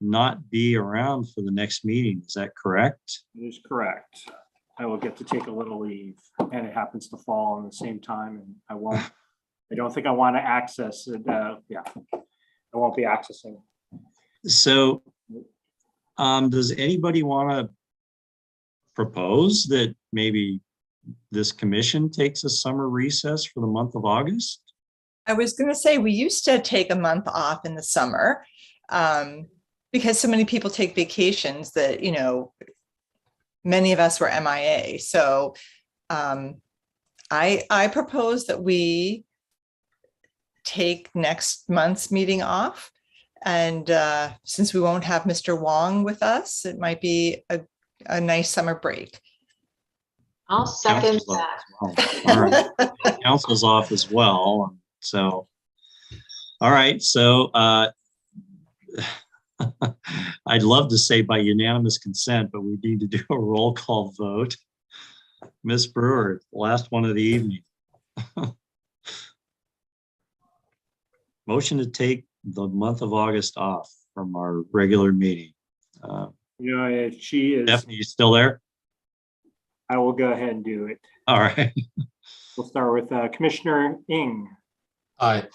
not be around for the next meeting. Is that correct? it is correct. I will get to take a little leave, and it happens to fall on the same time, and I don't think I want to access it. I won't be accessing. So does anybody want to propose that maybe this commission takes a summer recess for the month of August? I was going to say, we used to take a month off in the summer because so many people take vacations that, many of us were MIA. So I propose that we take next month's meeting off. And since we won't have Mr. Wong with us, it might be a nice summer break. I'll second Council's that. off as well. All right. Council's off as well. So, all right. So I'd love to say by unanimous consent, but we need to do a roll call vote. Ms. Brewer, last one of the evening. Motion to take the month of August off from our regular meeting. If she is, Stephanie, you still there? I will go ahead and do it. All right. We'll start with Commissioner Ing, Aye.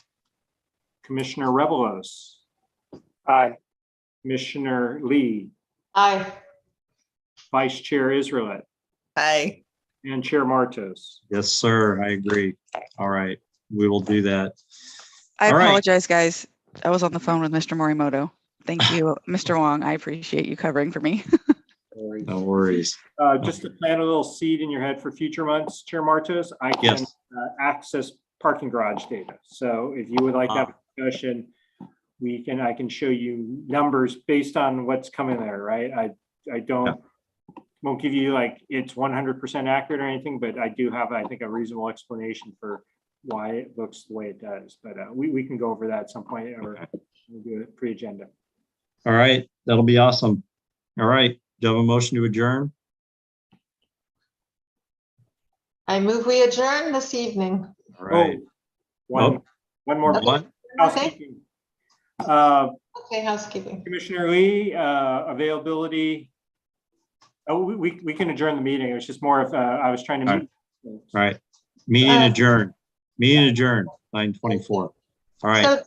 Commissioner Revelos, Aye. Commissioner Lee, Aye. Vice Chair Israelet, Aye. and Chair Martos. Yes, sir. I agree. All right. We will do that. I All right. apologize, guys. I was on the phone with Mr. Morimoto. Thank you, Mr. Wong. I appreciate you covering for me. No worries. Just to plant a little seed in your head for future months, Chair Martos, I can access parking garage data. So if you would like to have a discussion, I can show you numbers based on what's coming there, right? I won't give you like it's 100% accurate or anything, but I do have, I think, a reasonable explanation for why it looks the way it does. But we can go over that at some point, or we'll do it pre-agenda. All right. That'll be awesome. All right. Do you have a motion to adjourn? I move we adjourn this evening. All right. One more. What? Housekeeping. Okay, housekeeping. Commissioner Lee, availability. Oh, we can adjourn the meeting. It was just more of, I was trying to meet. All right. Meeting adjourned. Meeting adjourned, 9:24. All right. So